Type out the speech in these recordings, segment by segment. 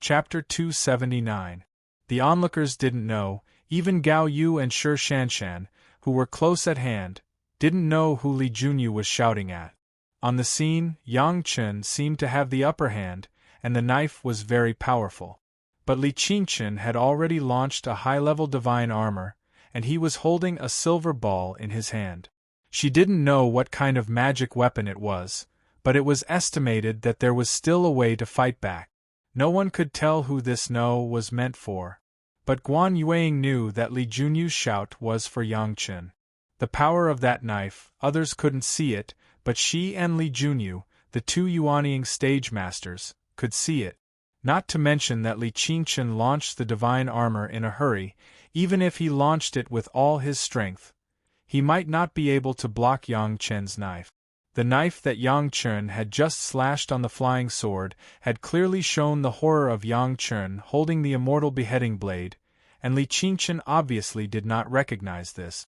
Chapter 279. The onlookers didn't know, even Gao Yu and Shi Shanshan, who were close at hand, didn't know who Li Junyu was shouting at. On the scene, Yang Chen seemed to have the upper hand, and the knife was very powerful. But Li Qingchen had already launched a high-level divine armor, and he was holding a silver ball in his hand. She didn't know what kind of magic weapon it was, but it was estimated that there was still a way to fight back. No one could tell who this no was meant for. But Guan Yueying knew that Li Junyu's shout was for Yang Chen. The power of that knife, others couldn't see it, but she and Li Junyu, the two Yuanying stage masters, could see it. Not to mention that Li Qingchen launched the divine armor in a hurry. Even if he launched it with all his strength, he might not be able to block Yang Chen's knife. The knife that Yang Chen had just slashed on the flying sword had clearly shown the horror of Yang Chen holding the immortal beheading blade, and Li Qingchen obviously did not recognize this.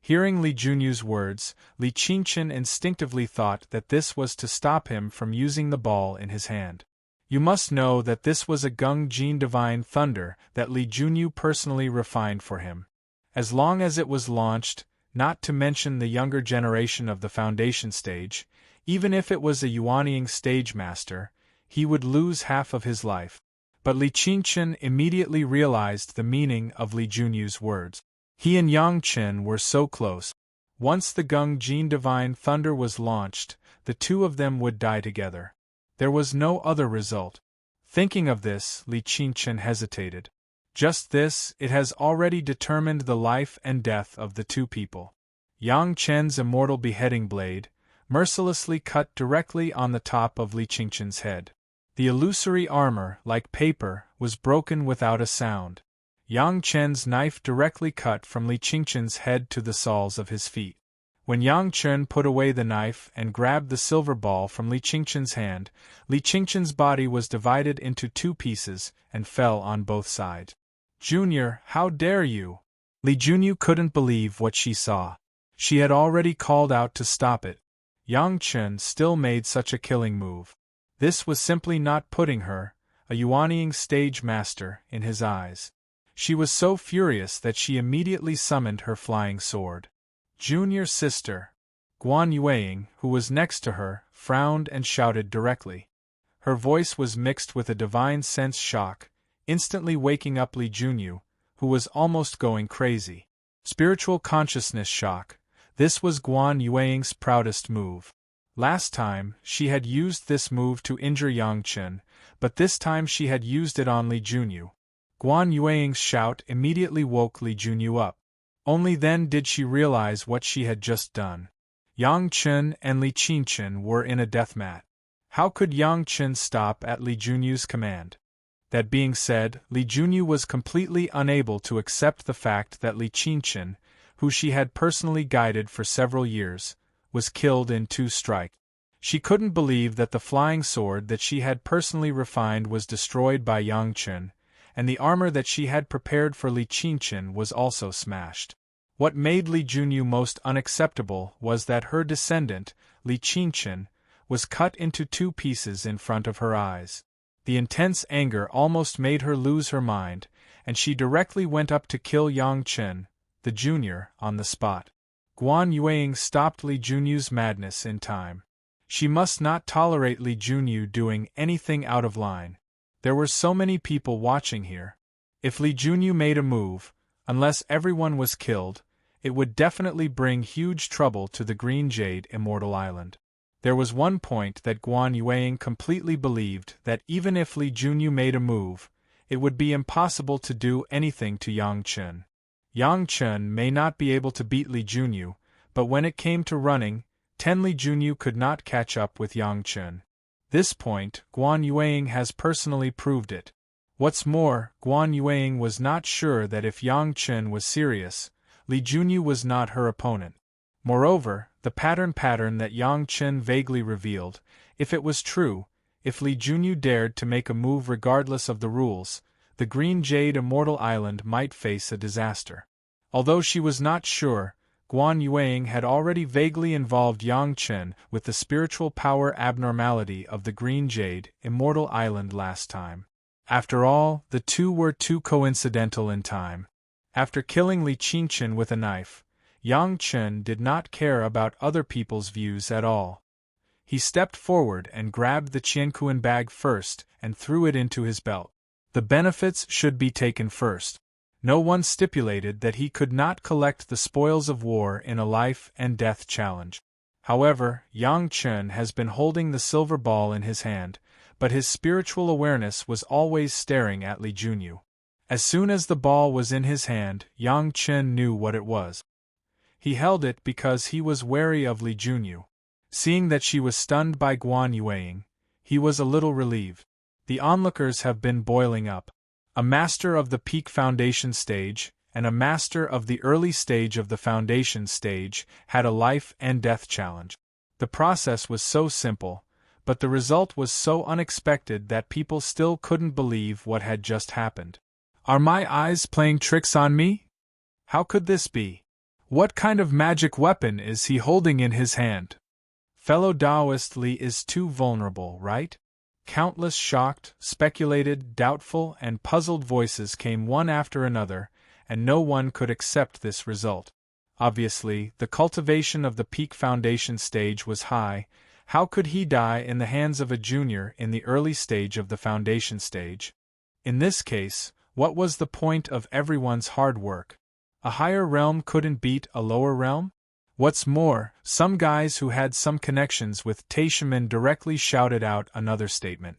Hearing Li Junyu's words, Li Qingchen instinctively thought that this was to stop him from using the ball in his hand. You must know that this was a Gung Jin Divine Thunder that Li Junyu personally refined for him. As long as it was launched, not to mention the younger generation of the foundation stage, even if it was a Yuanying stage master, he would lose half of his life. But Li Qingchen immediately realized the meaning of Li Junyu's words. He and Yang Chen were so close. Once the Gung Jin Divine Thunder was launched, the two of them would die together. There was no other result. Thinking of this, Li Qingchen hesitated. Just this, it has already determined the life and death of the two people. Yang Chen's immortal beheading blade, mercilessly cut directly on the top of Li Qingchen's head. The illusory armor, like paper, was broken without a sound. Yang Chen's knife directly cut from Li Qingchen's head to the soles of his feet. When Yang Chen put away the knife and grabbed the silver ball from Li Qingchen's hand, Li Qingchen's body was divided into two pieces and fell on both sides. "Junior, how dare you?" Li Junyu couldn't believe what she saw. She had already called out to stop it. Yang Chen still made such a killing move. This was simply not putting her, a Yuanying stage master, in his eyes. She was so furious that she immediately summoned her flying sword. "Junior sister." Guan Yueying, who was next to her, frowned and shouted directly. Her voice was mixed with a divine sense shock, instantly waking up Li Junyu, who was almost going crazy. Spiritual consciousness shock. This was Guan Yueying's proudest move. Last time, she had used this move to injure Yang Chen, but this time she had used it on Li Junyu. Guan Yueying's shout immediately woke Li Junyu up. Only then did she realize what she had just done. Yang Chen and Li Qingchen were in a deathmat. How could Yang Chen stop at Li Junyu's command? That being said, Li Junyu was completely unable to accept the fact that Li Qingchen, who she had personally guided for several years, was killed in 2 strikes. She couldn't believe that the flying sword that she had personally refined was destroyed by Yang Chen, and the armor that she had prepared for Li Qingchen was also smashed. What made Li Junyu most unacceptable was that her descendant, Li Qingchen, was cut into 2 pieces in front of her eyes. The intense anger almost made her lose her mind, and she directly went up to kill Yang Chen, the junior, on the spot. Guan Yueying stopped Li Junyu's madness in time. She must not tolerate Li Junyu doing anything out of line. There were so many people watching here. If Li Junyu made a move, unless everyone was killed, it would definitely bring huge trouble to the Green Jade Immortal Island. There was one point that Guan Yueying completely believed, that even if Li Junyu made a move, it would be impossible to do anything to Yang Chen. Yang Chen may not be able to beat Li Junyu, but when it came to running, Li Junyu could not catch up with Yang Chen. This point, Guan Yueying has personally proved it. What's more, Guan Yueying was not sure that if Yang Chen was serious, Li Junyu was not her opponent. Moreover, the pattern that Yang Chen vaguely revealed, if it was true, if Li Junyu dared to make a move regardless of the rules, the Green Jade Immortal Island might face a disaster. Although she was not sure, Guan Yueying had already vaguely involved Yang Chen with the spiritual power abnormality of the Green Jade Immortal Island last time. After all, the two were too coincidental in time. After killing Li Qingchen with a knife, Yang Chen did not care about other people's views at all. He stepped forward and grabbed the Qianquan bag first and threw it into his belt. The benefits should be taken first. No one stipulated that he could not collect the spoils of war in a life-and-death challenge. However, Yang Chen has been holding the silver ball in his hand, but his spiritual awareness was always staring at Li Junyu. As soon as the ball was in his hand, Yang Chen knew what it was. He held it because he was wary of Li Junyu. Seeing that she was stunned by Guan Yueying, he was a little relieved. The onlookers have been boiling up. A master of the peak foundation stage and a master of the early stage of the foundation stage had a life-and-death challenge. The process was so simple, but the result was so unexpected that people still couldn't believe what had just happened. Are my eyes playing tricks on me? How could this be? What kind of magic weapon is he holding in his hand? Fellow Taoist Li is too vulnerable, right? Countless shocked, speculated, doubtful, and puzzled voices came one after another, and no one could accept this result. Obviously, the cultivation of the peak foundation stage was high. How could he die in the hands of a junior in the early stage of the foundation stage? In this case, what was the point of everyone's hard work? A higher realm couldn't beat a lower realm? What's more, some guys who had some connections with Taishiman directly shouted out another statement.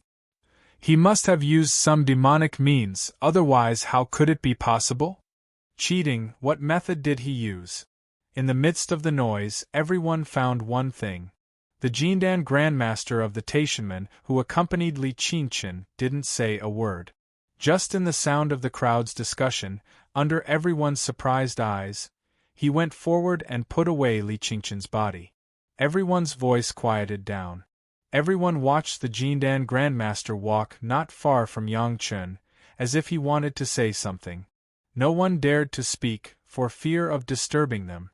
He must have used some demonic means, otherwise how could it be possible? Cheating, what method did he use? In the midst of the noise, everyone found one thing. The Jindan Grandmaster of the Taishiman, who accompanied Li Qingchen, didn't say a word. Just in the sound of the crowd's discussion, under everyone's surprised eyes, he went forward and put away Li Qingchen's body. Everyone's voice quieted down. Everyone watched the Jindan Grandmaster walk not far from Yang Chen, as if he wanted to say something. No one dared to speak, for fear of disturbing them.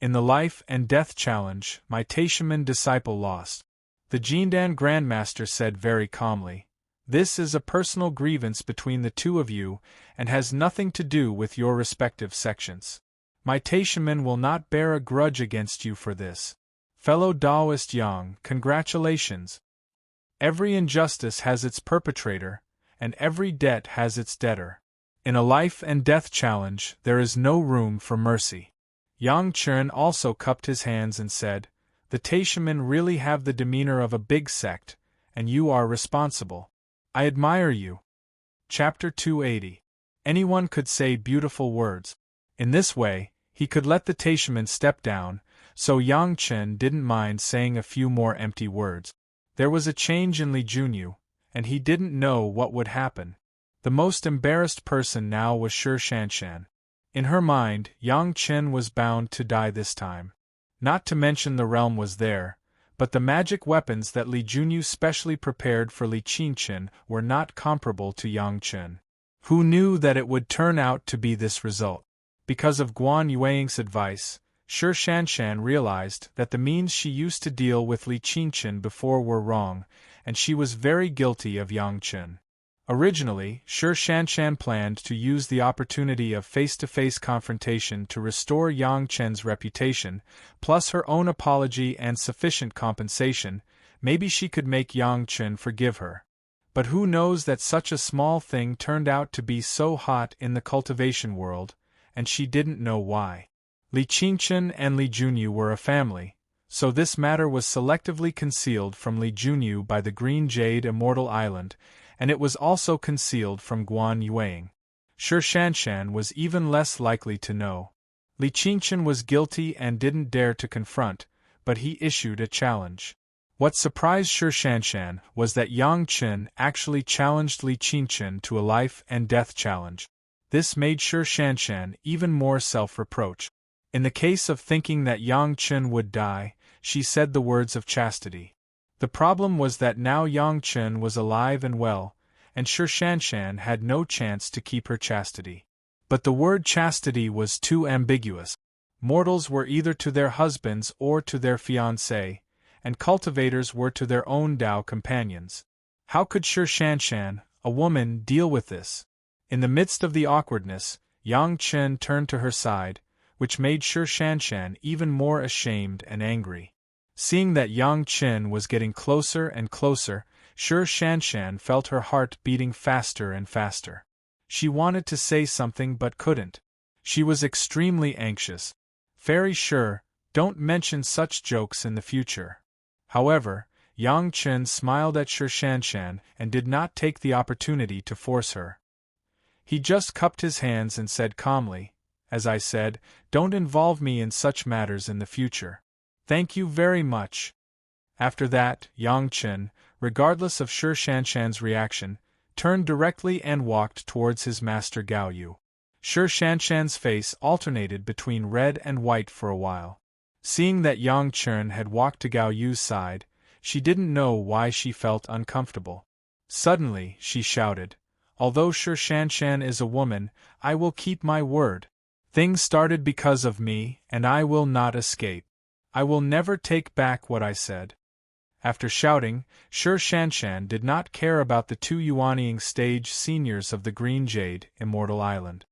In the life-and-death challenge, my Taishiman disciple lost. The Jindan Grandmaster said very calmly, "This is a personal grievance between the two of you, and has nothing to do with your respective sections. My Taishiman will not bear a grudge against you for this. Fellow Taoist Yang, congratulations. Every injustice has its perpetrator, and every debt has its debtor. In a life-and-death challenge, there is no room for mercy." Yang Chen also cupped his hands and said, "The Taishiman really have the demeanor of a big sect, and you are responsible. I admire you." Chapter 280. Anyone could say beautiful words. In this way, he could let the Taishiman step down, so Yang Chen didn't mind saying a few more empty words. There was a change in Li Junyu, and he didn't know what would happen. The most embarrassed person now was Shanshan. In her mind, Yang Chen was bound to die this time. Not to mention the realm was there, but the magic weapons that Li Junyu specially prepared for Li Qingchen were not comparable to Yang Chen. Who knew that it would turn out to be this result? Because of Guan Yueying's advice, Shanshan realized that the means she used to deal with Li Qingchen before were wrong, and she was very guilty of Yang Chen. Originally, Shanshan planned to use the opportunity of face-to-face confrontation to restore Yang Chen's reputation, plus her own apology and sufficient compensation. Maybe she could make Yang Chen forgive her. But who knows that such a small thing turned out to be so hot in the cultivation world, and she didn't know why. Li Qingchen and Li Junyu were a family, so this matter was selectively concealed from Li Junyu by the Green Jade Immortal Island, and it was also concealed from Guan Yueying. Shanshan was even less likely to know. Li Qingchen was guilty and didn't dare to confront, but he issued a challenge. What surprised Shanshan was that Yang Chen actually challenged Li Qingchen to a life-and-death challenge. This made Shanshan even more self-reproach. In the case of thinking that Yang Chen would die, she said the words of chastity. The problem was that now Yang Chen was alive and well, and Shanshan had no chance to keep her chastity. But the word chastity was too ambiguous. Mortals were either to their husbands or to their fiancé, and cultivators were to their own Tao companions. How could Shanshan, A woman, deal with this. In the midst of the awkwardness, Yang Chen turned to her side, which made Shi Shanshan even more ashamed and angry. Seeing that Yang Chen was getting closer and closer, Shi Shanshan felt her heart beating faster and faster. She wanted to say something but couldn't. She was extremely anxious. Fairy Shi, don't mention such jokes in the future. However, Yang Chen smiled at Shi Shanshan and did not take the opportunity to force her. He just cupped his hands and said calmly, "As I said, don't involve me in such matters in the future. Thank you very much." After that, Yang Chen, regardless of Shi Shanshan's reaction, turned directly and walked towards his master Gao Yu. Shi Shanshan's face alternated between red and white for a while. Seeing that Yang Chen had walked to Gao Yu's side, she didn't know why she felt uncomfortable. Suddenly, she shouted, "Although Shi Shanshan is a woman, I will keep my word. Things started because of me, and I will not escape. I will never take back what I said." After shouting, Shi Shanshan did not care about the two Yuanying stage seniors of the Green Jade, Immortal Island.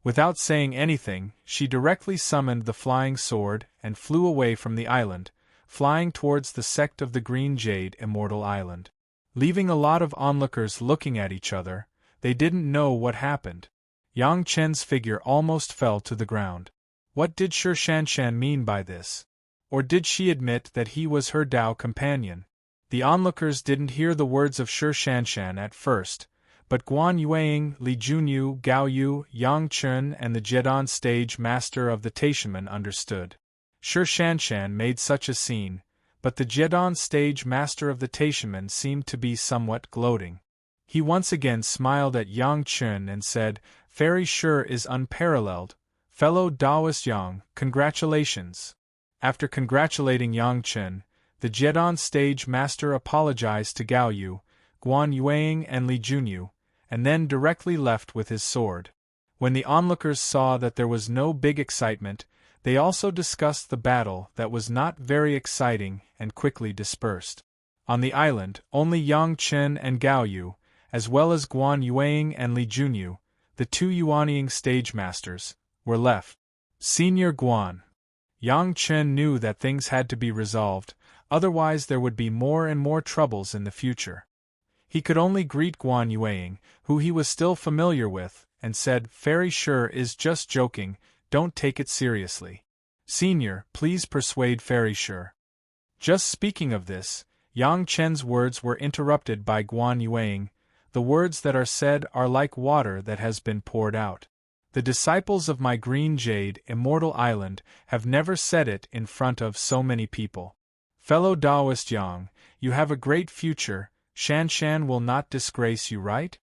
Without saying anything, she directly summoned the flying sword and flew away from the island, flying towards the sect of the Green Jade, Immortal Island. Leaving a lot of onlookers looking at each other, they didn't know what happened. Yang Chen's figure almost fell to the ground. What did Shi Shanshan mean by this? Or did she admit that he was her Dao companion? The onlookers didn't hear the words of Shi Shanshan at first, but Guan Yueying, Li Junyu, Gao Yu, Yang Chen and the Jedon stage master of the Taishaman understood. Shi Shanshan made such a scene, but the Jedon stage master of the Taishaman seemed to be somewhat gloating. He once again smiled at Yang Chen and said, "Fairy Shi is unparalleled. Fellow Taoist Yang, congratulations." After congratulating Yang Chen, the Jedon stage master apologized to Gao Yu, Guan Yueying and Li Junyu, and then directly left with his sword. When the onlookers saw that there was no big excitement, they also discussed the battle that was not very exciting and quickly dispersed. On the island, only Yang Chen and Gao Yu, as well as Guan Yueying and Li Junyu, the two Yuanying stage masters, were left. Senior Guan. Yang Chen knew that things had to be resolved, otherwise there would be more and more troubles in the future. He could only greet Guan Yueying, who he was still familiar with, and said, "Fairy Shi is just joking, don't take it seriously. Senior, please persuade Fairy Shi." Just speaking of this, Yang Chen's words were interrupted by Guan Yueying. "The words that are said are like water that has been poured out. The disciples of my Green Jade, Immortal Island, have never said it in front of so many people. Fellow Taoist Yang, you have a great future, Shanshan will not disgrace you, right?"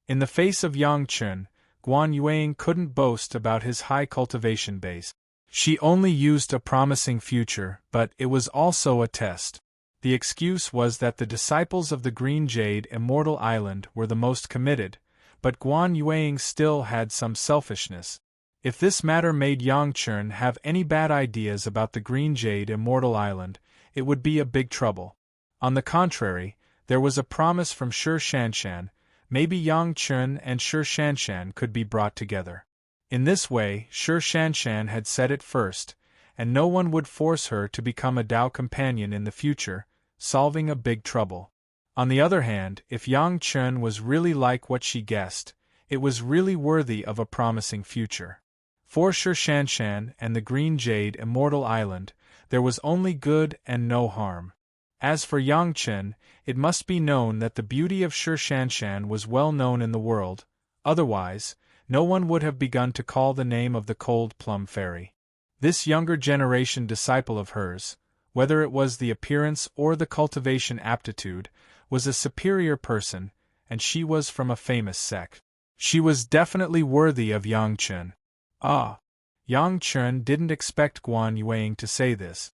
In the face of Yang Chen, Guan Yueying couldn't boast about his high cultivation base. She only used a promising future, but it was also a test. The excuse was that the disciples of the Green Jade, Immortal Island, were the most committed, but Guan Yueying still had some selfishness. If this matter made Yang Chen have any bad ideas about the Green Jade, Immortal Island, it would be a big trouble. On the contrary, there was a promise from Shi Shanshan. Maybe Yang Chen and Shi Shanshan could be brought together. In this way, Shi Shanshan had said it first, and no one would force her to become a Dao companion in the future, solving a big trouble. On the other hand, if Yang Chen was really like what she guessed, it was really worthy of a promising future. For Shi Shanshan and the Green Jade, Immortal Island, there was only good and no harm. As for Yang Chen, it must be known that the beauty of Shi Shanshan was well known in the world, otherwise, no one would have begun to call the name of the Cold Plum Fairy. This younger generation disciple of hers, whether it was the appearance or the cultivation aptitude, was a superior person, and she was from a famous sect. She was definitely worthy of Yang Chen. Ah! Yang Chen didn't expect Guan Yueying to say this.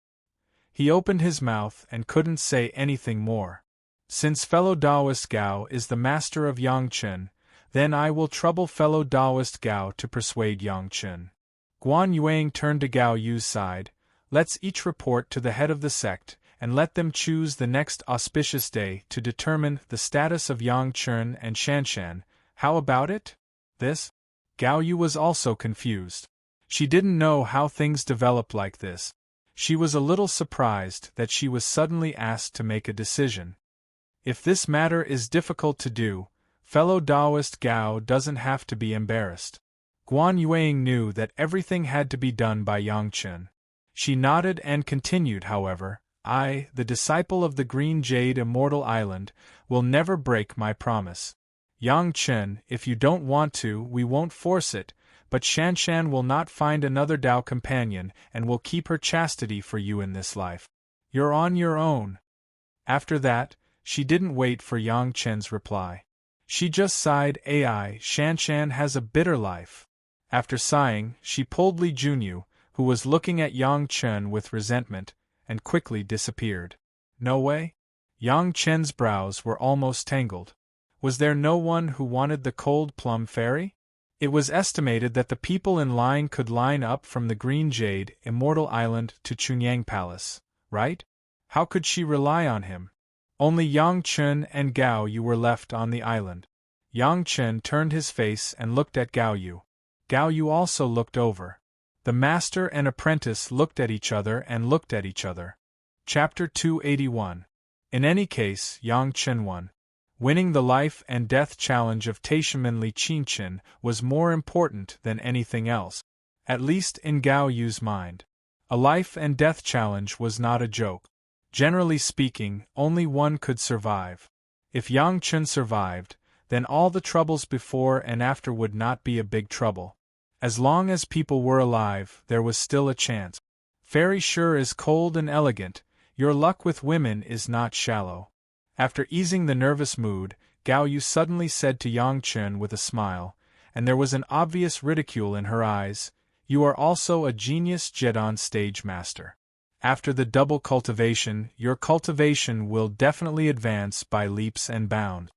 He opened his mouth and couldn't say anything more. Since fellow Taoist Gao is the master of Yang Chen, then I will trouble fellow Taoist Gao to persuade Yang Chen. Guan Yueying turned to Gao Yu's side. Let's each report to the head of the sect, and let them choose the next auspicious day to determine the status of Yang Chen and Shanshan. How about it? This? Gao Yu was also confused. She didn't know how things develop like this. She was a little surprised that she was suddenly asked to make a decision. If this matter is difficult to do, fellow Taoist Gao doesn't have to be embarrassed. Guan Yueying knew that everything had to be done by Yang Chen. She nodded and continued, however, I, the disciple of the Green Jade Immortal Island, will never break my promise. Yang Chen, if you don't want to, we won't force it, but Shanshan will not find another Tao companion and will keep her chastity for you in this life. You're on your own. After that, she didn't wait for Yang Chen's reply. She just sighed, Ai, Shanshan has a bitter life. After sighing, she pulled Li Junyu, who was looking at Yang Chen with resentment, and quickly disappeared. No way? Yang Chen's brows were almost tangled. Was there no one who wanted the cold plum fairy? It was estimated that the people in line could line up from the Green Jade Immortal Island to Chunyang Palace, right? How could she rely on him? Only Yang Chen and Gao Yu were left on the island. Yang Chen turned his face and looked at Gao Yu. Gao Yu also looked over. The master and apprentice looked at each other and looked at each other. Chapter 281. In any case, Yang Chen won. Winning the life and death challenge of Taishiman Li Qingchen was more important than anything else, at least in Gao Yu's mind. A life and death challenge was not a joke. Generally speaking, only one could survive. If Yang Chen survived, then all the troubles before and after would not be a big trouble. As long as people were alive, there was still a chance. Fairy sure is cold and elegant, your luck with women is not shallow. After easing the nervous mood, Gao Yu suddenly said to Yang Chen with a smile, and there was an obvious ridicule in her eyes, you are also a genius Jedon stage master. After the double cultivation, your cultivation will definitely advance by leaps and bounds.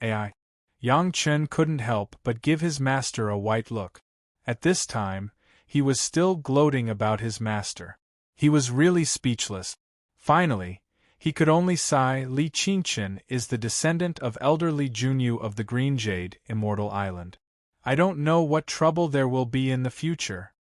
Ai. Yang Chen couldn't help but give his master a white look. At this time, he was still gloating about his master. He was really speechless. Finally, he could only sigh. Li Qingchen is the descendant of elder Li Junyu of the Green Jade Immortal Island. I don't know what trouble there will be in the future.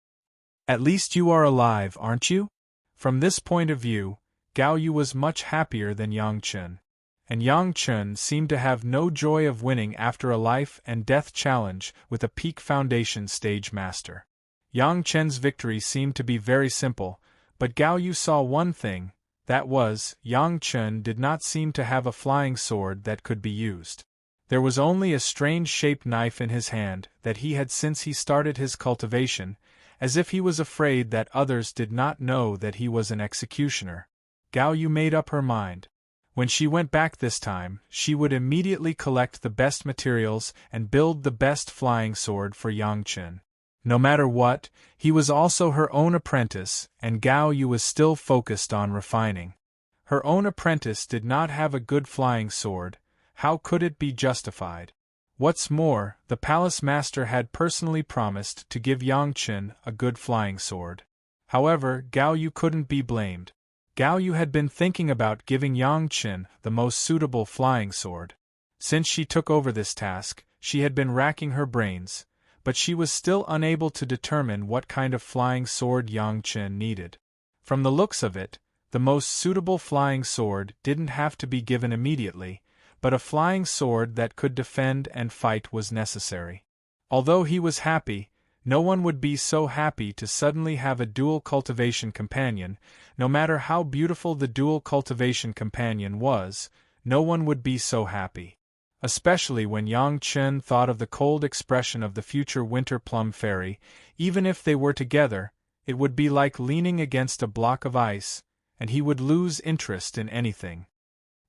At least you are alive, aren't you? From this point of view, Gao Yu was much happier than Yang Chen. And Yang Chen seemed to have no joy of winning after a life and death challenge with a peak foundation stage master. Yang Chen's victory seemed to be very simple, but Gao Yu saw one thing, that was, Yang Chen did not seem to have a flying sword that could be used. There was only a strange-shaped knife in his hand that he had since he started his cultivation, as if he was afraid that others did not know that he was an executioner. Gao Yu made up her mind. When she went back this time, she would immediately collect the best materials and build the best flying sword for Yang Chen. No matter what, he was also her own apprentice, and Gao Yu was still focused on refining. Her own apprentice did not have a good flying sword. How could it be justified? What's more, the palace master had personally promised to give Yang Chen a good flying sword. However, Gao Yu couldn't be blamed. Gao Yu had been thinking about giving Yang Chen the most suitable flying sword. Since she took over this task, she had been racking her brains, but she was still unable to determine what kind of flying sword Yang Chen needed. From the looks of it, the most suitable flying sword didn't have to be given immediately, but a flying sword that could defend and fight was necessary. Although he was happy, no one would be so happy to suddenly have a dual cultivation companion. No matter how beautiful the dual cultivation companion was, no one would be so happy. Especially when Yang Chen thought of the cold expression of the future winter plum fairy. Even if they were together, it would be like leaning against a block of ice, and he would lose interest in anything.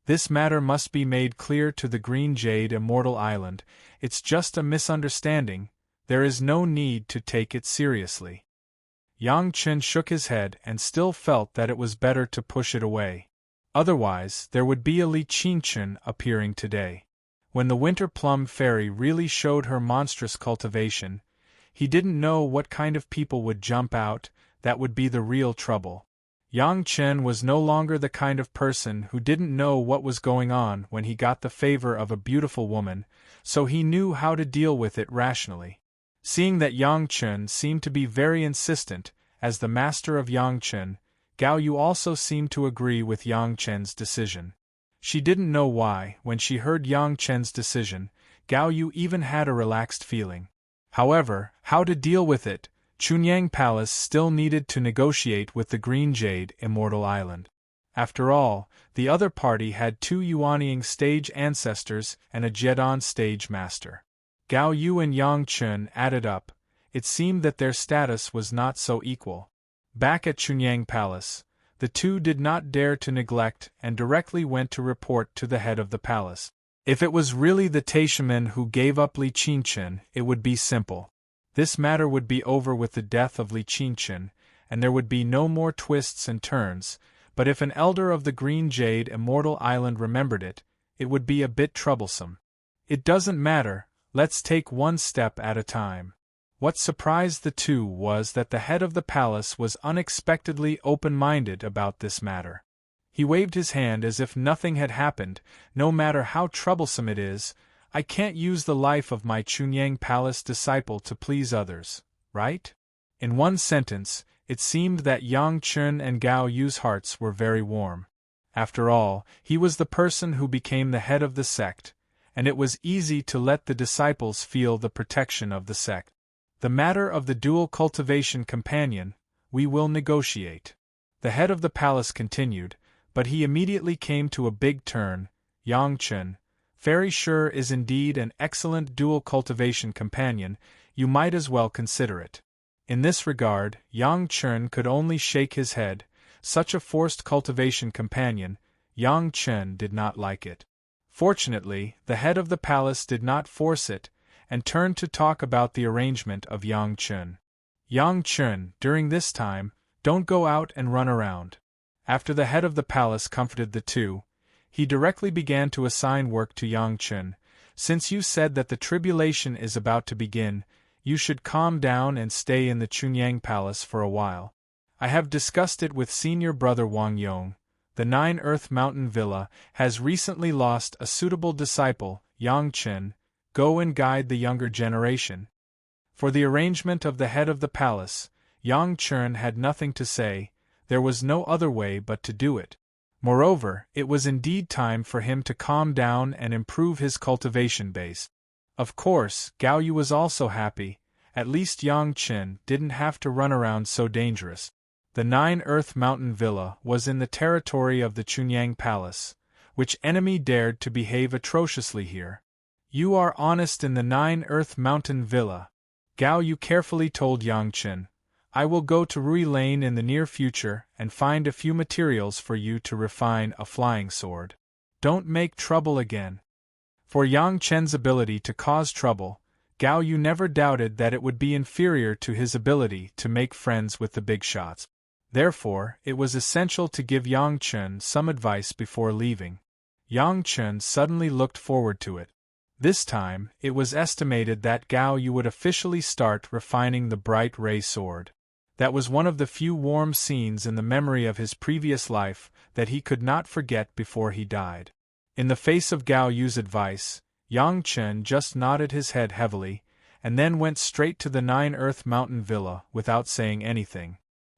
This matter must be made clear to the Green Jade Immortal Island. It's just a misunderstanding. There is no need to take it seriously. Yang Chen shook his head and still felt that it was better to push it away. Otherwise, there would be a Li Qingchen appearing today. When the winter plum fairy really showed her monstrous cultivation, he didn't know what kind of people would jump out. That would be the real trouble. Yang Chen was no longer the kind of person who didn't know what was going on when he got the favor of a beautiful woman, so he knew how to deal with it rationally. Seeing that Yang Chen seemed to be very insistent, as the master of Yang Chen, Gao Yu also seemed to agree with Yang Chen's decision. She didn't know why, when she heard Yang Chen's decision, Gao Yu even had a relaxed feeling. However, how to deal with it, Chunyang Palace still needed to negotiate with the Green Jade Immortal Island. After all, the other party had 2 Yuanying stage ancestors and a Jedon stage master. Gao Yu and Yang Chen added up. It seemed that their status was not so equal. Back at Chunyang Palace, the two did not dare to neglect and directly went to report to the head of the palace. If it was really the Taishaman who gave up Li Qingchen, it would be simple. This matter would be over with the death of Li Qingchen, and there would be no more twists and turns, but if an elder of the Green Jade Immortal Island remembered it, it would be a bit troublesome. It doesn't matter, let's take one step at a time. What surprised the two was that the head of the palace was unexpectedly open-minded about this matter. He waved his hand as if nothing had happened. No matter how troublesome it is, I can't use the life of my Chunyang Palace disciple to please others, right? In one sentence, it seemed that Yang Chen and Gao Yu's hearts were very warm. After all, he was the person who became the head of the sect, and it was easy to let the disciples feel the protection of the sect. The matter of the dual cultivation companion, we will negotiate. The head of the palace continued, but he immediately came to a big turn. Yang Chen, Fairy Sure is indeed an excellent dual cultivation companion, you might as well consider it. In this regard, Yang Chen could only shake his head. Such a forced cultivation companion, Yang Chen did not like it. Fortunately, the head of the palace did not force it, and turned to talk about the arrangement of Yang Chen. Yang Chen, during this time, don't go out and run around. After the head of the palace comforted the two, he directly began to assign work to Yang Chen. Since you said that the tribulation is about to begin, you should calm down and stay in the Chunyang Palace for a while. I have discussed it with senior brother Wang Yong. The 9 Earth Mountain Villa has recently lost a suitable disciple, Yang Chen. Go and guide the younger generation. For the arrangement of the head of the palace, Yang Chen had nothing to say. There was no other way but to do it. Moreover, it was indeed time for him to calm down and improve his cultivation base. Of course, Gao Yu was also happy. At least Yang Chen didn't have to run around so dangerous. The 9 Earth Mountain Villa was in the territory of the Chunyang Palace. Which enemy dared to behave atrociously here? You are honest in the 9 Earth Mountain Villa. Gao Yu carefully told Yang Chen. I will go to Rui Lane in the near future and find a few materials for you to refine a flying sword. Don't make trouble again. For Yang Chen's ability to cause trouble, Gao Yu never doubted that it would be inferior to his ability to make friends with the big shots. Therefore, it was essential to give Yang Chen some advice before leaving. Yang Chen suddenly looked forward to it. This time, it was estimated that Gao Yu would officially start refining the bright ray sword. That was one of the few warm scenes in the memory of his previous life that he could not forget before he died. In the face of Gao Yu's advice, Yang Chen just nodded his head heavily, and then went straight to the 9 Earth Mountain Villa without saying anything.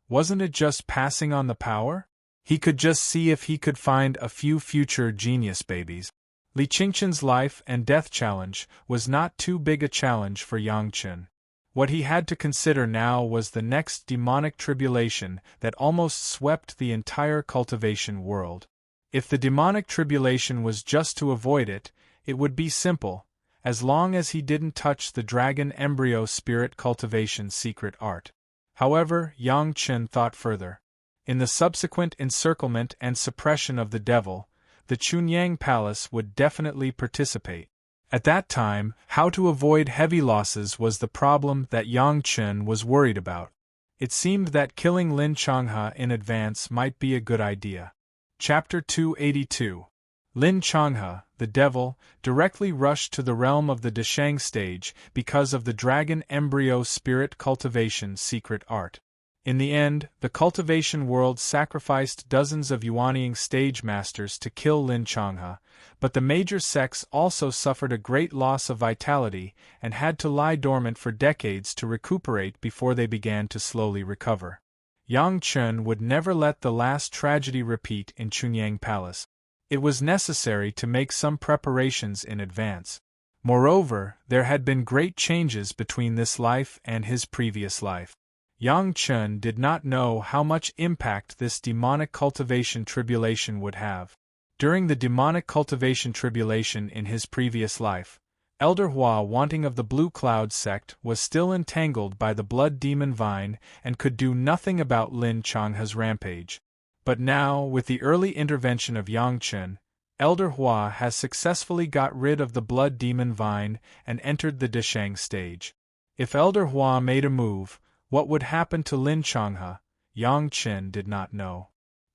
Wasn't it just passing on the power? He could just see if he could find a few future genius babies. Li Qingchen's life and death challenge was not too big a challenge for Yang Chen. What he had to consider now was the next demonic tribulation that almost swept the entire cultivation world. If the demonic tribulation was just to avoid it, it would be simple, as long as he didn't touch the dragon embryo spirit cultivation secret art. However, Yang Chen thought further. In the subsequent encirclement and suppression of the devil, the Chunyang Palace would definitely participate. At that time, how to avoid heavy losses was the problem that Yang Chen was worried about. It seemed that killing Lin Changhe in advance might be a good idea. Chapter 282. Lin Changhe, the devil, directly rushed to the realm of the Deshang stage because of the dragon embryo spirit cultivation secret art. In the end, the cultivation world sacrificed dozens of Yuanying stage masters to kill Lin Changhe, but the major sects also suffered a great loss of vitality and had to lie dormant for decades to recuperate before they began to slowly recover. Yang Chen would never let the last tragedy repeat in Chunyang Palace. It was necessary to make some preparations in advance. Moreover, there had been great changes between this life and his previous life. Yang Chen did not know how much impact this demonic cultivation tribulation would have. During the demonic cultivation tribulation in his previous life, Elder Hua, wanting of the Blue Cloud sect, was still entangled by the blood demon vine and could do nothing about Lin Changhe's rampage. But now, with the early intervention of Yang Chen, Elder Hua has successfully got rid of the blood demon vine and entered the Deshang stage. If Elder Hua made a move, what would happen to Lin Changhe, Yang Chen did not know.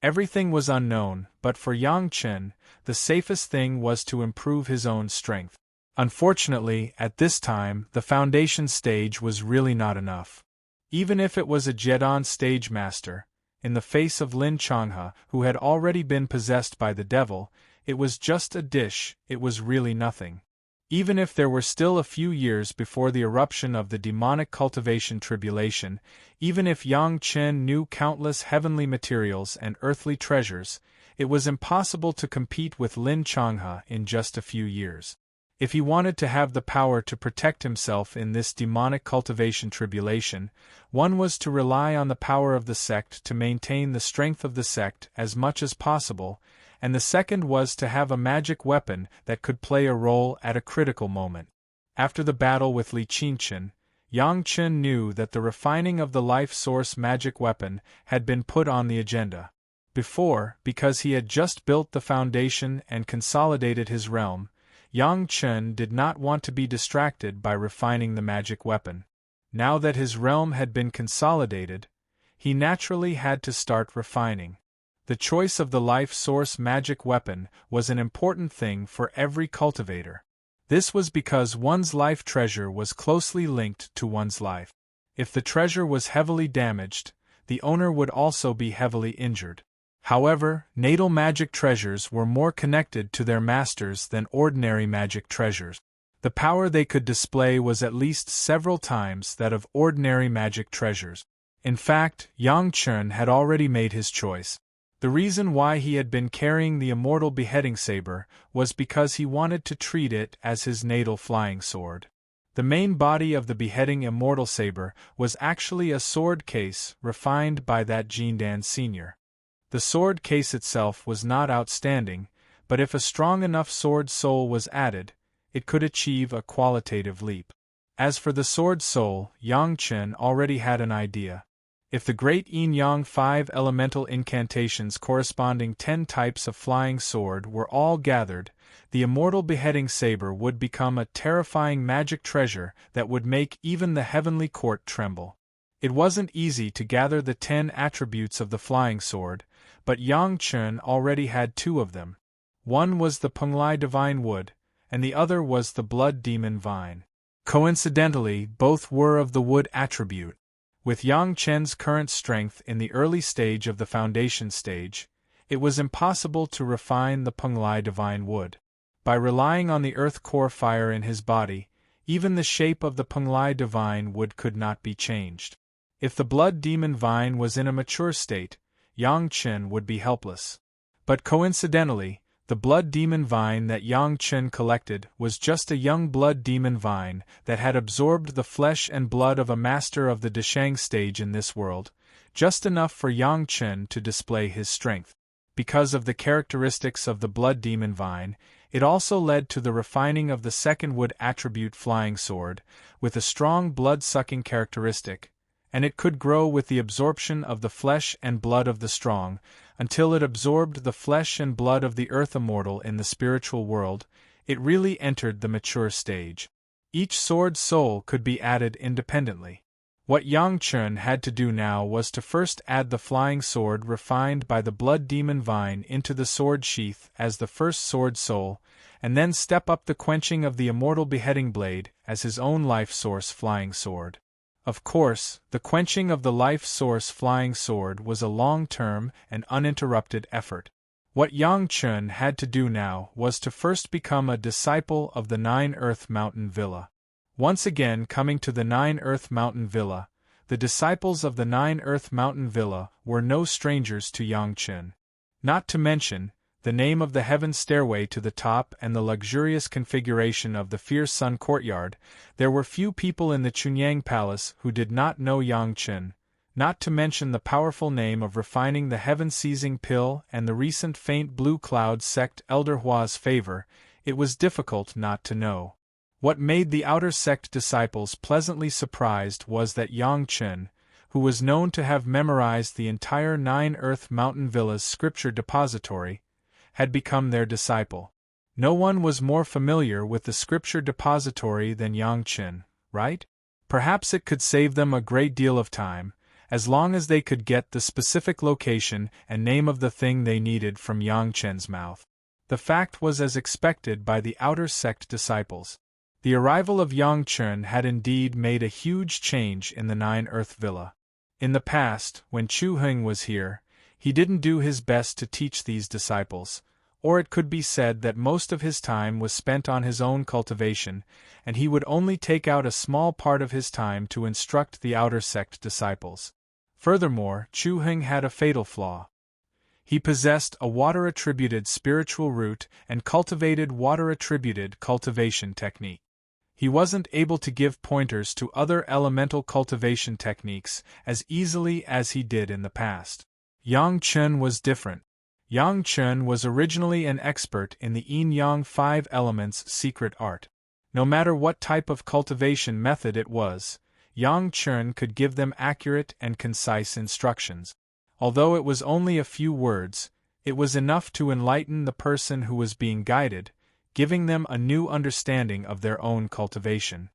Everything was unknown, but for Yang Chen, the safest thing was to improve his own strength. Unfortunately, at this time, the foundation stage was really not enough. Even if it was a Jedon stage master, in the face of Lin Changhe, who had already been possessed by the devil, it was just a dish, it was really nothing. Even if there were still a few years before the eruption of the demonic cultivation tribulation, even if Yang Chen knew countless heavenly materials and earthly treasures, it was impossible to compete with Lin Changhe in just a few years. If he wanted to have the power to protect himself in this demonic cultivation tribulation, one was to rely on the power of the sect to maintain the strength of the sect as much as possible, and the second was to have a magic weapon that could play a role at a critical moment. After the battle with Li Qinchen, Yang Chen knew that the refining of the life source magic weapon had been put on the agenda. Before, because he had just built the foundation and consolidated his realm, Yang Chen did not want to be distracted by refining the magic weapon. Now that his realm had been consolidated, he naturally had to start refining. The choice of the life source magic weapon was an important thing for every cultivator. This was because one's life treasure was closely linked to one's life. If the treasure was heavily damaged, the owner would also be heavily injured. However, natal magic treasures were more connected to their masters than ordinary magic treasures. The power they could display was at least several times that of ordinary magic treasures. In fact, Yang Chen had already made his choice. The reason why he had been carrying the immortal beheading saber was because he wanted to treat it as his natal flying sword. The main body of the beheading immortal saber was actually a sword case refined by that Jindan Sr. The sword case itself was not outstanding, but if a strong enough sword soul was added, it could achieve a qualitative leap. As for the sword soul, Yang Chen already had an idea. If the great Yin-Yang 5 elemental incantations corresponding 10 types of flying sword were all gathered, the immortal beheading saber would become a terrifying magic treasure that would make even the heavenly court tremble. It wasn't easy to gather the 10 attributes of the flying sword, but Yang Chen already had 2 of them. One was the Penglai divine wood, and the other was the blood demon vine. Coincidentally, both were of the wood attribute. With Yang Chen's current strength in the early stage of the foundation stage, it was impossible to refine the Penglai divine wood. By relying on the earth core fire in his body, even the shape of the Penglai divine wood could not be changed. If the blood demon vine was in a mature state, Yang Chen would be helpless. But coincidentally, the blood demon vine that Yang Chen collected was just a young blood demon vine that had absorbed the flesh and blood of a master of the Deshang stage in this world, just enough for Yang Chen to display his strength. Because of the characteristics of the blood demon vine, it also led to the refining of the second wood attribute flying sword, with a strong blood-sucking characteristic, and it could grow with the absorption of the flesh and blood of the strong, until it absorbed the flesh and blood of the earth immortal in the spiritual world. It really entered the mature stage. Each sword soul could be added independently. What Yang Chen had to do now was to first add the flying sword refined by the blood demon vine into the sword sheath as the first sword soul, and then step up the quenching of the immortal beheading blade as his own life source flying sword. Of course, the quenching of the life source flying sword was a long-term and uninterrupted effort. What Yang Chun had to do now was to first become a disciple of the Nine Earth Mountain Villa. Once again coming to the Nine Earth Mountain Villa, the disciples of the Nine Earth Mountain Villa were no strangers to Yang Chun. Not to mention, the name of the heaven stairway to the top and the luxurious configuration of the Fierce Sun courtyard, there were few people in the Chunyang Palace who did not know Yang Chun. Not to mention the powerful name of refining the heaven-seizing pill and the recent faint blue cloud sect Elder Hua's favor, it was difficult not to know. What made the outer sect disciples pleasantly surprised was that Yang Chun, who was known to have memorized the entire Nine Earth Mountain Villa's scripture depository, had become their disciple. No one was more familiar with the scripture depository than Yang Chun, right? Perhaps it could save them a great deal of time, as long as they could get the specific location and name of the thing they needed from Yang Chun's mouth. The fact was as expected by the outer sect disciples. The arrival of Yang Chun had indeed made a huge change in the Nine Earth Villa. In the past, when Chu Heng was here, he didn't do his best to teach these disciples, or it could be said that most of his time was spent on his own cultivation, and he would only take out a small part of his time to instruct the outer sect disciples. Furthermore, Chu Heng had a fatal flaw. He possessed a water-attributed spiritual root and cultivated water-attributed cultivation technique. He wasn't able to give pointers to other elemental cultivation techniques as easily as he did in the past. Yang Chun was different. Yang Chun was originally an expert in the Yin-Yang 5 Elements secret art. No matter what type of cultivation method it was, Yang Chun could give them accurate and concise instructions. Although it was only a few words, it was enough to enlighten the person who was being guided, giving them a new understanding of their own cultivation.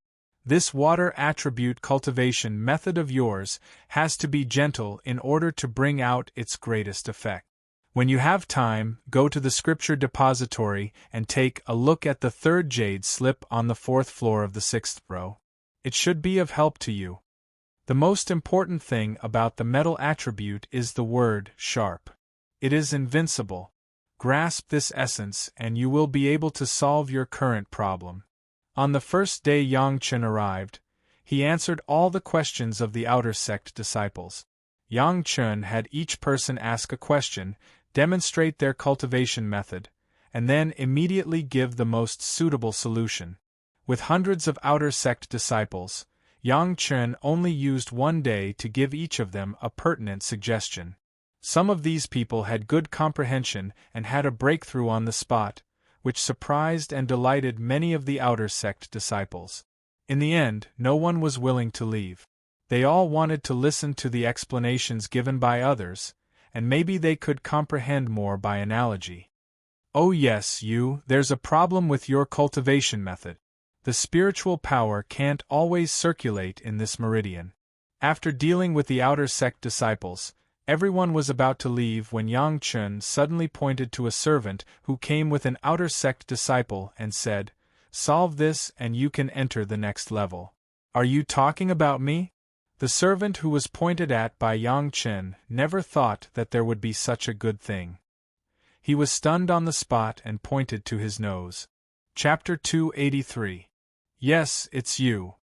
This water attribute cultivation method of yours has to be gentle in order to bring out its greatest effect. When you have time, go to the scripture depository and take a look at the third jade slip on the fourth floor of the sixth row. It should be of help to you. The most important thing about the metal attribute is the word sharp. It is invincible. Grasp this essence and you will be able to solve your current problem. On the first day Yang Chun arrived, he answered all the questions of the outer sect disciples. Yang Chun had each person ask a question, demonstrate their cultivation method, and then immediately give the most suitable solution. With hundreds of outer sect disciples, Yang Chun only used one day to give each of them a pertinent suggestion. Some of these people had good comprehension and had a breakthrough on the spot, which surprised and delighted many of the outer sect disciples. In the end, no one was willing to leave. They all wanted to listen to the explanations given by others, and maybe they could comprehend more by analogy. Oh yes, there's a problem with your cultivation method. The spiritual power can't always circulate in this meridian. After dealing with the outer sect disciples, everyone was about to leave when Yang Chun suddenly pointed to a servant who came with an outer sect disciple and said, "Solve this and you can enter the next level." "Are you talking about me?" The servant who was pointed at by Yang Chun never thought that there would be such a good thing. He was stunned on the spot and pointed to his nose. Chapter 283. Yes, it's you.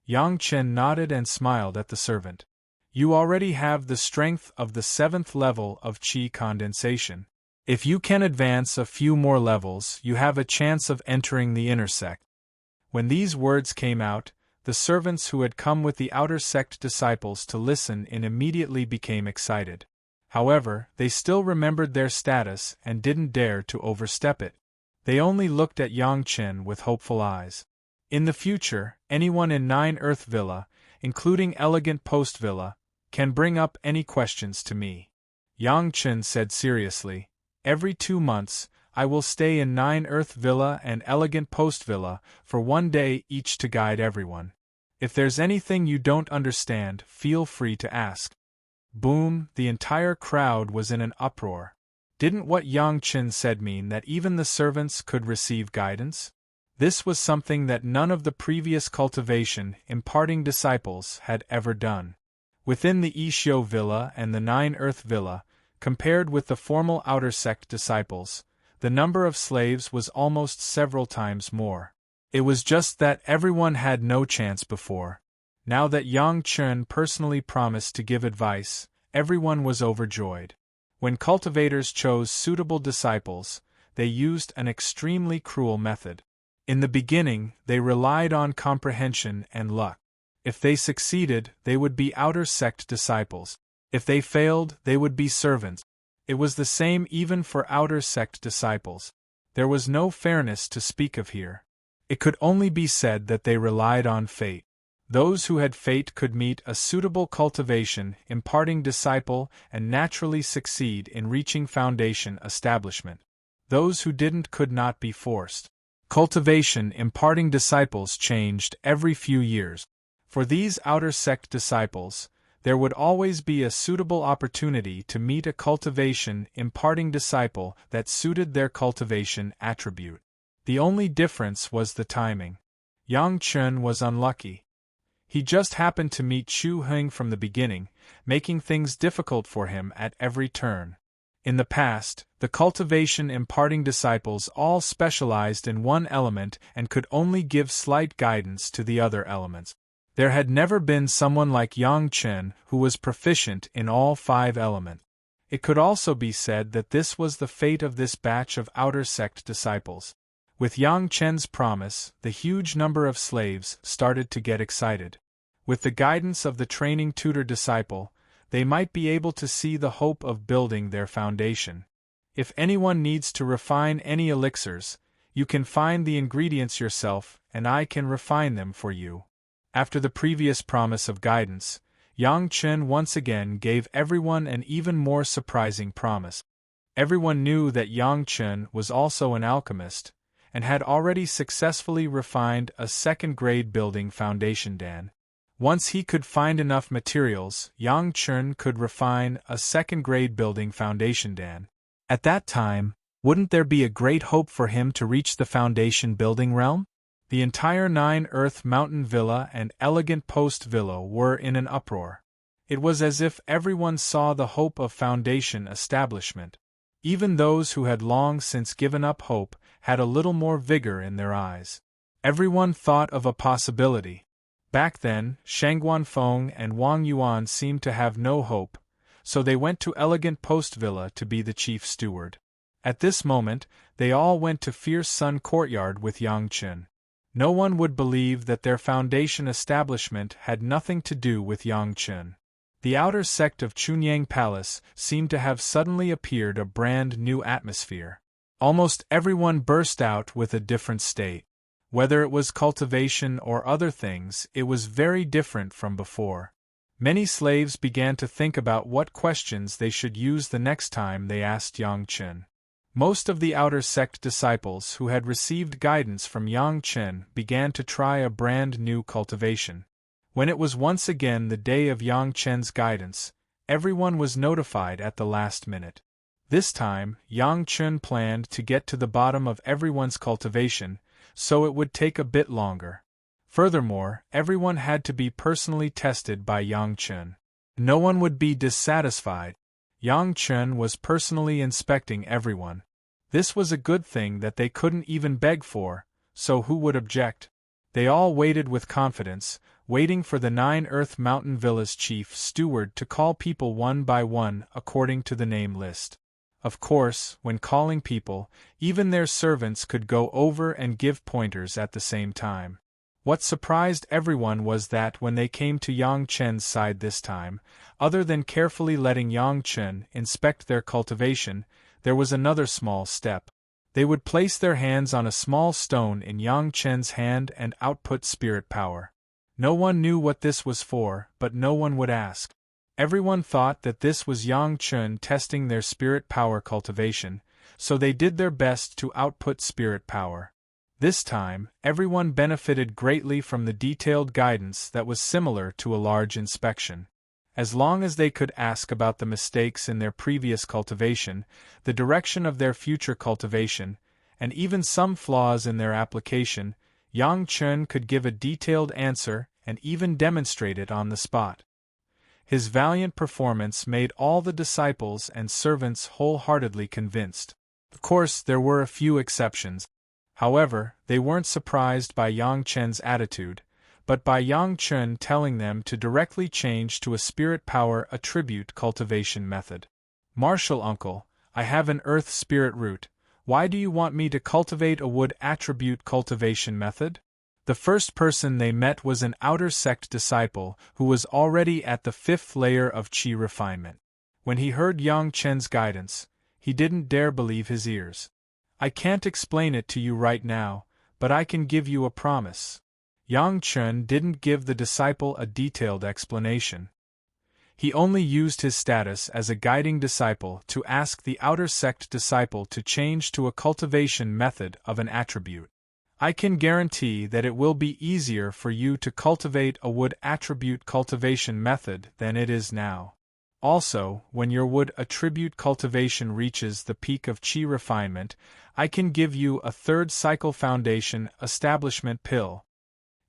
Yang Chun nodded and smiled at the servant. You already have the strength of the 7th level of Qi condensation. If you can advance a few more levels, you have a chance of entering the inner sect. When these words came out, the servants who had come with the outer sect disciples to listen in immediately became excited. However, they still remembered their status and didn't dare to overstep it. They only looked at Yang Chun with hopeful eyes. In the future, anyone in Nine Earth Villa, including Elegant Post Villa, can bring up any questions to me. Yang Chun said seriously, every 2 months, I will stay in Nine Earth Villa and Elegant Post Villa for 1 day each to guide everyone. If there's anything you don't understand, feel free to ask. Boom, the entire crowd was in an uproar. Didn't what Yang Chun said mean that even the servants could receive guidance? This was something that none of the previous cultivation imparting disciples had ever done. Within the Ishio Villa and the Nine Earth Villa, compared with the formal outer sect disciples, the number of slaves was almost several times more. It was just that everyone had no chance before. Now that Yang Chen personally promised to give advice, everyone was overjoyed. When cultivators chose suitable disciples, they used an extremely cruel method. In the beginning, they relied on comprehension and luck. If they succeeded, they would be outer sect disciples. If they failed, they would be servants. It was the same even for outer sect disciples. There was no fairness to speak of here. It could only be said that they relied on fate. Those who had fate could meet a suitable cultivation imparting disciple and naturally succeed in reaching foundation establishment. Those who didn't could not be forced. Cultivation imparting disciples changed every few years. For these outer sect disciples, there would always be a suitable opportunity to meet a cultivation imparting disciple that suited their cultivation attribute. The only difference was the timing. Yang Chen was unlucky. He just happened to meet Chu Heng from the beginning, making things difficult for him at every turn. In the past, the cultivation imparting disciples all specialized in one element and could only give slight guidance to the other elements. There had never been someone like Yang Chen who was proficient in all 5 elements. It could also be said that this was the fate of this batch of outer sect disciples. With Yang Chen's promise, the huge number of slaves started to get excited. With the guidance of the training tutor disciple, they might be able to see the hope of building their foundation. If anyone needs to refine any elixirs, you can find the ingredients yourself and I can refine them for you. After the previous promise of guidance, Yang Chen once again gave everyone an even more surprising promise. Everyone knew that Yang Chen was also an alchemist, and had already successfully refined a second-grade building foundation dan. Once he could find enough materials, Yang Chen could refine a second-grade building foundation dan. At that time, wouldn't there be a great hope for him to reach the foundation building realm? The entire 9 Earth Mountain Villa and Elegant Post Villa were in an uproar. It was as if everyone saw the hope of foundation establishment. Even those who had long since given up hope had a little more vigor in their eyes. Everyone thought of a possibility. Back then, Shang Guanfeng and Wang Yuan seemed to have no hope, so they went to Elegant Post Villa to be the chief steward. At this moment, they all went to Fierce Sun Courtyard with Yang Chen. No one would believe that their foundation establishment had nothing to do with Yang Chen. The outer sect of Chunyang Palace seemed to have suddenly appeared a brand new atmosphere. Almost everyone burst out with a different state. Whether it was cultivation or other things, it was very different from before. Many slaves began to think about what questions they should use the next time they asked Yang Chen. Most of the outer sect disciples who had received guidance from Yang Chen began to try a brand new cultivation. When it was once again the day of Yang Chen's guidance, everyone was notified at the last minute. This time, Yang Chen planned to get to the bottom of everyone's cultivation, so it would take a bit longer. Furthermore, everyone had to be personally tested by Yang Chen. No one would be dissatisfied. Yang Chen was personally inspecting everyone. This was a good thing that they couldn't even beg for, so who would object? They all waited with confidence, waiting for the 9 Earth Mountain Villa's chief steward to call people one by one according to the name list. Of course, when calling people, even their servants could go over and give pointers at the same time. What surprised everyone was that when they came to Yang Chen's side this time, other than carefully letting Yang Chen inspect their cultivation, there was another small step. They would place their hands on a small stone in Yang Chen's hand and output spirit power. No one knew what this was for, but no one would ask. Everyone thought that this was Yang Chen testing their spirit power cultivation, so they did their best to output spirit power. This time, everyone benefited greatly from the detailed guidance that was similar to a large inspection. As long as they could ask about the mistakes in their previous cultivation, the direction of their future cultivation, and even some flaws in their application, Yang Chen could give a detailed answer and even demonstrate it on the spot. His valiant performance made all the disciples and servants wholeheartedly convinced. Of course, there were a few exceptions. However, they weren't surprised by Yang Chen's attitude, but by Yang Chen telling them to directly change to a spirit power attribute cultivation method. Martial uncle, I have an earth spirit root. Why do you want me to cultivate a wood attribute cultivation method? The first person they met was an outer sect disciple who was already at the 5th layer of qi refinement. When he heard Yang Chen's guidance, he didn't dare believe his ears. I can't explain it to you right now, but I can give you a promise. Yang Chen didn't give the disciple a detailed explanation. He only used his status as a guiding disciple to ask the outer sect disciple to change to a cultivation method of an attribute. I can guarantee that it will be easier for you to cultivate a wood attribute cultivation method than it is now. Also, when your wood attribute cultivation reaches the peak of qi refinement, I can give you a 3rd cycle foundation establishment pill.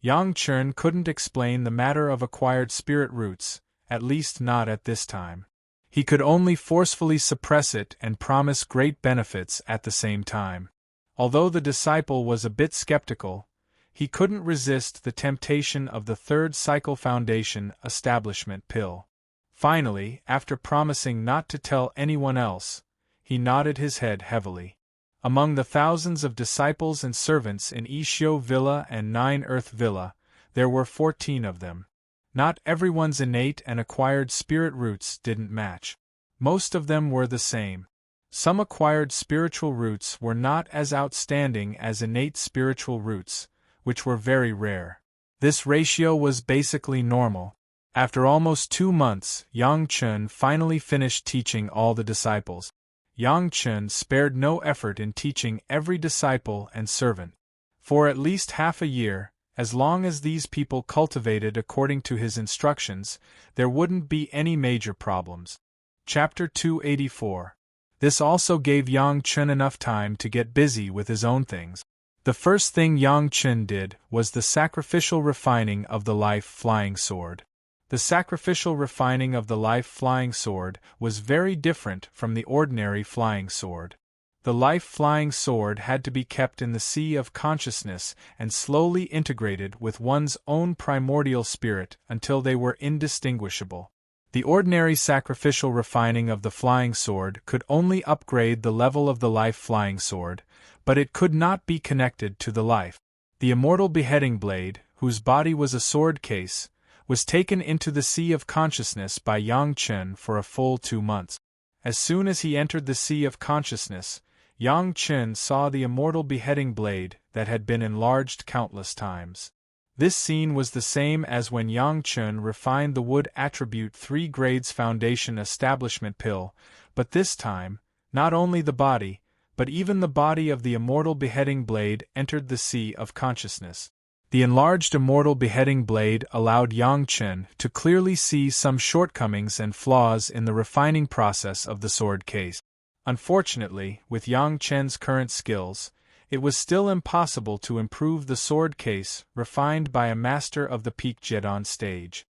Yang Chen couldn't explain the matter of acquired spirit roots, at least not at this time. He could only forcefully suppress it and promise great benefits at the same time. Although the disciple was a bit skeptical, he couldn't resist the temptation of the 3rd cycle foundation establishment pill. Finally, after promising not to tell anyone else, he nodded his head heavily. Among the thousands of disciples and servants in Yishio Villa and 9 Earth Villa, there were 14 of them. Not everyone's innate and acquired spirit roots didn't match. Most of them were the same. Some acquired spiritual roots were not as outstanding as innate spiritual roots, which were very rare. This ratio was basically normal. After almost 2 months, Yang Chen finally finished teaching all the disciples. Yang Chen spared no effort in teaching every disciple and servant. For at least half a year, as long as these people cultivated according to his instructions, there wouldn't be any major problems. Chapter 284. This also gave Yang Chen enough time to get busy with his own things. The first thing Yang Chen did was the sacrificial refining of the life flying sword. The sacrificial refining of the life flying sword was very different from the ordinary flying sword. The life flying sword had to be kept in the sea of consciousness and slowly integrated with one's own primordial spirit until they were indistinguishable. The ordinary sacrificial refining of the flying sword could only upgrade the level of the life flying sword, but it could not be connected to the life. The immortal beheading blade, whose body was a sword case, was taken into the sea of consciousness by Yang Chen for a full 2 months. As soon as he entered the sea of consciousness, Yang Chen saw the immortal beheading blade that had been enlarged countless times. This scene was the same as when Yang Chen refined the wood attribute 3 grades foundation establishment pill, but this time, not only the body, but even the body of the immortal beheading blade entered the sea of consciousness. The enlarged immortal beheading blade allowed Yang Chen to clearly see some shortcomings and flaws in the refining process of the sword case. Unfortunately, with Yang Chen's current skills, it was still impossible to improve the sword case refined by a master of the peak Jedon stage.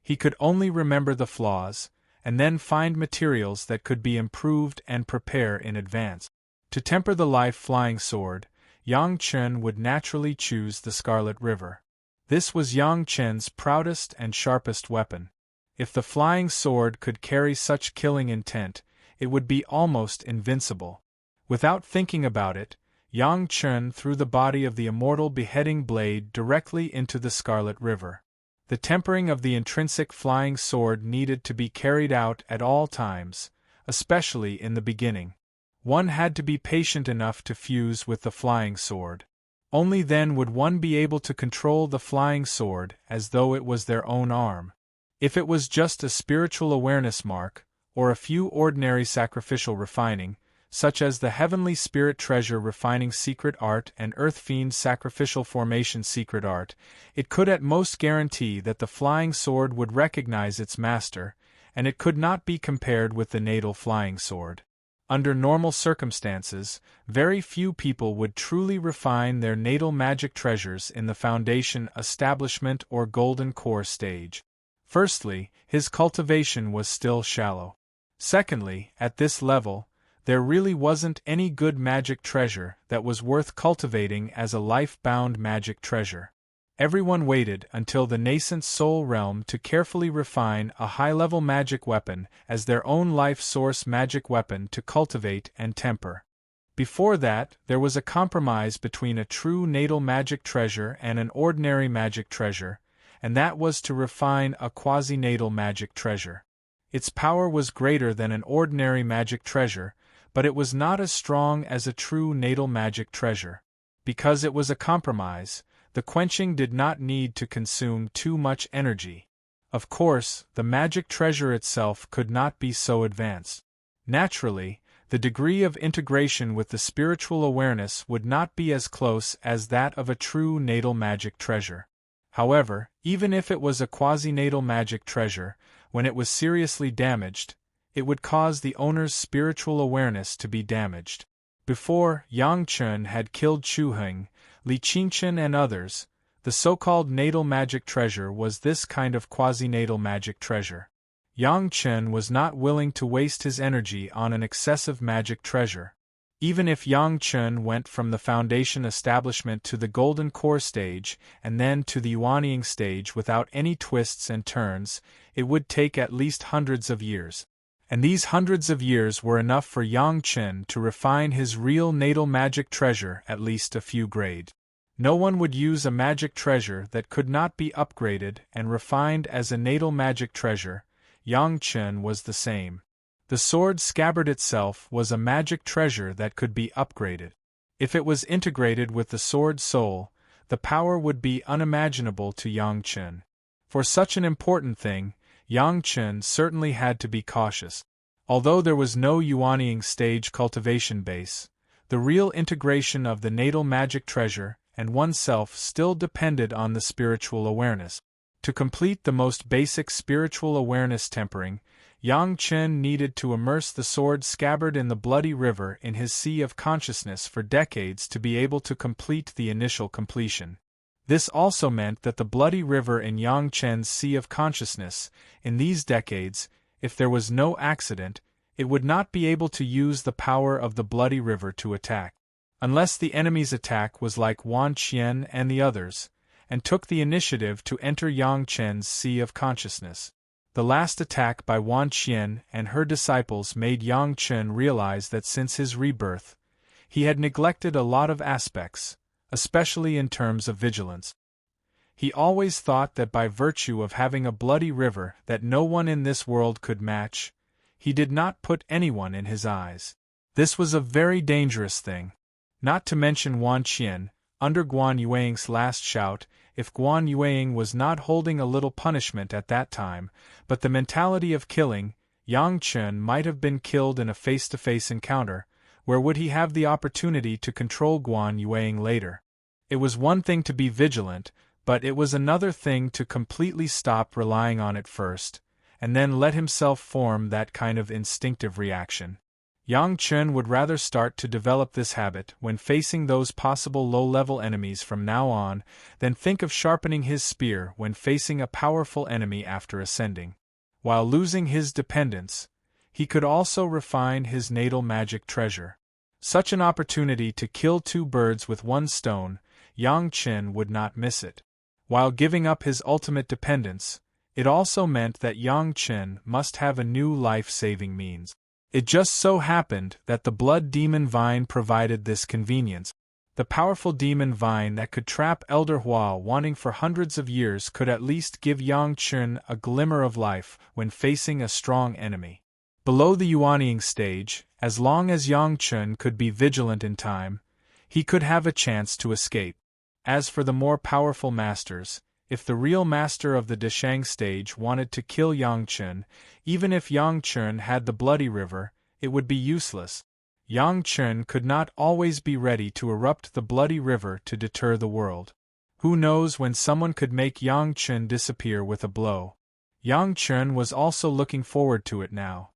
He could only remember the flaws, and then find materials that could be improved and prepare in advance. To temper the life flying sword, Yang Chen would naturally choose the Scarlet River. This was Yang Chen's proudest and sharpest weapon. If the flying sword could carry such killing intent, it would be almost invincible. Without thinking about it, Yang Chen threw the body of the immortal beheading blade directly into the Scarlet River. The tempering of the intrinsic flying sword needed to be carried out at all times, especially in the beginning. One had to be patient enough to fuse with the flying sword. Only then would one be able to control the flying sword as though it was their own arm. If it was just a spiritual awareness mark, or a few ordinary sacrificial refining, such as the Heavenly Spirit Treasure Refining Secret Art and Earth Fiend Sacrificial Formation Secret Art, it could at most guarantee that the flying sword would recognize its master, and it could not be compared with the natal flying sword. Under normal circumstances, very few people would truly refine their natal magic treasures in the foundation, establishment, or golden core stage. Firstly, his cultivation was still shallow. Secondly, at this level, there really wasn't any good magic treasure that was worth cultivating as a life-bound magic treasure. Everyone waited until the nascent soul realm to carefully refine a high-level magic weapon as their own life-source magic weapon to cultivate and temper. Before that, there was a compromise between a true natal magic treasure and an ordinary magic treasure, and that was to refine a quasi-natal magic treasure. Its power was greater than an ordinary magic treasure, but it was not as strong as a true natal magic treasure. Because it was a compromise, the quenching did not need to consume too much energy. Of course, the magic treasure itself could not be so advanced. Naturally, the degree of integration with the spiritual awareness would not be as close as that of a true natal magic treasure. However, even if it was a quasi-natal magic treasure, when it was seriously damaged, it would cause the owner's spiritual awareness to be damaged. Before Yang Chen had killed Chu Heng, Li Qingchen and others, the so-called natal magic treasure was this kind of quasi-natal magic treasure. Yang Chen was not willing to waste his energy on an excessive magic treasure. Even if Yang Chen went from the foundation establishment to the golden core stage and then to the Yuanying stage without any twists and turns, it would take at least hundreds of years. And these hundreds of years were enough for Yang Chen to refine his real natal magic treasure at least a few grades. No one would use a magic treasure that could not be upgraded and refined as a natal magic treasure. Yang Chen was the same. The sword scabbard itself was a magic treasure that could be upgraded. If it was integrated with the sword soul, the power would be unimaginable to Yang Chen. For such an important thing, Yang Chen certainly had to be cautious. Although there was no Yuanying stage cultivation base, the real integration of the natal magic treasure and oneself still depended on the spiritual awareness. To complete the most basic spiritual awareness tempering, Yang Chen needed to immerse the sword scabbard in the bloody river in his sea of consciousness for decades to be able to complete the initial completion. This also meant that the bloody river in Yang Chen's sea of consciousness, in these decades, if there was no accident, it would not be able to use the power of the bloody river to attack. Unless the enemy's attack was like Wan Qian and the others, and took the initiative to enter Yang Chen's sea of consciousness. The last attack by Wan Qian and her disciples made Yang Chen realize that since his rebirth, he had neglected a lot of aspects, especially in terms of vigilance. He always thought that by virtue of having a bloody river that no one in this world could match, he did not put anyone in his eyes. This was a very dangerous thing. Not to mention Wan Qian, under Guan Yuanying's last shout, if Guan Yuanying was not holding a little punishment at that time, but the mentality of killing, Yang Chen might have been killed in a face-to-face encounter, where would he have the opportunity to control Guan Yuanying later? It was one thing to be vigilant, but it was another thing to completely stop relying on it first, and then let himself form that kind of instinctive reaction. Yang Chen would rather start to develop this habit when facing those possible low-level enemies from now on than think of sharpening his spear when facing a powerful enemy after ascending. While losing his dependence, he could also refine his natal magic treasure. Such an opportunity to kill two birds with one stone, Yang Chen would not miss it. While giving up his ultimate dependence, it also meant that Yang Chen must have a new life-saving means. It just so happened that the blood demon vine provided this convenience. The powerful demon vine that could trap Elder Hua Wanting for hundreds of years could at least give Yang Chen a glimmer of life when facing a strong enemy. Below the Yuanying stage, as long as Yang Chen could be vigilant in time, he could have a chance to escape. As for the more powerful masters, if the real master of the Deshang stage wanted to kill Yang Chen, even if Yang Chen had the bloody river, it would be useless. Yang Chen could not always be ready to erupt the bloody river to deter the world. Who knows when someone could make Yang Chen disappear with a blow? Yang Chen was also looking forward to it now.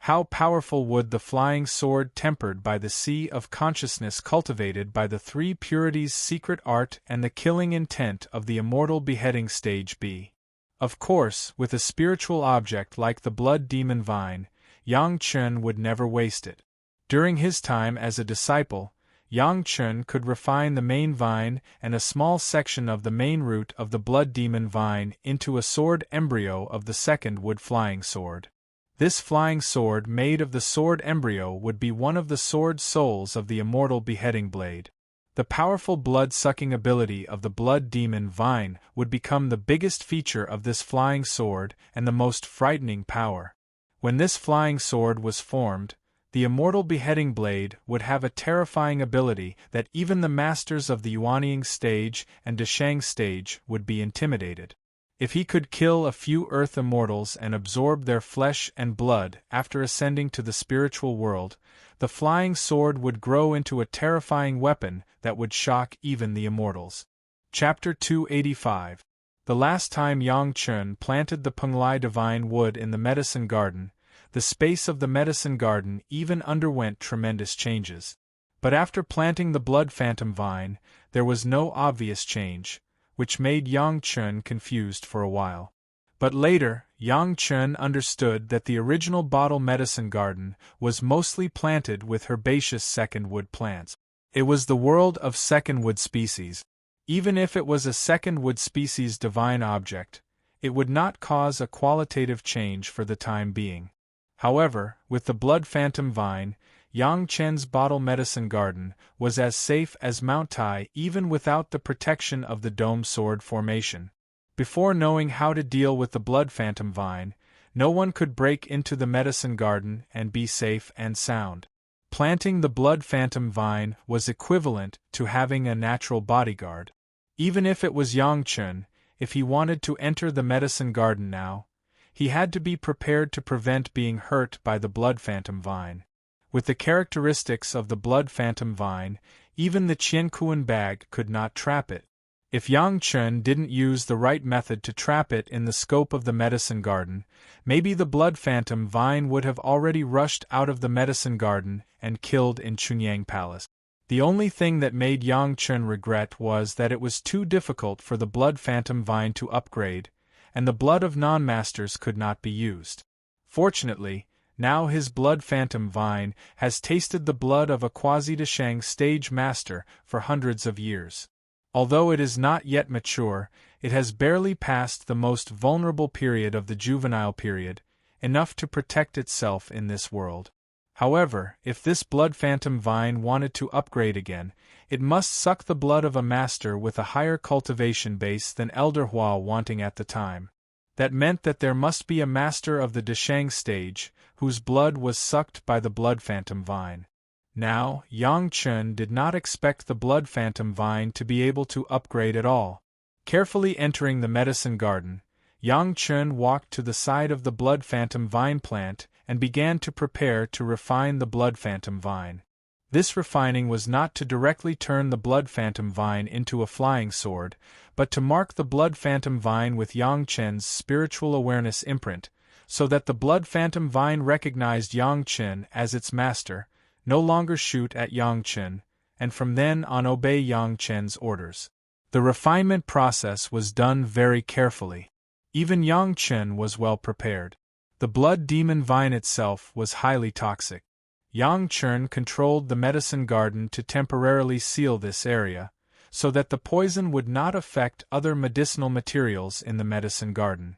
How powerful would the flying sword tempered by the sea of consciousness cultivated by the three purities secret art and the killing intent of the immortal beheading stage be? Of course, with a spiritual object like the blood demon vine, Yang Chen would never waste it. During his time as a disciple, Yang Chen could refine the main vine and a small section of the main root of the blood demon vine into a sword embryo of the second wood flying sword. This flying sword made of the sword embryo would be one of the sword souls of the immortal beheading blade. The powerful blood-sucking ability of the blood demon vine would become the biggest feature of this flying sword and the most frightening power. When this flying sword was formed, the immortal beheading blade would have a terrifying ability that even the masters of the Yuanying stage and Deshang stage would be intimidated. If he could kill a few earth immortals and absorb their flesh and blood after ascending to the spiritual world, the flying sword would grow into a terrifying weapon that would shock even the immortals. Chapter 285. The last time Yang Chen planted the Penglai divine wood in the medicine garden, the space of the medicine garden even underwent tremendous changes. But after planting the blood phantom vine, there was no obvious change, which made Yang Chen confused for a while. But later, Yang Chen understood that the original bottle medicine garden was mostly planted with herbaceous second-wood plants. It was the world of second-wood species. Even if it was a second-wood species divine object, it would not cause a qualitative change for the time being. However, with the blood phantom vine, Yang Chen's bottle medicine garden was as safe as Mount Tai even without the protection of the dome sword formation. Before knowing how to deal with the blood phantom vine, no one could break into the medicine garden and be safe and sound. Planting the blood phantom vine was equivalent to having a natural bodyguard. Even if it was Yang Chen, if he wanted to enter the medicine garden now, he had to be prepared to prevent being hurt by the blood phantom vine. With the characteristics of the blood phantom vine, even the Qiankuan bag could not trap it. If Yang Chen didn't use the right method to trap it in the scope of the medicine garden, maybe the blood phantom vine would have already rushed out of the medicine garden and killed in Chunyang Palace. The only thing that made Yang Chen regret was that it was too difficult for the blood phantom vine to upgrade, and the blood of non-masters could not be used. Fortunately, now his blood phantom vine has tasted the blood of a quasi-Deshang stage master for hundreds of years. Although it is not yet mature, it has barely passed the most vulnerable period of the juvenile period, enough to protect itself in this world. However, if this blood phantom vine wanted to upgrade again, it must suck the blood of a master with a higher cultivation base than Elder Hua wanting at the time. That meant that there must be a master of the Deshang stage, whose blood was sucked by the blood phantom vine. Now, Yang Chen did not expect the blood phantom vine to be able to upgrade at all. Carefully entering the medicine garden, Yang Chen walked to the side of the blood phantom vine plant and began to prepare to refine the blood phantom vine. This refining was not to directly turn the blood phantom vine into a flying sword, but to mark the blood phantom vine with Yang Chen's spiritual awareness imprint, so that the blood phantom vine recognized Yang Chen as its master, no longer shoot at Yang Chen, and from then on obey Yang Chen's orders. The refinement process was done very carefully. Even Yang Chen was well prepared. The blood demon vine itself was highly toxic. Yang Chen controlled the medicine garden to temporarily seal this area, so that the poison would not affect other medicinal materials in the medicine garden.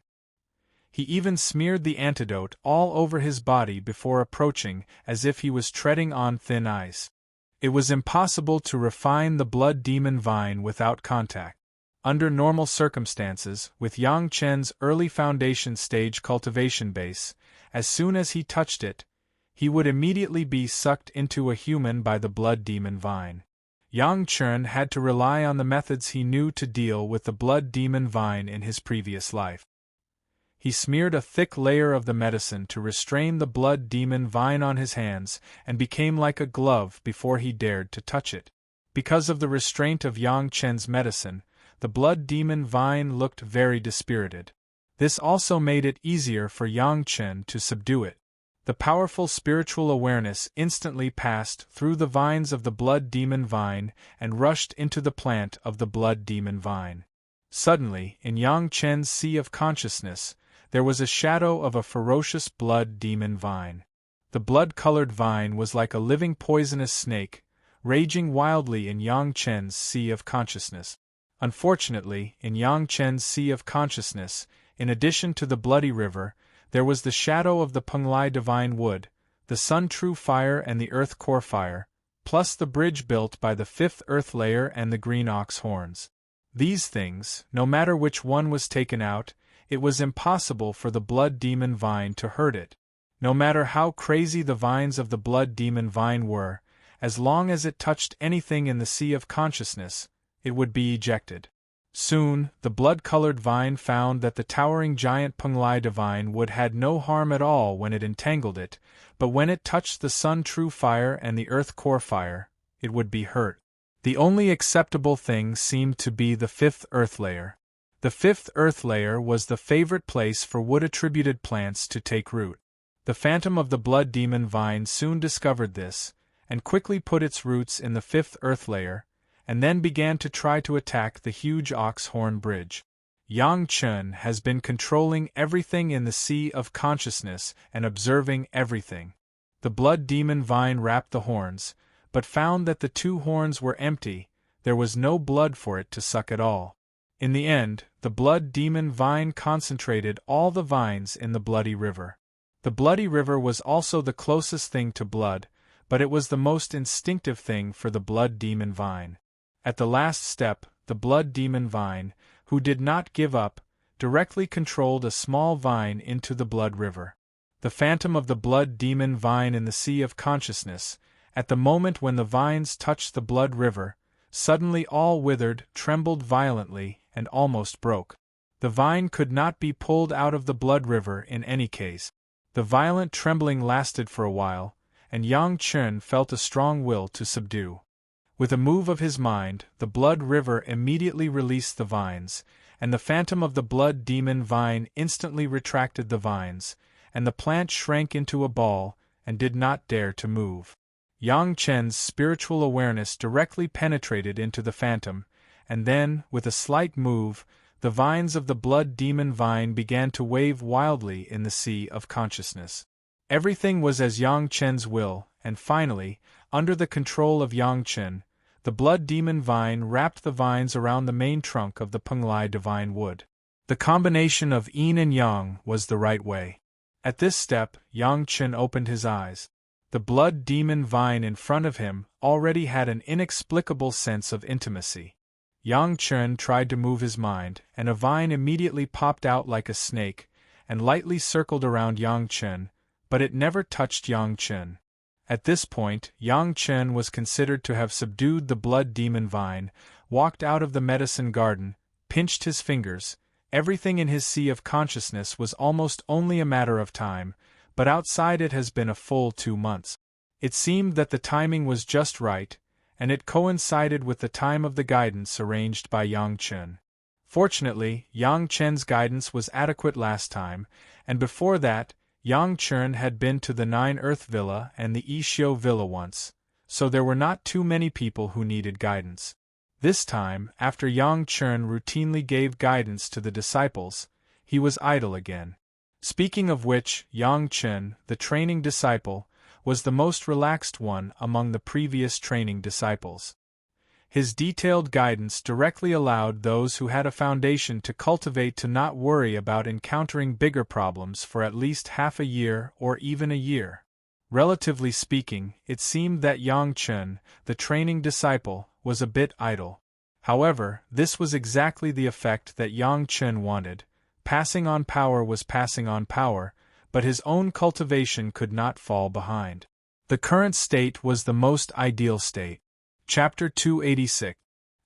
He even smeared the antidote all over his body before approaching, as if he was treading on thin ice. It was impossible to refine the blood demon vine without contact. Under normal circumstances, with Yang Chen's early foundation stage cultivation base, as soon as he touched it, he would immediately be sucked into a human by the blood demon vine. Yang Chen had to rely on the methods he knew to deal with the blood demon vine in his previous life. He smeared a thick layer of the medicine to restrain the blood demon vine on his hands and became like a glove before he dared to touch it. Because of the restraint of Yang Chen's medicine, the blood demon vine looked very dispirited. This also made it easier for Yang Chen to subdue it. The powerful spiritual awareness instantly passed through the vines of the blood demon vine and rushed into the plant of the blood demon vine. Suddenly, in Yang Chen's sea of consciousness, there was a shadow of a ferocious blood demon vine. The blood-colored vine was like a living poisonous snake, raging wildly in Yang Chen's sea of consciousness. Unfortunately, in Yang Chen's sea of consciousness, in addition to the bloody river, there was the shadow of the Penglai divine wood, the sun true fire and the earth core fire, plus the bridge built by the fifth earth layer and the green ox horns. These things, no matter which one was taken out, it was impossible for the blood demon vine to hurt it. No matter how crazy the vines of the blood demon vine were, as long as it touched anything in the sea of consciousness, it would be ejected. Soon, the blood-colored vine found that the towering giant Penglai divine wood had no harm at all when it entangled it, but when it touched the sun true fire and the earth core fire, it would be hurt. The only acceptable thing seemed to be the fifth earth layer. The fifth earth layer was the favorite place for wood-attributed plants to take root. The phantom of the blood demon vine soon discovered this, and quickly put its roots in the fifth earth layer, and then began to try to attack the huge ox horn bridge. Yang Chen has been controlling everything in the sea of consciousness and observing everything. The blood demon vine wrapped the horns, but found that the two horns were empty, there was no blood for it to suck at all. In the end, the blood demon vine concentrated all the vines in the bloody river. The bloody river was also the closest thing to blood, but it was the most instinctive thing for the blood demon vine. At the last step, the blood demon vine, who did not give up, directly controlled a small vine into the blood river. The phantom of the blood demon vine in the sea of consciousness, at the moment when the vines touched the blood river, suddenly all withered, trembled violently, and almost broke. The vine could not be pulled out of the blood river in any case. The violent trembling lasted for a while, and Yang Chen felt a strong will to subdue. With a move of his mind, the blood river immediately released the vines, and the phantom of the blood demon vine instantly retracted the vines, and the plant shrank into a ball, and did not dare to move. Yang Chen's spiritual awareness directly penetrated into the phantom, and then, with a slight move, the vines of the blood demon vine began to wave wildly in the sea of consciousness. Everything was as Yang Chen's will, and finally, under the control of Yang Chen, the blood demon vine wrapped the vines around the main trunk of the Penglai divine wood. The combination of yin and yang was the right way. At this step, Yang Chen opened his eyes. The blood demon vine in front of him already had an inexplicable sense of intimacy. Yang Chen tried to move his mind, and a vine immediately popped out like a snake, and lightly circled around Yang Chen, but it never touched Yang Chen. At this point, Yang Chen was considered to have subdued the blood demon vine, walked out of the medicine garden, pinched his fingers. Everything in his sea of consciousness was almost only a matter of time, but outside it has been a full 2 months. It seemed that the timing was just right, and it coincided with the time of the guidance arranged by Yang Chen. Fortunately, Yang Chen's guidance was adequate last time, and before that, Yang Chen had been to the 9 Earth Villa and the Yixiu Villa once, so there were not too many people who needed guidance. This time, after Yang Chen routinely gave guidance to the disciples, he was idle again. Speaking of which, Yang Chen, the training disciple, was the most relaxed one among the previous training disciples. His detailed guidance directly allowed those who had a foundation to cultivate to not worry about encountering bigger problems for at least half a year or even a year. Relatively speaking, it seemed that Yang Chen, the training disciple, was a bit idle. However, this was exactly the effect that Yang Chen wanted. Passing on power was passing on power, but his own cultivation could not fall behind. The current state was the most ideal state. Chapter 286.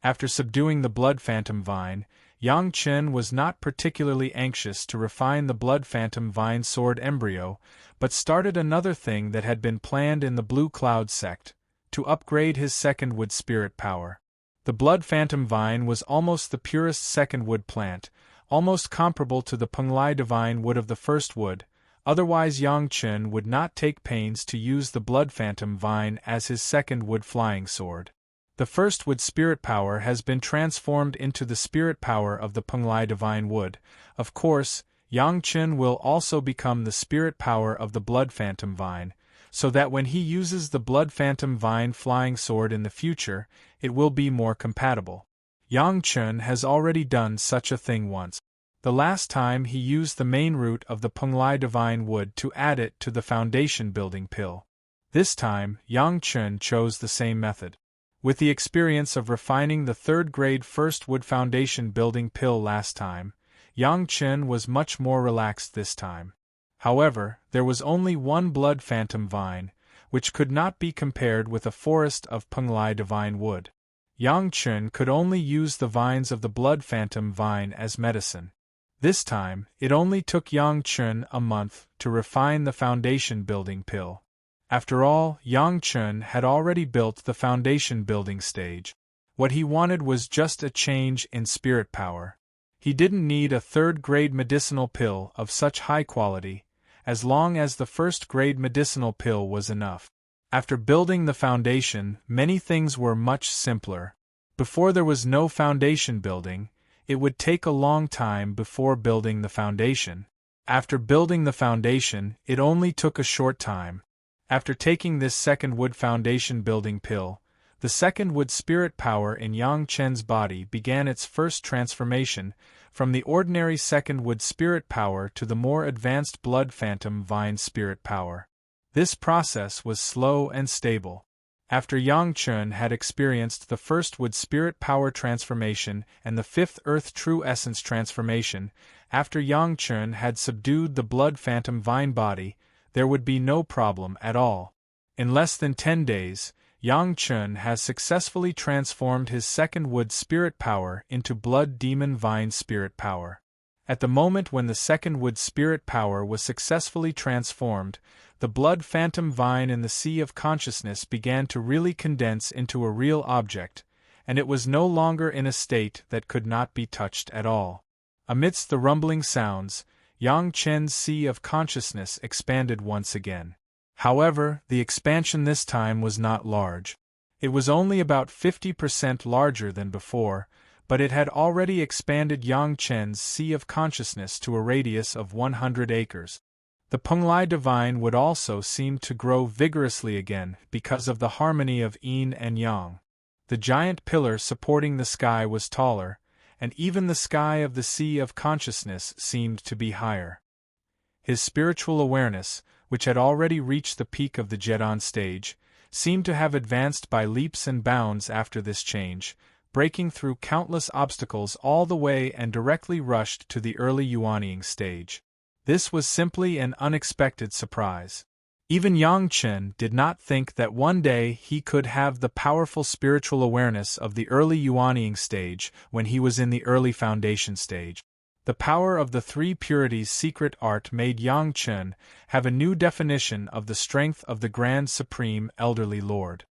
After subduing the blood phantom vine, Yang Chen was not particularly anxious to refine the blood phantom vine sword embryo, but started another thing that had been planned in the Blue Cloud sect, to upgrade his second wood spirit power. The blood phantom vine was almost the purest second wood plant, almost comparable to the Penglai divine wood of the first wood, otherwise Yang Chen would not take pains to use the Blood Phantom Vine as his second wood flying sword. The first wood spirit power has been transformed into the spirit power of the Penglai Divine Wood. Of course, Yang Chen will also become the spirit power of the Blood Phantom Vine, so that when he uses the Blood Phantom Vine flying sword in the future, it will be more compatible. Yang Chen has already done such a thing once. The last time he used the main root of the Penglai Divine Wood to add it to the foundation building pill. This time, Yang Chen chose the same method. With the experience of refining the third-grade first wood foundation building pill last time, Yang Chen was much more relaxed this time. However, there was only one Blood Phantom Vine, which could not be compared with a forest of Penglai Divine Wood. Yang Chen could only use the vines of the Blood Phantom Vine as medicine. This time, it only took Yang Chen a month to refine the foundation building pill. After all, Yang Chen had already built the foundation building stage. What he wanted was just a change in spirit power. He didn't need a third-grade medicinal pill of such high quality, as long as the first-grade medicinal pill was enough. After building the foundation, many things were much simpler. Before there was no foundation building, it would take a long time before building the foundation. After building the foundation, it only took a short time. After taking this second wood foundation building pill, the second wood spirit power in Yang Chen's body began its first transformation, from the ordinary second wood spirit power to the more advanced Blood Phantom Vine spirit power. This process was slow and stable. After Yang Chen had experienced the first wood spirit power transformation and the fifth earth true essence transformation, after Yang Chen had subdued the Blood Phantom Vine body, there would be no problem at all. In less than 10 days, Yang Chen has successfully transformed his second wood spirit power into Blood Demon Vine spirit power. At the moment when the second wood spirit power was successfully transformed, the Blood Phantom Vine in the sea of consciousness began to really condense into a real object, and it was no longer in a state that could not be touched at all. Amidst the rumbling sounds, Yang Chen's sea of consciousness expanded once again. However, the expansion this time was not large. It was only about 50% larger than before, but it had already expanded Yang Chen's sea of consciousness to a radius of 100 acres. The Penglai Divine would also seem to grow vigorously again because of the harmony of yin and yang. The giant pillar supporting the sky was taller, and even the sky of the sea of consciousness seemed to be higher. His spiritual awareness, which had already reached the peak of the Jedon stage, seemed to have advanced by leaps and bounds after this change, breaking through countless obstacles all the way and directly rushed to the early Yuanying stage. This was simply an unexpected surprise. Even Yang Chen did not think that one day he could have the powerful spiritual awareness of the early Yuanying stage when he was in the early foundation stage. The power of the three purities secret art made Yang Chen have a new definition of the strength of the Grand Supreme Elderly Lord.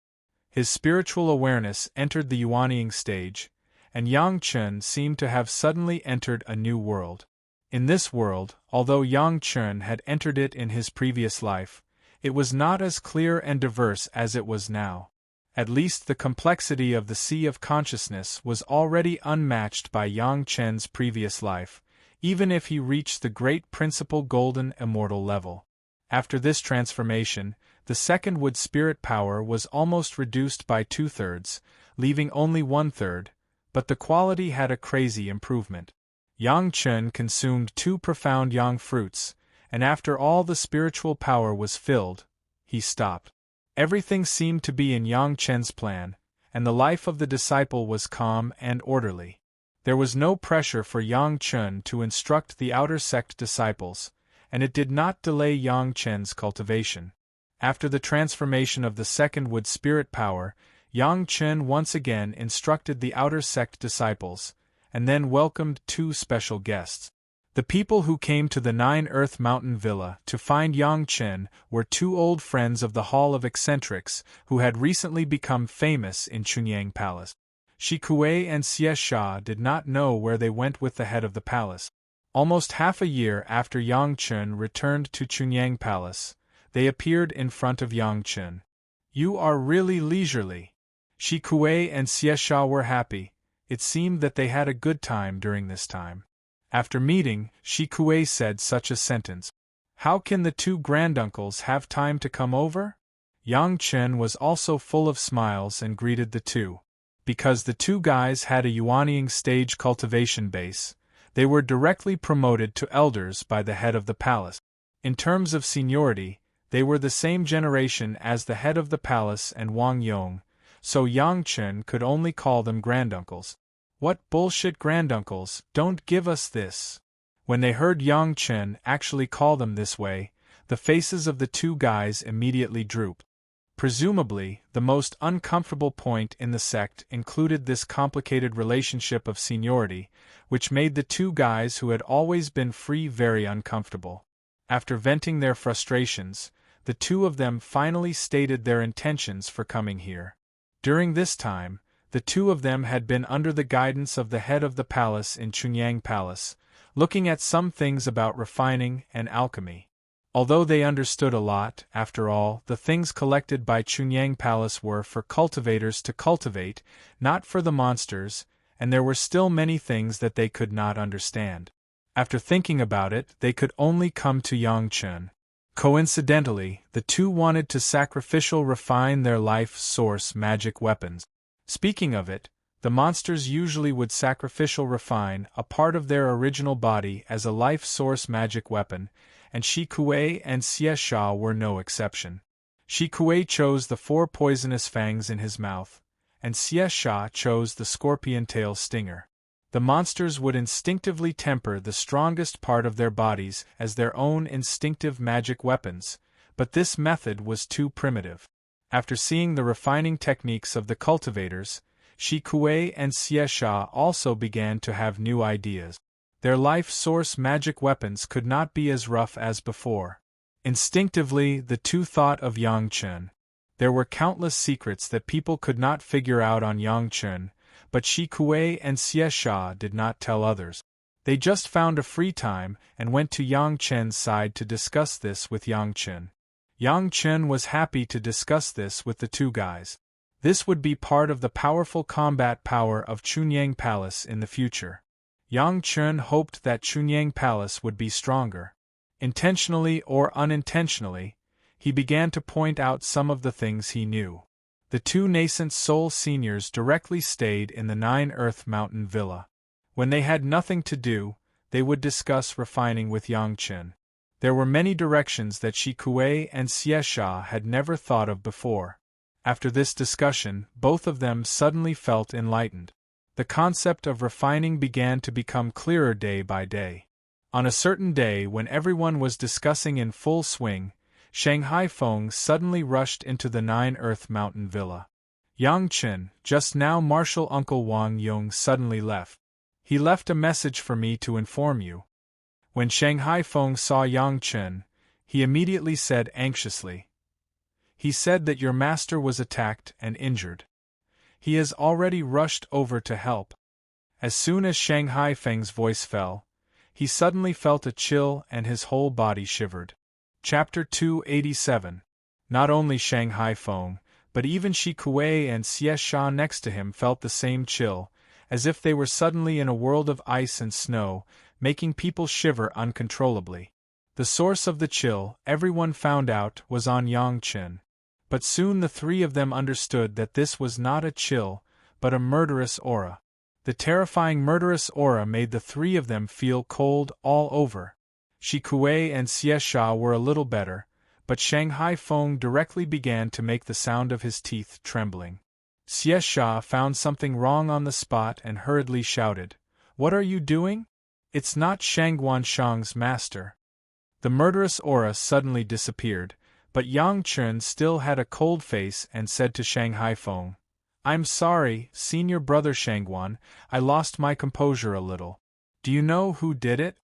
His spiritual awareness entered the Yuanying stage, and Yang Chen seemed to have suddenly entered a new world. In this world, although Yang Chen had entered it in his previous life, it was not as clear and diverse as it was now. At least the complexity of the sea of consciousness was already unmatched by Yang Chen's previous life, even if he reached the great principal golden immortal level. After this transformation, the second wood spirit power was almost reduced by 2/3, leaving only 1/3, but the quality had a crazy improvement. Yang Chen consumed 2 profound yang fruits, and after all the spiritual power was filled, he stopped. Everything seemed to be in Yang Chen's plan, and the life of the disciple was calm and orderly. There was no pressure for Yang Chen to instruct the outer sect disciples, and it did not delay Yang Chen's cultivation. After the transformation of the second wood spirit power, Yang Chen once again instructed the outer sect disciples, and then welcomed 2 special guests. The people who came to the 9 Earth Mountain Villa to find Yang Chen were 2 old friends of the Hall of Eccentrics who had recently become famous in Chunyang Palace. Shi Kuei and Xie Sha did not know where they went with the head of the palace. Almost half a year after Yang Chun returned to Chunyang Palace, they appeared in front of Yang Chun. "You are really leisurely." Shi Kuei and Xiesha were happy. It seemed that they had a good time during this time. After meeting, Shi Kuei said such a sentence. "How can the two granduncles have time to come over?" Yang Chen was also full of smiles and greeted the two. Because the two guys had a Yuanying stage cultivation base, they were directly promoted to elders by the head of the palace. In terms of seniority, they were the same generation as the head of the palace and Wang Yong, so Yang Chen could only call them granduncles. "What bullshit granduncles, don't give us this." When they heard Yang Chen actually call them this way, the faces of the two guys immediately drooped. Presumably, the most uncomfortable point in the sect included this complicated relationship of seniority, which made the two guys who had always been free very uncomfortable. After venting their frustrations, the two of them finally stated their intentions for coming here. During this time, the two of them had been under the guidance of the head of the palace in Chunyang Palace, looking at some things about refining and alchemy. Although they understood a lot, after all, the things collected by Chunyang Palace were for cultivators to cultivate, not for the monsters, and there were still many things that they could not understand. After thinking about it, they could only come to Yang Chen. Coincidentally, the two wanted to sacrificial refine their life source magic weapons. Speaking of it, the monsters usually would sacrificial refine a part of their original body as a life source magic weapon, and Shi Kuei and Xiesha were no exception. Shi Kuei chose the 4 poisonous fangs in his mouth, and Xiesha chose the scorpion tail stinger. The monsters would instinctively temper the strongest part of their bodies as their own instinctive magic weapons, but this method was too primitive. After seeing the refining techniques of the cultivators, Shi Kuei and Xiesha also began to have new ideas. Their life source magic weapons could not be as rough as before. Instinctively, the two thought of Yang Chen. There were countless secrets that people could not figure out on Yang Chen, but Shi Kuei and Xiesha did not tell others. They just found a free time and went to Yang Chen's side to discuss this with Yang Chen. Yang Chen was happy to discuss this with the two guys. This would be part of the powerful combat power of Chunyang Palace in the future. Yang Chen hoped that Chunyang Palace would be stronger. Intentionally or unintentionally, he began to point out some of the things he knew. The two nascent soul seniors directly stayed in the 9 Earth Mountain Villa. When they had nothing to do, they would discuss refining with Yang Chen. There were many directions that Shi Kuei and Xiesha had never thought of before. After this discussion, both of them suddenly felt enlightened. The concept of refining began to become clearer day by day. On a certain day when everyone was discussing in full swing, Shanghai Feng suddenly rushed into the 9 Earth Mountain Villa. "Yang Chen, just now Martial Uncle Wang Yong suddenly left. He left a message for me to inform you." When Shanghai Feng saw Yang Chen, he immediately said anxiously, "He said that your master was attacked and injured. He has already rushed over to help." As soon as Shanghai Feng's voice fell, he suddenly felt a chill and his whole body shivered. Chapter 287. Not only Shanghai Feng, but even Shi Kuei and Xiesha next to him felt the same chill, as if they were suddenly in a world of ice and snow, making people shiver uncontrollably. The source of the chill, everyone found out, was on Yang Chen. But soon the three of them understood that this was not a chill, but a murderous aura. The terrifying murderous aura made the three of them feel cold all over. Shi Kuei and Xiesha were a little better, but Shanghai Feng directly began to make the sound of his teeth trembling. Xiesha found something wrong on the spot and hurriedly shouted, "What are you doing? It's not Shangguan Shang's master." The murderous aura suddenly disappeared, but Yang Chen still had a cold face and said to Shanghai Feng, "I'm sorry, senior brother Shangguan, I lost my composure a little. Do you know who did it?"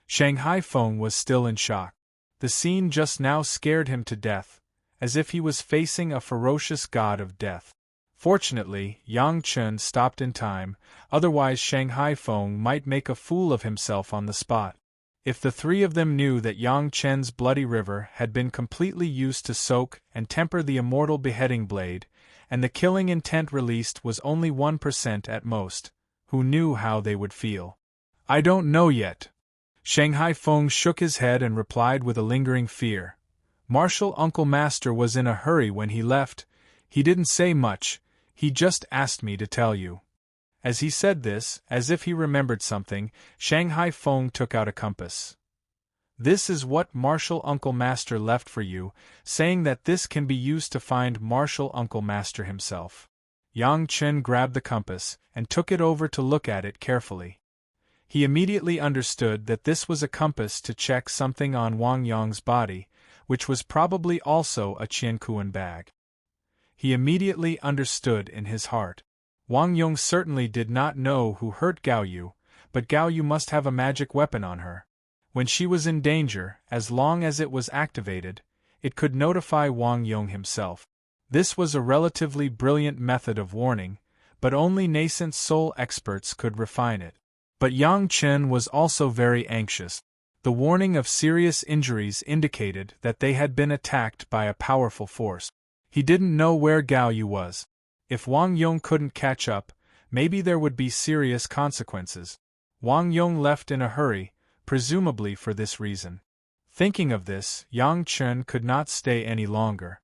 Shanghai Feng was still in shock. The scene just now scared him to death, as if he was facing a ferocious god of death. Fortunately, Yang Chen stopped in time, otherwise Shanghai Feng might make a fool of himself on the spot. If the three of them knew that Yang Chen's bloody river had been completely used to soak and temper the immortal beheading blade, and the killing intent released was only 1% at most, who knew how they would feel? I don't know yet. Shanghai Feng shook his head and replied with a lingering fear. Martial Uncle Master was in a hurry when he left. He didn't say much, he just asked me to tell you. As he said this, as if he remembered something, Shanghai Feng took out a compass. This is what Martial Uncle Master left for you, saying that this can be used to find Martial Uncle Master himself. Yang Chen grabbed the compass and took it over to look at it carefully. He immediately understood that this was a compass to check something on Wang Yong's body, which was probably also a Qiankuan bag. He immediately understood in his heart. Wang Yong certainly did not know who hurt Gao Yu, but Gao Yu must have a magic weapon on her. When she was in danger, as long as it was activated, it could notify Wang Yong himself. This was a relatively brilliant method of warning, but only nascent soul experts could refine it. But Yang Chen was also very anxious. The warning of serious injuries indicated that they had been attacked by a powerful force. He didn't know where Gao Yu was. If Wang Yong couldn't catch up, maybe there would be serious consequences. Wang Yong left in a hurry, presumably for this reason. Thinking of this, Yang Chen could not stay any longer.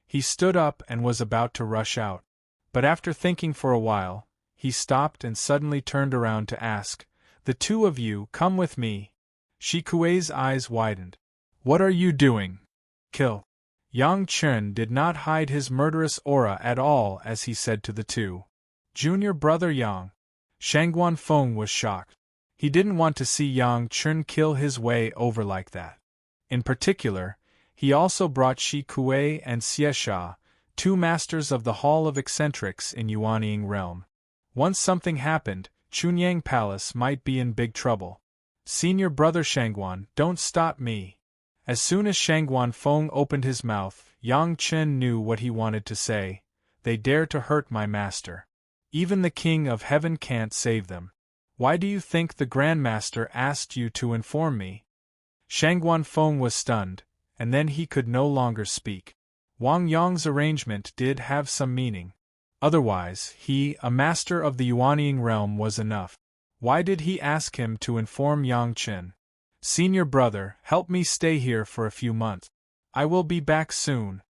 He stood up and was about to rush out. But after thinking for a while, he stopped and suddenly turned around to ask, "The two of you, come with me." Shi Kuei's eyes widened. "What are you doing?" "Kill." Yang Chen did not hide his murderous aura at all as he said to the two. "Junior brother Yang." Shangguan Feng was shocked. He didn't want to see Yang Chen kill his way over like that. In particular, he also brought Shi Kuei and Xie Sha, two masters of the Hall of Eccentrics in Yuanying Realm. Once something happened, Chunyang Palace might be in big trouble. "Senior brother Shangguan, don't stop me." As soon as Shangguan Feng opened his mouth, Yang Chen knew what he wanted to say. "They dare to hurt my master. Even the King of Heaven can't save them. Why do you think the Grand Master asked you to inform me?" Shangguan Feng was stunned, and then he could no longer speak. Wang Yong's arrangement did have some meaning. Otherwise, he, a master of the Yuanying realm, was enough. Why did he ask him to inform Yang Chen? "Senior brother, help me stay here for a few months. I will be back soon."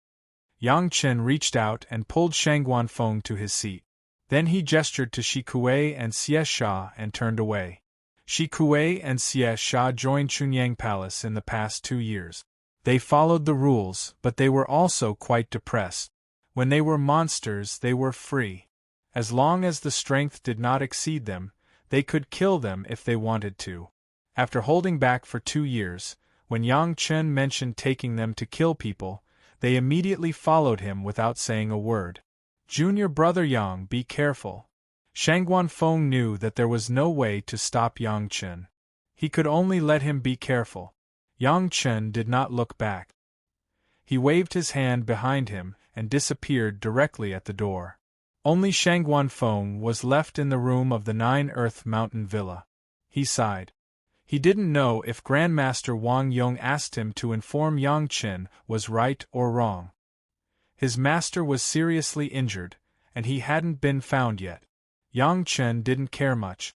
Yang Chen reached out and pulled Shangguan Feng to his seat. Then he gestured to Shi Kuei and Xie Sha and turned away. Shi Kuei and Xie Sha joined Chunyang Palace in the past 2 years. They followed the rules, but they were also quite depressed. When they were monsters, they were free. As long as the strength did not exceed them, they could kill them if they wanted to. After holding back for 2 years, when Yang Chen mentioned taking them to kill people, they immediately followed him without saying a word. "Junior brother Yang, be careful." Shangguan Feng knew that there was no way to stop Yang Chen. He could only let him be careful. Yang Chen did not look back. He waved his hand behind him and disappeared directly at the door. Only Shangguan Feng was left in the room of the 9 Earth Mountain Villa. He sighed. He didn't know if Grandmaster Wang Yong asked him to inform Yang Chen was right or wrong. His master was seriously injured, and he hadn't been found yet. Yang Chen didn't care much.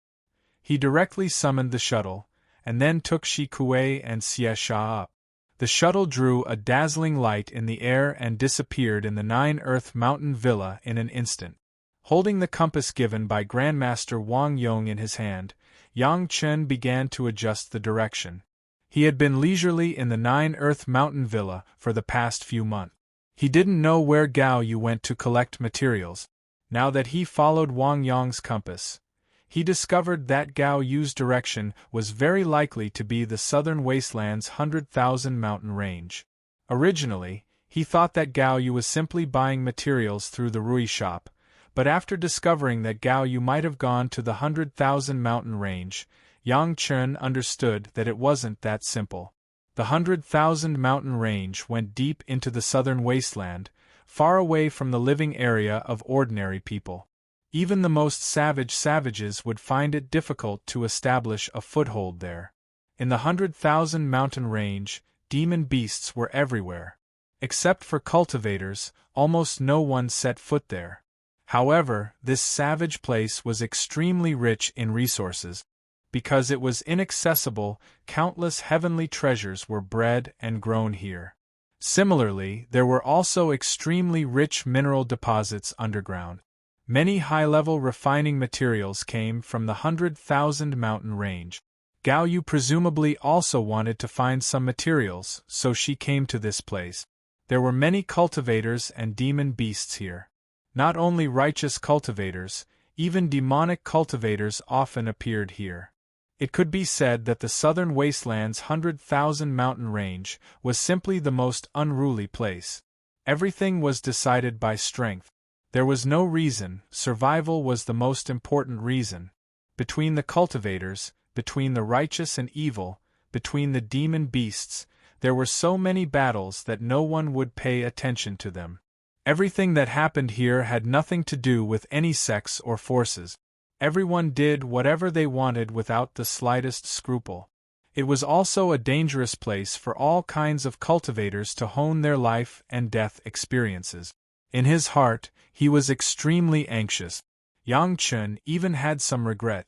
He directly summoned the shuttle, and then took Shi Kuei and Xie Sha up. The shuttle drew a dazzling light in the air and disappeared in the 9 Earth Mountain Villa in an instant. Holding the compass given by Grandmaster Wang Yong in his hand, Yang Chen began to adjust the direction. He had been leisurely in the 9 Earth Mountain Villa for the past few months. He didn't know where Gao Yu went to collect materials. Now that he followed Wang Yong's compass, he discovered that Gao Yu's direction was very likely to be the southern wasteland's 100,000 mountain range. Originally, he thought that Gao Yu was simply buying materials through the Rui shop, but after discovering that Gao Yu might have gone to the 100,000 mountain range, Yang Chen understood that it wasn't that simple. The 100,000 mountain range went deep into the southern wasteland, far away from the living area of ordinary people. Even the most savage savages would find it difficult to establish a foothold there. In the 100,000 mountain range, demon beasts were everywhere. Except for cultivators, almost no one set foot there. However, this savage place was extremely rich in resources. Because it was inaccessible, countless heavenly treasures were bred and grown here. Similarly, there were also extremely rich mineral deposits underground. Many high-level refining materials came from the 100,000 mountain range. Gao Yu presumably also wanted to find some materials, so she came to this place. There were many cultivators and demon beasts here. Not only righteous cultivators, even demonic cultivators often appeared here. It could be said that the southern wasteland's 100,000 mountain range was simply the most unruly place. Everything was decided by strength. There was no reason, survival was the most important reason. Between the cultivators, between the righteous and evil, between the demon beasts, there were so many battles that no one would pay attention to them. Everything that happened here had nothing to do with any sex or forces. Everyone did whatever they wanted without the slightest scruple. It was also a dangerous place for all kinds of cultivators to hone their life and death experiences. In his heart, he was extremely anxious. Yang Chun even had some regret.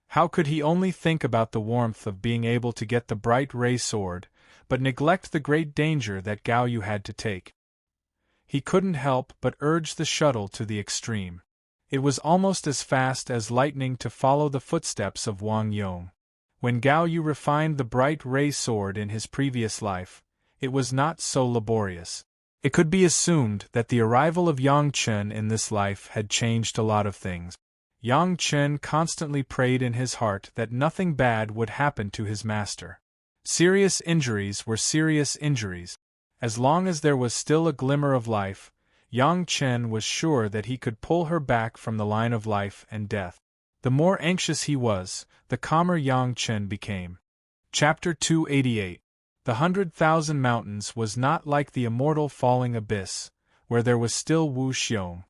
How could he only think about the warmth of being able to get the bright ray sword, but neglect the great danger that Gao Yu had to take? He couldn't help but urge the shuttle to the extreme. It was almost as fast as lightning to follow the footsteps of Wang Yong. When Gao Yu refined the bright ray sword in his previous life, it was not so laborious. It could be assumed that the arrival of Yang Chen in this life had changed a lot of things. Yang Chen constantly prayed in his heart that nothing bad would happen to his master. Serious injuries were serious injuries. As long as there was still a glimmer of life, Yang Chen was sure that he could pull her back from the line of life and death. The more anxious he was, the calmer Yang Chen became. Chapter 288. The 100,000 Mountains was not like the immortal falling abyss, where there was still Wu Xiong.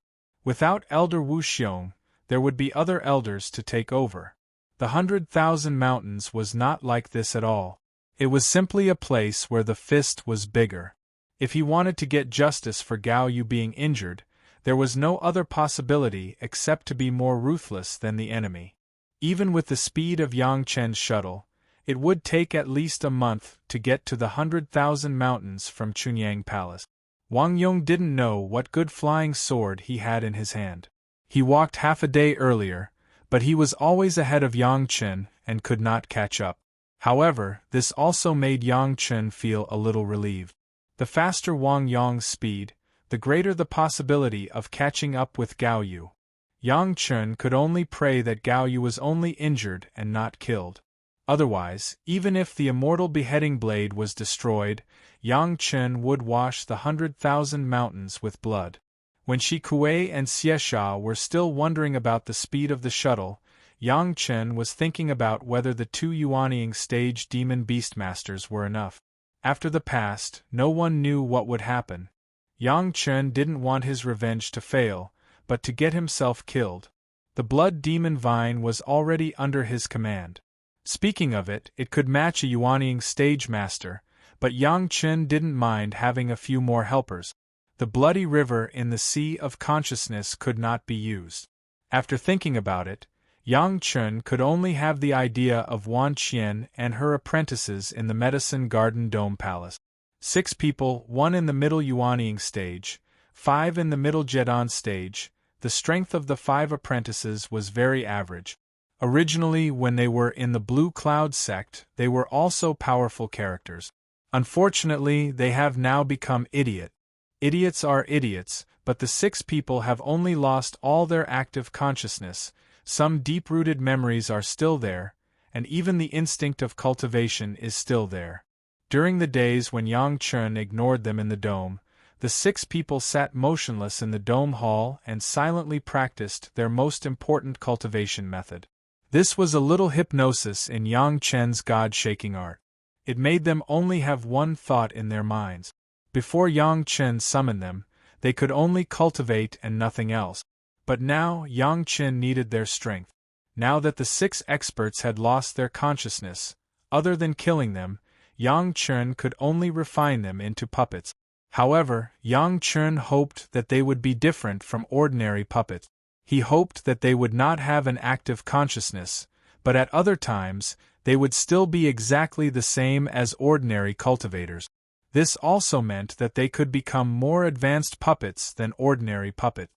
Without Elder Wu Xiong, there would be other elders to take over. The 100,000 Mountains was not like this at all. It was simply a place where the fist was bigger. If he wanted to get justice for Gao Yu being injured, there was no other possibility except to be more ruthless than the enemy. Even with the speed of Yang Chen's shuttle, it would take at least a month to get to the 100,000 Mountains from Chunyang Palace. Wang Yong didn't know what good flying sword he had in his hand. He walked half a day earlier, but he was always ahead of Yang Chen and could not catch up. However, this also made Yang Chen feel a little relieved. The faster Wang Yong's speed, the greater the possibility of catching up with Gao Yu. Yang Chen could only pray that Gao Yu was only injured and not killed. Otherwise, even if the immortal beheading blade was destroyed, Yang Chen would wash the 100,000 Mountains with blood. When Shi Kuei and Xiesha were still wondering about the speed of the shuttle, Yang Chen was thinking about whether the 2 Yuanying stage demon beastmasters were enough. After the past, no one knew what would happen. Yang Chen didn't want his revenge to fail, but to get himself killed. The blood demon vine was already under his command. Speaking of it, it could match a Yuanying stage master, but Yang Chen didn't mind having a few more helpers. The bloody river in the sea of consciousness could not be used. After thinking about it, Yang Chen could only have the idea of Wan Qian and her apprentices in the Medicine Garden Dome Palace. 6 people, 1 in the middle Yuanying stage, 5 in the middle Jedan stage. The strength of the 5 apprentices was very average. Originally, when they were in the Blue Cloud sect, they were also powerful characters. Unfortunately, they have now become idiot. Idiots are idiots, but the 6 people have only lost all their active consciousness. Some deep-rooted memories are still there, and even the instinct of cultivation is still there. During the days when Yang Chen ignored them in the dome, the 6 people sat motionless in the dome hall and silently practiced their most important cultivation method. This was a little hypnosis in Yang Chen's god-shaking art. It made them only have one thought in their minds. Before Yang Chen summoned them, they could only cultivate and nothing else. But now Yang Chen needed their strength. Now that the 6 experts had lost their consciousness, other than killing them, Yang Chen could only refine them into puppets. However, Yang Chen hoped that they would be different from ordinary puppets. He hoped that they would not have an active consciousness, but at other times, they would still be exactly the same as ordinary cultivators. This also meant that they could become more advanced puppets than ordinary puppets.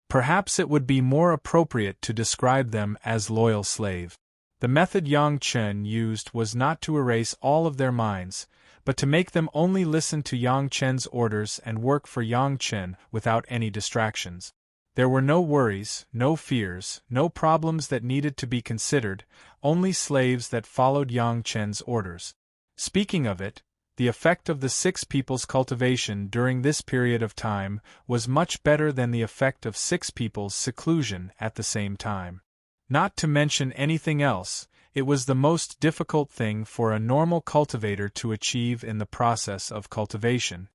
Perhaps it would be more appropriate to describe them as loyal slaves. The method Yang Chen used was not to erase all of their minds, but to make them only listen to Yang Chen's orders and work for Yang Chen without any distractions. There were no worries, no fears, no problems that needed to be considered, only slaves that followed Yang Chen's orders. Speaking of it, the effect of the 6 people's cultivation during this period of time was much better than the effect of 6 people's seclusion at the same time. Not to mention anything else, it was the most difficult thing for a normal cultivator to achieve in the process of cultivation.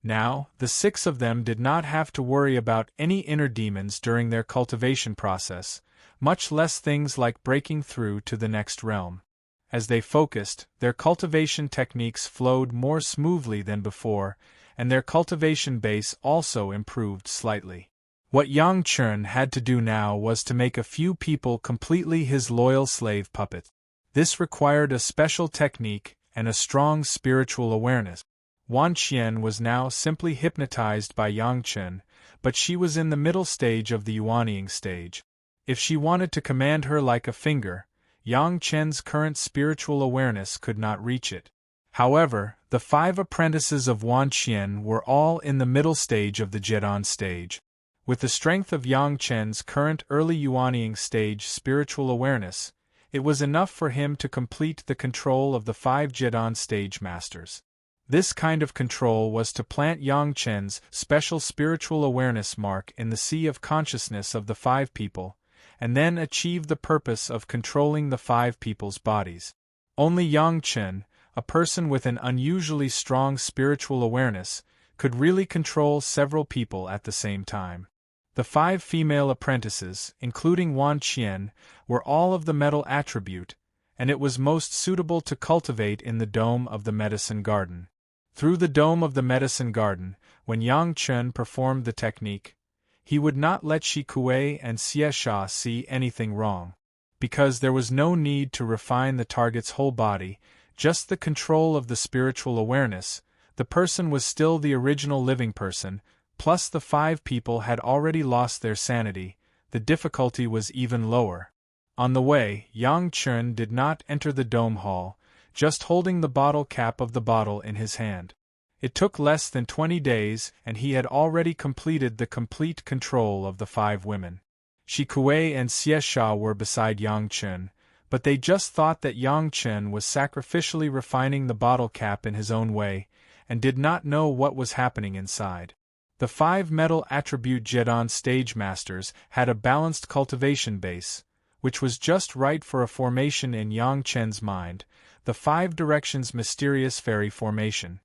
Now, the 6 of them did not have to worry about any inner demons during their cultivation process, much less things like breaking through to the next realm. As they focused, their cultivation techniques flowed more smoothly than before, and their cultivation base also improved slightly. What Yang Chen had to do now was to make a few people completely his loyal slave puppets. This required a special technique and a strong spiritual awareness. Wan Qian was now simply hypnotized by Yang Chen, but she was in the middle stage of the yuanying stage. If she wanted to command her like a finger, Yang Chen's current spiritual awareness could not reach it. However, the 5 apprentices of Wan Qian were all in the middle stage of the Zhedan stage. With the strength of Yang Chen's current early yuanying stage spiritual awareness, it was enough for him to complete the control of the 5 Zhedan stage masters. This kind of control was to plant Yang Chen's special spiritual awareness mark in the sea of consciousness of the 5 people, and then achieve the purpose of controlling the 5 people's bodies. Only Yang Chen, a person with an unusually strong spiritual awareness, could really control several people at the same time. The 5 female apprentices, including Wan Qian, were all of the metal attribute, and it was most suitable to cultivate in the dome of the medicine garden. Through the dome of the medicine garden, when Yang Chen performed the technique, he would not let Shi Kuei and Xie Sha see anything wrong. Because there was no need to refine the target's whole body, just the control of the spiritual awareness, the person was still the original living person, plus the 5 people had already lost their sanity, the difficulty was even lower. On the way, Yang Chen did not enter the dome hall, just holding the bottle cap of the bottle in his hand. It took less than 20 days, and he had already completed the complete control of the 5 women. Shi Kuei and Xie Sha were beside Yang Chen, but they just thought that Yang Chen was sacrificially refining the bottle cap in his own way, and did not know what was happening inside. The 5 metal attribute Zhedan stage masters had a balanced cultivation base, which was just right for a formation in Yang Chen's mind, the 5 directions mysterious fairy formation.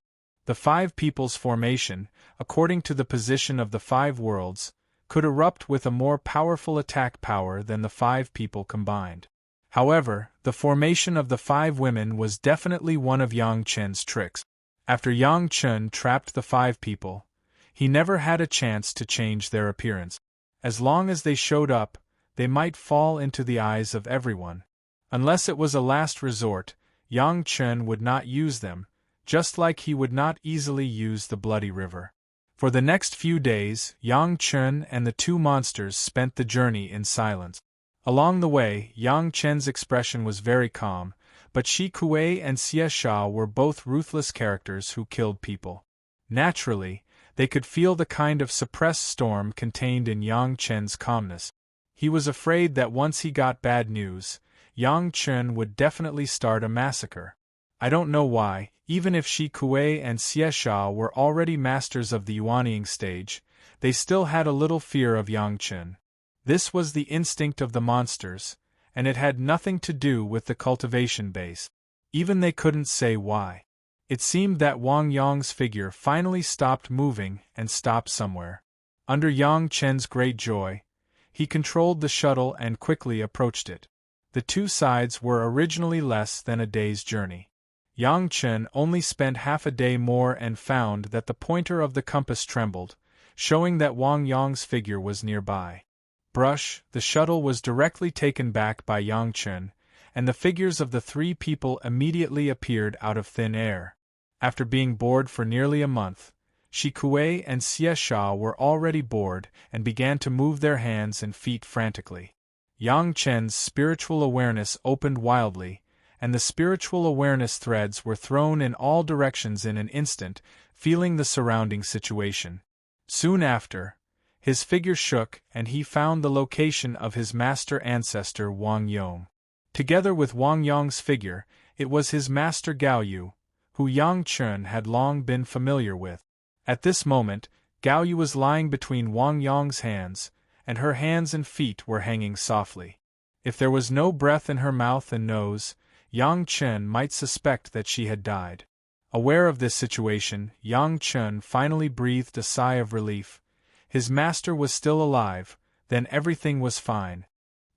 The 5 people's formation, according to the position of the 5 worlds, could erupt with a more powerful attack power than the 5 people combined. However, the formation of the 5 women was definitely one of Yang Chen's tricks. After Yang Chen trapped the 5 people, he never had a chance to change their appearance. As long as they showed up, they might fall into the eyes of everyone. Unless it was a last resort, Yang Chen would not use them, just like he would not easily use the Bloody River. For the next few days, Yang Chen and the 2 monsters spent the journey in silence. Along the way, Yang Chen's expression was very calm, but Shi Kuei and Xie Sha were both ruthless characters who killed people. Naturally, they could feel the kind of suppressed storm contained in Yang Chen's calmness. He was afraid that once he got bad news, Yang Chen would definitely start a massacre. I don't know why, even if Shi Kuei and Xie Sha were already masters of the yuanying stage, they still had a little fear of Yang Chen. This was the instinct of the monsters, and it had nothing to do with the cultivation base. Even they couldn't say why. It seemed that Wang Yang's figure finally stopped moving and stopped somewhere. Under Yang Chen's great joy, he controlled the shuttle and quickly approached it. The two sides were originally less than a day's journey. Yang Chen only spent half a day more and found that the pointer of the compass trembled, showing that Wang Yong's figure was nearby. Brush, the shuttle was directly taken back by Yang Chen, and the figures of the three people immediately appeared out of thin air. After being bored for nearly a month, Shi Kuei and Xie Sha were already bored and began to move their hands and feet frantically. Yang Chen's spiritual awareness opened wildly, and the spiritual awareness threads were thrown in all directions in an instant, feeling the surrounding situation. Soon after, his figure shook and he found the location of his master ancestor Wang Yong. Together with Wang Yong's figure, it was his master Gao Yu, who Yang Chen had long been familiar with. At this moment, Gao Yu was lying between Wang Yong's hands, and her hands and feet were hanging softly. If there was no breath in her mouth and nose, Yang Chen might suspect that she had died. Aware of this situation, Yang Chen finally breathed a sigh of relief. His master was still alive, then everything was fine.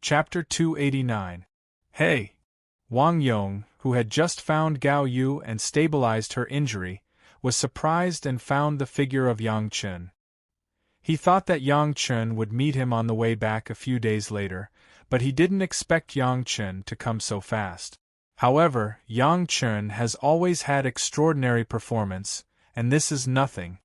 Chapter 289. Hey! Wang Yong, who had just found Gao Yu and stabilized her injury, was surprised and found the figure of Yang Chen. He thought that Yang Chen would meet him on the way back a few days later, but he didn't expect Yang Chen to come so fast. However, Yang Chen has always had extraordinary performance, and this is nothing.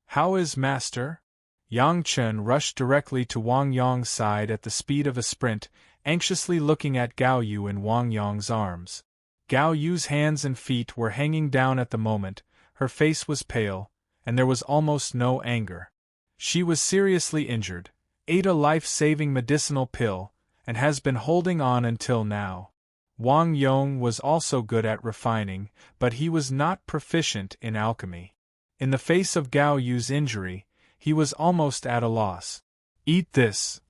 How is Master? Yang Chen rushed directly to Wang Yong's side at the speed of a sprint, anxiously looking at Gao Yu in Wang Yong's arms. Gao Yu's hands and feet were hanging down at the moment, her face was pale, and there was almost no anger. She was seriously injured, ate a life-saving medicinal pill, and has been holding on until now. Wang Yong was also good at refining, but he was not proficient in alchemy. In the face of Gao Yu's injury, he was almost at a loss. Eat this.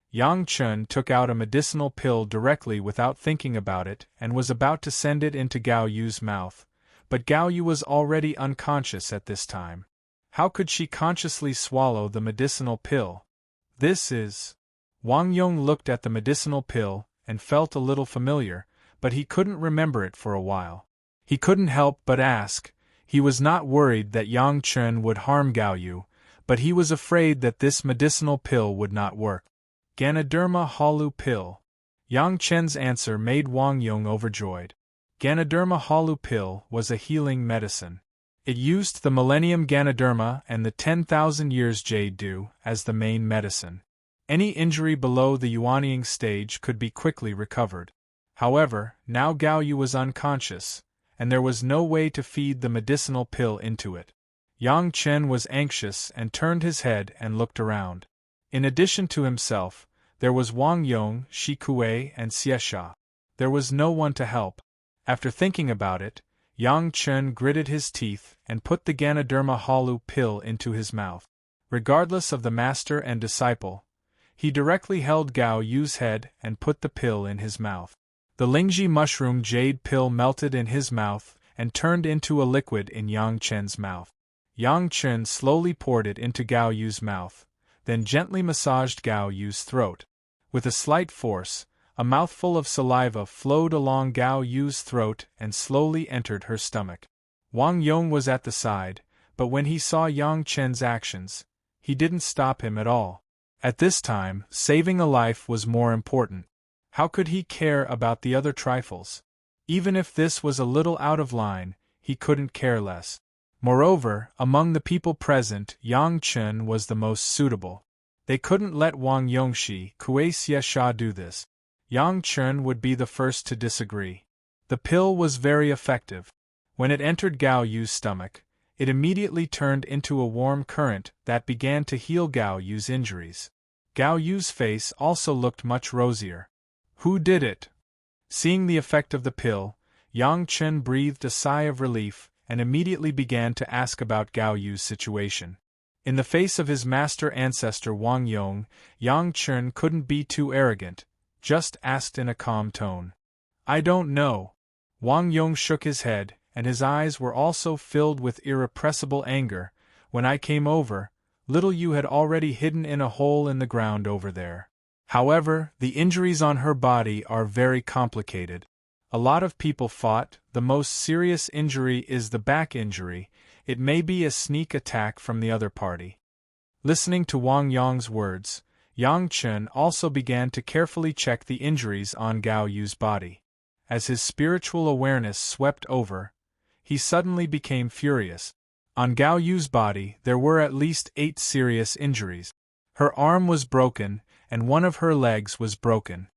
Yang Chen took out a medicinal pill directly without thinking about it and was about to send it into Gao Yu's mouth, but Gao Yu was already unconscious at this time. How could she consciously swallow the medicinal pill? This is... Wang Yong looked at the medicinal pill and felt a little familiar, but he couldn't remember it for a while. He couldn't help but ask. He was not worried that Yang Chen would harm Gao Yu, but he was afraid that this medicinal pill would not work. Ganoderma Halu Pill. Yang Chen's answer made Wang Yong overjoyed. Ganoderma Halu Pill was a healing medicine. It used the Millennium Ganoderma and the 10,000 Years Jade Dew as the main medicine. Any injury below the Yuanying stage could be quickly recovered. However, now Gao Yu was unconscious, and there was no way to feed the medicinal pill into it. Yang Chen was anxious and turned his head and looked around. In addition to himself, there was Wang Yong, Shi Kuei, and Xie Sha. There was no one to help. After thinking about it, Yang Chen gritted his teeth and put the Ganoderma Halu pill into his mouth. Regardless of the master and disciple, he directly held Gao Yu's head and put the pill in his mouth. The Lingji mushroom jade pill melted in his mouth and turned into a liquid in Yang Chen's mouth. Yang Chen slowly poured it into Gao Yu's mouth, then gently massaged Gao Yu's throat. With a slight force, a mouthful of saliva flowed along Gao Yu's throat and slowly entered her stomach. Wang Yong was at the side, but when he saw Yang Chen's actions, he didn't stop him at all. At this time, saving a life was more important. How could he care about the other trifles? Even if this was a little out of line, he couldn't care less. Moreover, among the people present, Yang Chen was the most suitable. They couldn't let Wang Yongxi, Kuei Xie Sha do this. Yang Chen would be the first to disagree. The pill was very effective. When it entered Gao Yu's stomach, it immediately turned into a warm current that began to heal Gao Yu's injuries. Gao Yu's face also looked much rosier. Who did it? Seeing the effect of the pill, Yang Chen breathed a sigh of relief and immediately began to ask about Gao Yu's situation. In the face of his master ancestor Wang Yong, Yang Chen couldn't be too arrogant, just asked in a calm tone. I don't know. Wang Yong shook his head, and his eyes were also filled with irrepressible anger. When I came over, little Yu had already hidden in a hole in the ground over there. However, the injuries on her body are very complicated. A lot of people fought. The most serious injury is the back injury. It may be a sneak attack from the other party. Listening to Wang Yong's words, Yang Chen also began to carefully check the injuries on Gao Yu's body. As his spiritual awareness swept over, he suddenly became furious. On Gao Yu's body there were at least 8 serious injuries. Her arm was broken, and one of her legs was broken.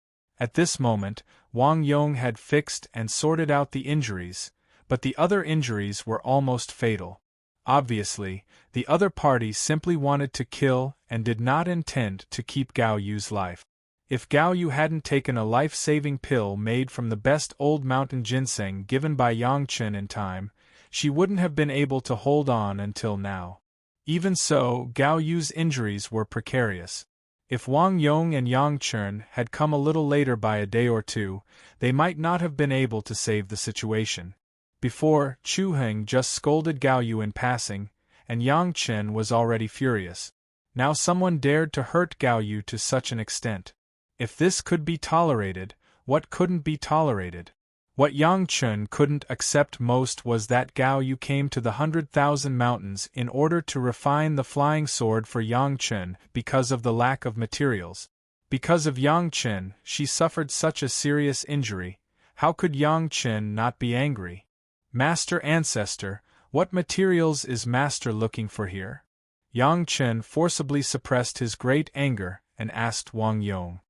At this moment, Wang Yong had fixed and sorted out the injuries, but the other injuries were almost fatal. Obviously, the other party simply wanted to kill and did not intend to keep Gao Yu's life. If Gao Yu hadn't taken a life-saving pill made from the best old mountain ginseng given by Yang Chen in time, she wouldn't have been able to hold on until now. Even so, Gao Yu's injuries were precarious. If Wang Yong and Yang Chen had come a little later by a day or two, they might not have been able to save the situation. Before, Chu Heng just scolded Gao Yu in passing, and Yang Chen was already furious. Now someone dared to hurt Gao Yu to such an extent. If this could be tolerated, what couldn't be tolerated? What Yang Chen couldn't accept most was that Gao Yu came to the 100,000 mountains in order to refine the flying sword for Yang Chen because of the lack of materials. Because of Yang Chen, she suffered such a serious injury. How could Yang Chen not be angry? Master Ancestor, what materials is Master looking for here? Yang Chen forcibly suppressed his great anger and asked Wang Yong.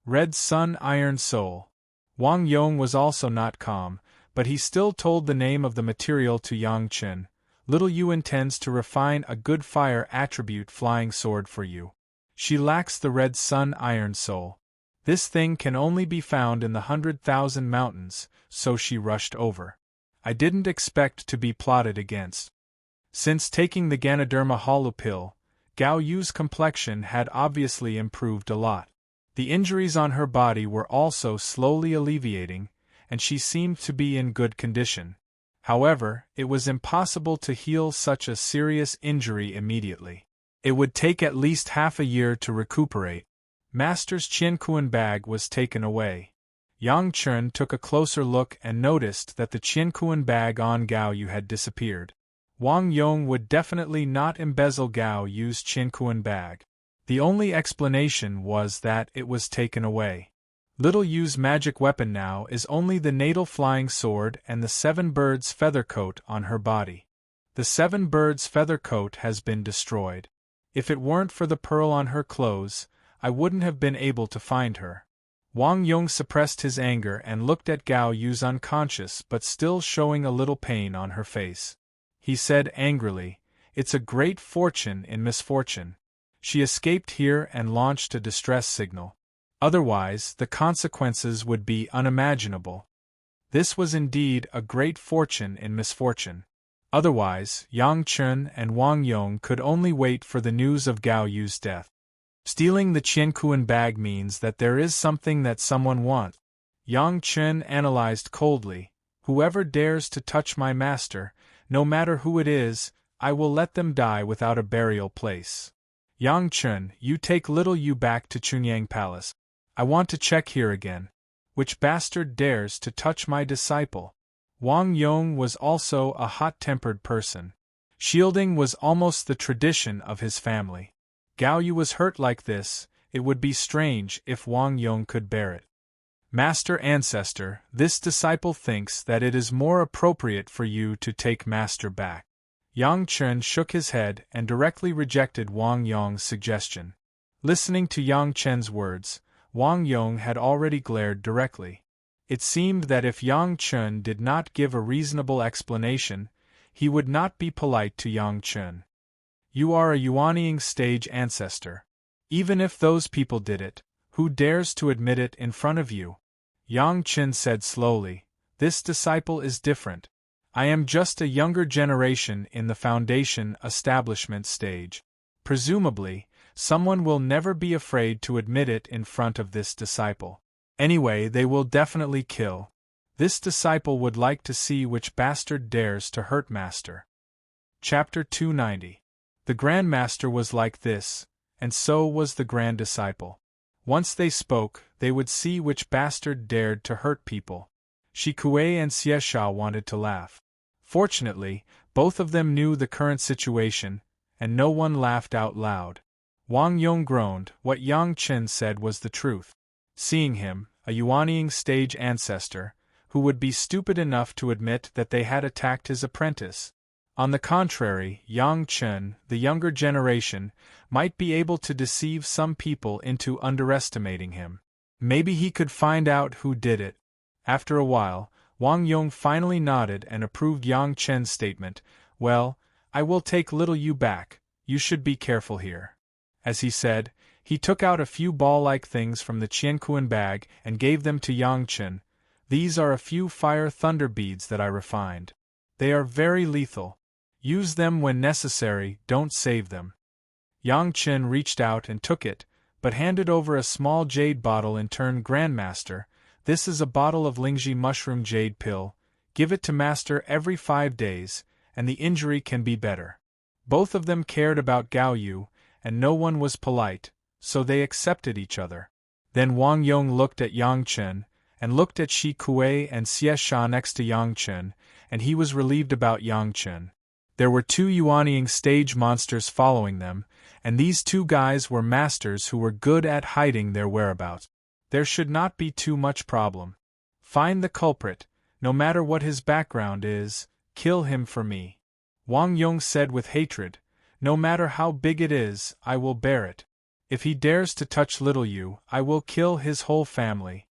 Red Sun Iron Soul. Wang Yong was also not calm, but he still told the name of the material to Yang Chen. Little Yu intends to refine a good fire attribute flying sword for you. She lacks the Red Sun Iron Soul. This thing can only be found in the 100,000 mountains, so she rushed over. I didn't expect to be plotted against. Since taking the Ganoderma Hollow pill, Gao Yu's complexion had obviously improved a lot. The injuries on her body were also slowly alleviating, and she seemed to be in good condition. However, it was impossible to heal such a serious injury immediately. It would take at least half a year to recuperate. Master's Qiankuan bag was taken away. Yang Chen took a closer look and noticed that the Qiankuan bag on Gao Yu had disappeared. Wang Yong would definitely not embezzle Gao Yu's Qiankuan bag. The only explanation was that it was taken away. Little Yu's magic weapon now is only the natal flying sword and the 7 birds feather coat on her body. The 7 birds feather coat has been destroyed. If it weren't for the pearl on her clothes, I wouldn't have been able to find her. Wang Yong suppressed his anger and looked at Gao Yu's unconscious but still showing a little pain on her face. He said angrily, "It's a great fortune in misfortune. She escaped here and launched a distress signal. Otherwise, the consequences would be unimaginable." This was indeed a great fortune in misfortune. Otherwise, Yang Chen and Wang Yong could only wait for the news of Gao Yu's death. Stealing the Qiankuan bag means that there is something that someone wants. Yang Chen analyzed coldly. Whoever dares to touch my master, no matter who it is, I will let them die without a burial place. Yang Chen, you take little Yu back to Chunyang Palace. I want to check here again. Which bastard dares to touch my disciple? Wang Yong was also a hot-tempered person. Shielding was almost the tradition of his family. Gao Yu was hurt like this, it would be strange if Wang Yong could bear it. Master Ancestor, this disciple thinks that it is more appropriate for you to take Master back. Yang Chen shook his head and directly rejected Wang Yong's suggestion. Listening to Yang Chen's words, Wang Yong had already glared directly. It seemed that if Yang Chen did not give a reasonable explanation, he would not be polite to Yang Chen. You are a Yuanying stage ancestor. Even if those people did it, who dares to admit it in front of you? Yang Chen said slowly, this disciple is different. I am just a younger generation in the foundation establishment stage. Presumably, someone will never be afraid to admit it in front of this disciple. Anyway, they will definitely kill. This disciple would like to see which bastard dares to hurt Master. Chapter 290. The Grand Master was like this, and so was the Grand Disciple. Once they spoke, they would see which bastard dared to hurt people. Shikue and Xiesha wanted to laugh. Fortunately, both of them knew the current situation, and no one laughed out loud. Wang Yong groaned. What Yang Chen said was the truth. Seeing him, a Yuanying stage ancestor, who would be stupid enough to admit that they had attacked his apprentice? On the contrary, Yang Chen, the younger generation, might be able to deceive some people into underestimating him. Maybe he could find out who did it. After a while, Wang Yong finally nodded and approved Yang Chen's statement. Well, I will take little you back, you should be careful here. As he said, he took out a few ball-like things from the Qianquan bag and gave them to Yang Chen. These are a few fire thunder beads that I refined. They are very lethal. Use them when necessary, don't save them. Yang Chen reached out and took it, but handed over a small jade bottle in turn. Grandmaster, this is a bottle of Lingji mushroom jade pill. Give it to Master every 5 days, and the injury can be better. Both of them cared about Gao Yu, and no one was polite, so they accepted each other. Then Wang Yong looked at Yang Chen, and looked at Shi Kuei and Xiesha next to Yang Chen, and he was relieved about Yang Chen. There were 2 Yuanying stage monsters following them, and these 2 guys were masters who were good at hiding their whereabouts. There should not be too much problem. Find the culprit, no matter what his background is, kill him for me. Wang Yong said with hatred, no matter how big it is, I will bear it. If he dares to touch little you, I will kill his whole family.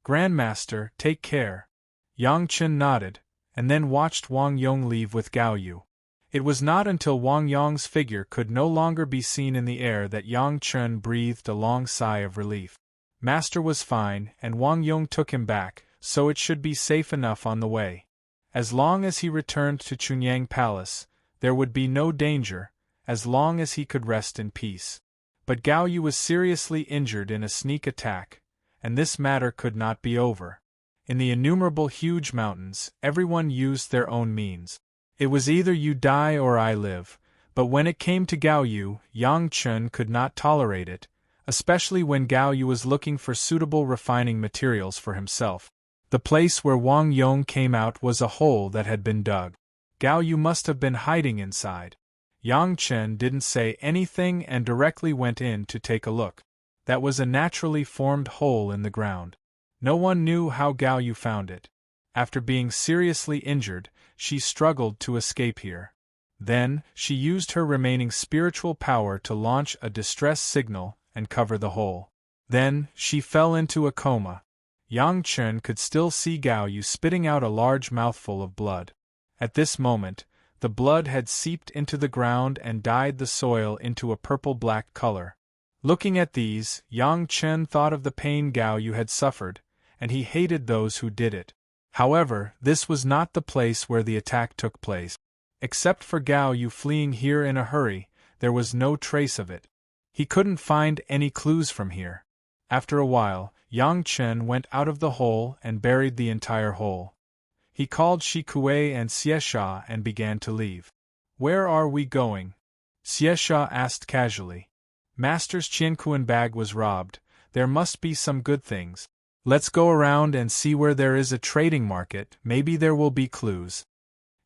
Grandmaster, take care. Yang Chen nodded, and then watched Wang Yong leave with Gao Yu. It was not until Wang Yong's figure could no longer be seen in the air that Yang Chen breathed a long sigh of relief. Master was fine, and Wang Yong took him back, so it should be safe enough on the way. As long as he returned to Chunyang Palace, there would be no danger, as long as he could rest in peace. But Gao Yu was seriously injured in a sneak attack, and this matter could not be over. In the innumerable huge mountains, everyone used their own means. It was either you die or I live, but when it came to Gao Yu, Yang Chen could not tolerate it, especially when Gao Yu was looking for suitable refining materials for himself. The place where Wang Yong came out was a hole that had been dug. Gao Yu must have been hiding inside. Yang Chen didn't say anything and directly went in to take a look. That was a naturally formed hole in the ground. No one knew how Gao Yu found it. After being seriously injured, she struggled to escape here. Then, she used her remaining spiritual power to launch a distress signal and cover the hole. Then, she fell into a coma. Yang Chen could still see Gao Yu spitting out a large mouthful of blood. At this moment, the blood had seeped into the ground and dyed the soil into a purple-black color. Looking at these, Yang Chen thought of the pain Gao Yu had suffered, and he hated those who did it. However, this was not the place where the attack took place. Except for Gao Yu fleeing here in a hurry, there was no trace of it. He couldn't find any clues from here. After a while, Yang Chen went out of the hole and buried the entire hole. He called Shi Kuei and Xiesha and began to leave. Where are we going? Xiesha asked casually. Master's Qianquan bag was robbed. There must be some good things. Let's go around and see where there is a trading market, maybe there will be clues.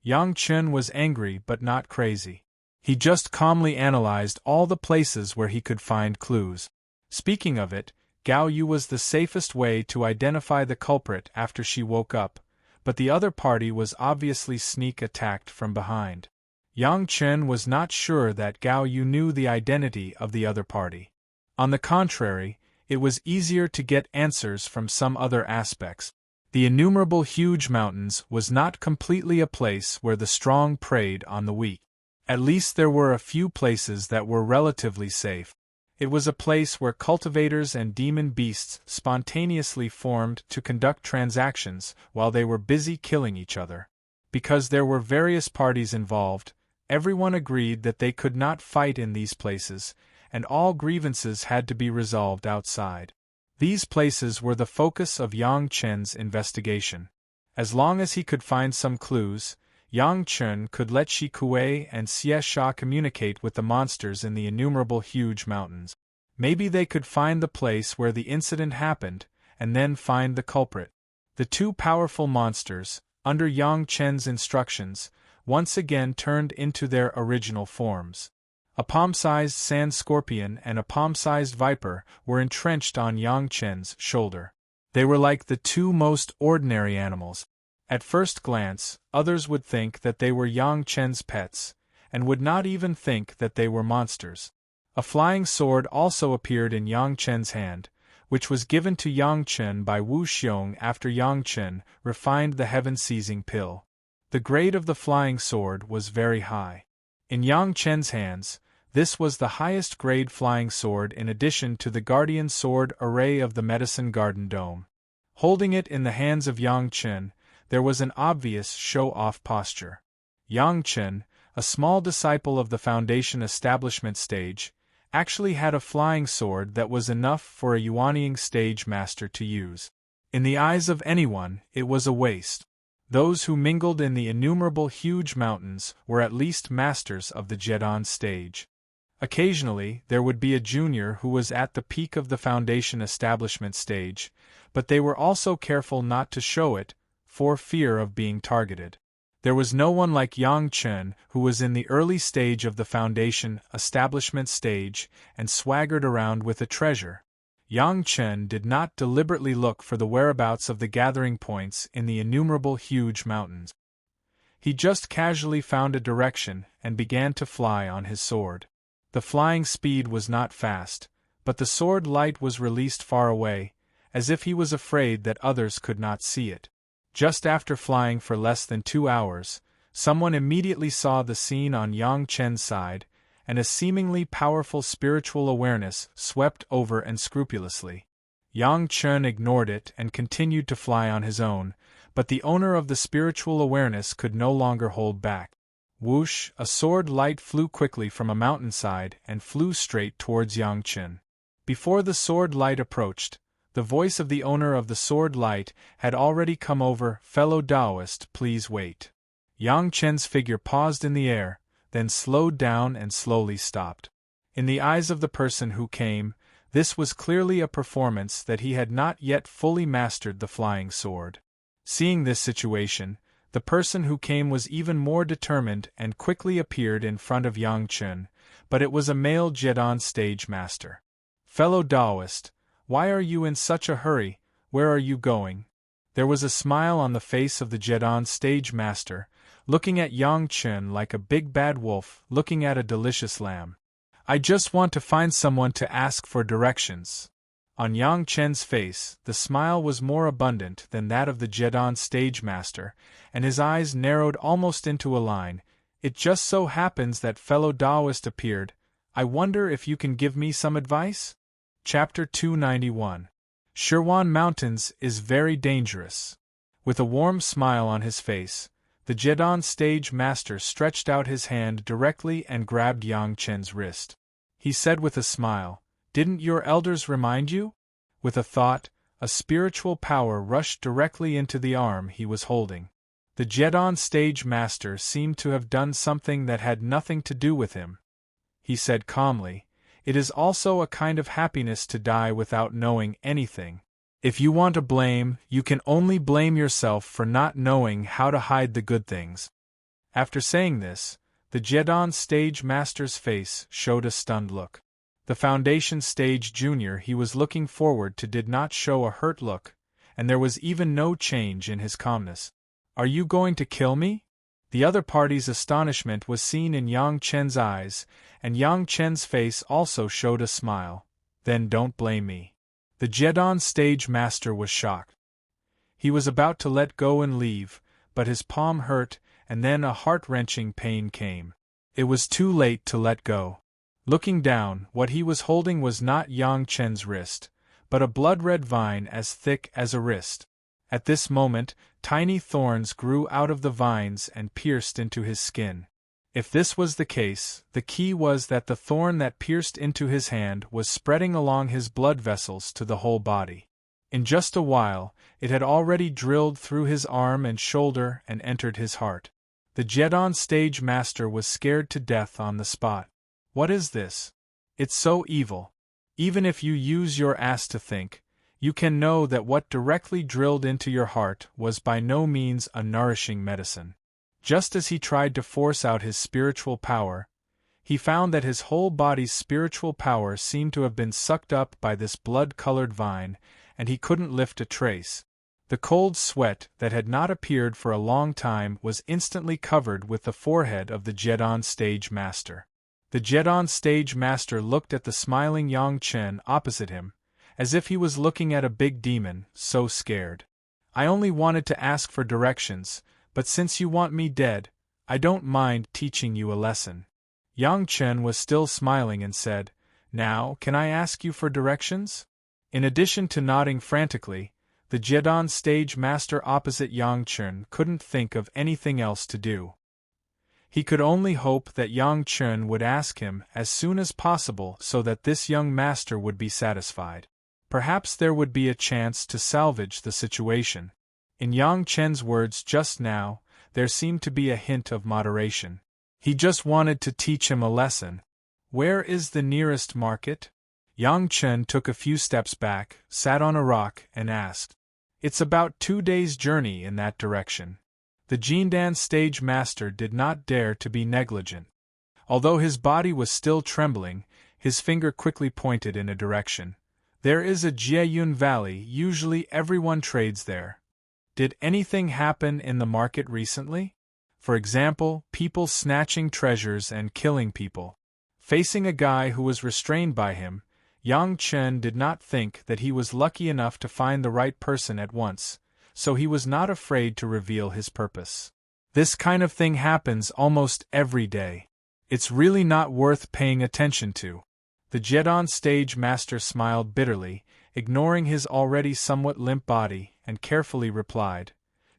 Yang Chen was angry but not crazy. He just calmly analyzed all the places where he could find clues. Speaking of it, Gao Yu was the safest way to identify the culprit after she woke up, but the other party was obviously sneak attacked from behind. Yang Chen was not sure that Gao Yu knew the identity of the other party. On the contrary, it was easier to get answers from some other aspects. The innumerable huge mountains was not completely a place where the strong preyed on the weak. At least there were a few places that were relatively safe. It was a place where cultivators and demon beasts spontaneously formed to conduct transactions while they were busy killing each other. Because there were various parties involved, everyone agreed that they could not fight in these places, and all grievances had to be resolved outside. These places were the focus of Yang Chen's investigation. As long as he could find some clues, Yang Chen could let Shi Kuei and Xiesha communicate with the monsters in the innumerable huge mountains. Maybe they could find the place where the incident happened, and then find the culprit. The two powerful monsters, under Yang Chen's instructions, once again turned into their original forms. A palm-sized sand scorpion and a palm-sized viper were entrenched on Yang Chen's shoulder. They were like the two most ordinary animals. At first glance, others would think that they were Yang Chen's pets, and would not even think that they were monsters. A flying sword also appeared in Yang Chen's hand, which was given to Yang Chen by Wu Xiong after Yang Chen refined the heaven-seizing pill. The grade of the flying sword was very high. In Yang Chen's hands, this was the highest grade flying sword in addition to the guardian sword array of the Medicine Garden Dome. Holding it in the hands of Yang Chen, there was an obvious show-off posture. Yang Chen, a small disciple of the Foundation establishment stage, actually had a flying sword that was enough for a Yuanying stage master to use. In the eyes of anyone, it was a waste. Those who mingled in the innumerable huge mountains were at least masters of the Jedon stage. Occasionally, there would be a junior who was at the peak of the Foundation establishment stage, but they were also careful not to show it, for fear of being targeted. There was no one like Yang Chen who was in the early stage of the Foundation establishment stage and swaggered around with a treasure. Yang Chen did not deliberately look for the whereabouts of the gathering points in the innumerable huge mountains. He just casually found a direction and began to fly on his sword. The flying speed was not fast, but the sword light was released far away, as if he was afraid that others could not see it. Just after flying for less than 2 hours, someone immediately saw the scene on Yang Chen's side, and a seemingly powerful spiritual awareness swept over unscrupulously. Yang Chen ignored it and continued to fly on his own, but the owner of the spiritual awareness could no longer hold back. Whoosh, a sword light flew quickly from a mountainside and flew straight towards Yang Chen. Before the sword light approached, the voice of the owner of the sword light had already come over. "Fellow Taoist, please wait." Yang Chen's figure paused in the air, then slowed down and slowly stopped. In the eyes of the person who came, this was clearly a performance that he had not yet fully mastered the flying sword. Seeing this situation, the person who came was even more determined and quickly appeared in front of Yang Chen, but it was a male Jedon stage master. "Fellow Taoist, why are you in such a hurry? Where are you going?" There was a smile on the face of the Jedon stage master, looking at Yang Chen like a big bad wolf looking at a delicious lamb. "I just want to find someone to ask for directions." On Yang Chen's face, the smile was more abundant than that of the Jedon stage master, and his eyes narrowed almost into a line. "It just so happens that fellow Taoist appeared. I wonder if you can give me some advice?" Chapter 291. Shirwan Mountains is very dangerous. With a warm smile on his face, the Jedon stage master stretched out his hand directly and grabbed Yang Chen's wrist. He said with a smile, "Didn't your elders remind you?" With a thought, a spiritual power rushed directly into the arm he was holding. The Jedon stage master seemed to have done something that had nothing to do with him. He said calmly, "It is also a kind of happiness to die without knowing anything. If you want to blame, you can only blame yourself for not knowing how to hide the good things." After saying this, the Jedon stage master's face showed a stunned look. The Foundation stage junior he was looking forward to did not show a hurt look, and there was even no change in his calmness. "Are you going to kill me?" The other party's astonishment was seen in Yang Chen's eyes, and Yang Chen's face also showed a smile. "Then don't blame me." The Jedon stage master was shocked. He was about to let go and leave, but his palm hurt, and then a heart-wrenching pain came. It was too late to let go. Looking down, what he was holding was not Yang Chen's wrist, but a blood-red vine as thick as a wrist. At this moment, tiny thorns grew out of the vines and pierced into his skin. If this was the case, the key was that the thorn that pierced into his hand was spreading along his blood vessels to the whole body. In just a while, it had already drilled through his arm and shoulder and entered his heart. The Jedon stage master was scared to death on the spot. "What is this? It's so evil." Even if you use your ass to think, you can know that what directly drilled into your heart was by no means a nourishing medicine. Just as he tried to force out his spiritual power, he found that his whole body's spiritual power seemed to have been sucked up by this blood-colored vine, and he couldn't lift a trace. The cold sweat that had not appeared for a long time was instantly covered with the forehead of the Jedon stage master. The Jedon stage master looked at the smiling Yang Chen opposite him, as if he was looking at a big demon, so scared. I only wanted to ask for directions, but since you want me dead, I don't mind teaching you a lesson. Yang Chen was still smiling and said, Now, can I ask you for directions? In addition to nodding frantically, the Jedon stage master opposite Yang Chen couldn't think of anything else to do. He could only hope that Yang Chen would ask him as soon as possible so that this young master would be satisfied. Perhaps there would be a chance to salvage the situation. In Yang Chen's words just now, there seemed to be a hint of moderation. He just wanted to teach him a lesson. Where is the nearest market? Yang Chen took a few steps back, sat on a rock, and asked. It's about 2 days' journey in that direction. The Jindan stage master did not dare to be negligent. Although his body was still trembling, his finger quickly pointed in a direction. There is a Jieyun Valley, usually everyone trades there. Did anything happen in the market recently? For example, people snatching treasures and killing people. Facing a guy who was restrained by him, Yang Chen did not think that he was lucky enough to find the right person at once, so he was not afraid to reveal his purpose. This kind of thing happens almost every day. It's really not worth paying attention to. The Jedon stage master smiled bitterly, ignoring his already somewhat limp body, and carefully replied,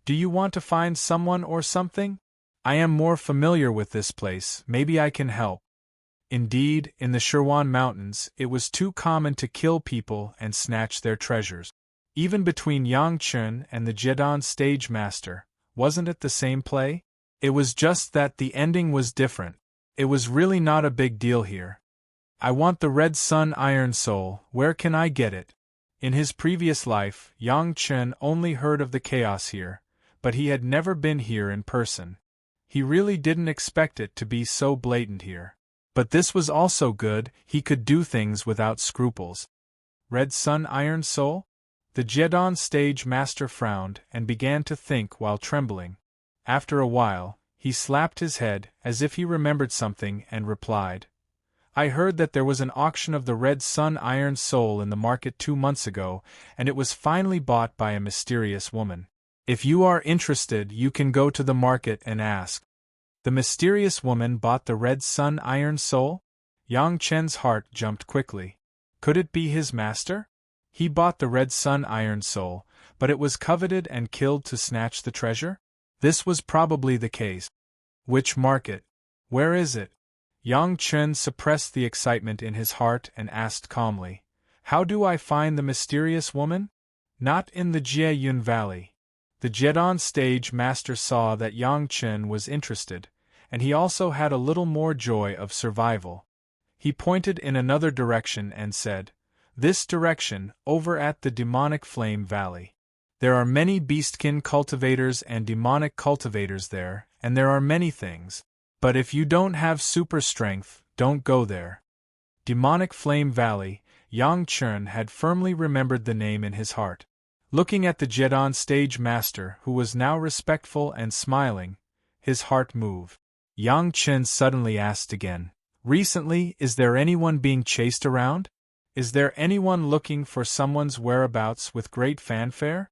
Do you want to find someone or something? I am more familiar with this place, maybe I can help. Indeed, in the Shirwan Mountains, it was too common to kill people and snatch their treasures. Even between Yang Chen and the Jedon stage master, wasn't it the same play? It was just that the ending was different. It was really not a big deal here. I want the Red Sun Iron Soul, where can I get it? In his previous life, Yang Chen only heard of the chaos here, but he had never been here in person. He really didn't expect it to be so blatant here. But this was also good, he could do things without scruples. Red Sun Iron Soul? The Jedon stage master frowned and began to think while trembling. After a while, he slapped his head as if he remembered something and replied, I heard that there was an auction of the Red Sun Iron Soul in the market 2 months ago, and it was finally bought by a mysterious woman. If you are interested, you can go to the market and ask. The mysterious woman bought the Red Sun Iron Soul? Yang Chen's heart jumped quickly. Could it be his master? He bought the Red Sun Iron Soul, but it was coveted and killed to snatch the treasure? This was probably the case. Which market? Where is it? Yang Chen suppressed the excitement in his heart and asked calmly, How do I find the mysterious woman? Not in the Jieyun Valley. The Jedon stage master saw that Yang Chen was interested, and he also had a little more joy of survival. He pointed in another direction and said, This direction, over at the Demonic Flame Valley. There are many beastkin cultivators and demonic cultivators there, and there are many things. But if you don't have super strength, don't go there. Demonic Flame Valley, Yang Chen had firmly remembered the name in his heart. Looking at the Jedon stage master, who was now respectful and smiling, his heart moved. Yang Chen suddenly asked again, Recently, is there anyone being chased around? Is there anyone looking for someone's whereabouts with great fanfare?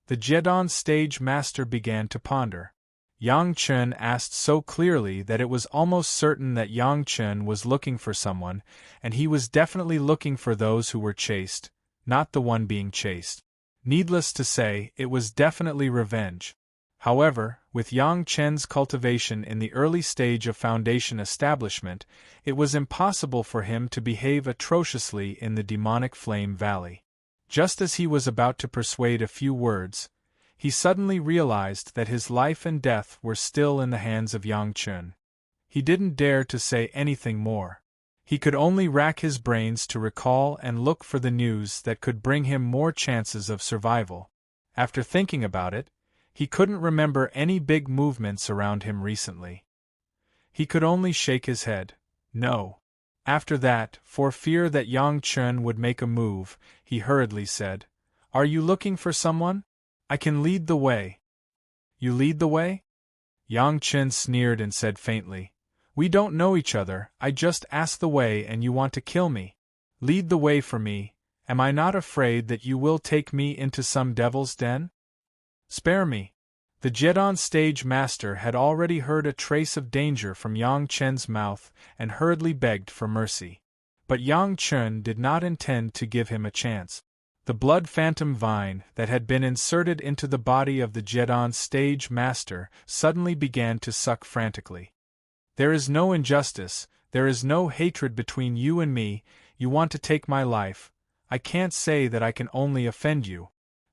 The Jedon stage master began to ponder. Yang Chen asked so clearly that it was almost certain that Yang Chen was looking for someone, and he was definitely looking for those who were chased, not the one being chased. Needless to say, it was definitely revenge. However, with Yang Chen's cultivation in the early stage of foundation establishment, it was impossible for him to behave atrociously in the Demonic Flame Valley. Just as he was about to persuade a few words, he suddenly realized that his life and death were still in the hands of Yang Chen. He didn't dare to say anything more. He could only rack his brains to recall and look for the news that could bring him more chances of survival. After thinking about it, he couldn't remember any big movements around him recently. He could only shake his head. No. After that, for fear that Yang Chen would make a move, he hurriedly said, "Are you looking for someone? I can lead the way." "You lead the way?" Yang Chen sneered and said faintly, "We don't know each other, I just asked the way and you want to kill me. Lead the way for me, am I not afraid that you will take me into some devil's den? Spare me." The Jedon stage master had already heard a trace of danger from Yang Chen's mouth and hurriedly begged for mercy. But Yang Chen did not intend to give him a chance. The blood phantom vine that had been inserted into the body of the Jedon stage master suddenly began to suck frantically. "There is no injustice, there is no hatred between you and me, you want to take my life, I can't say that I can only offend you."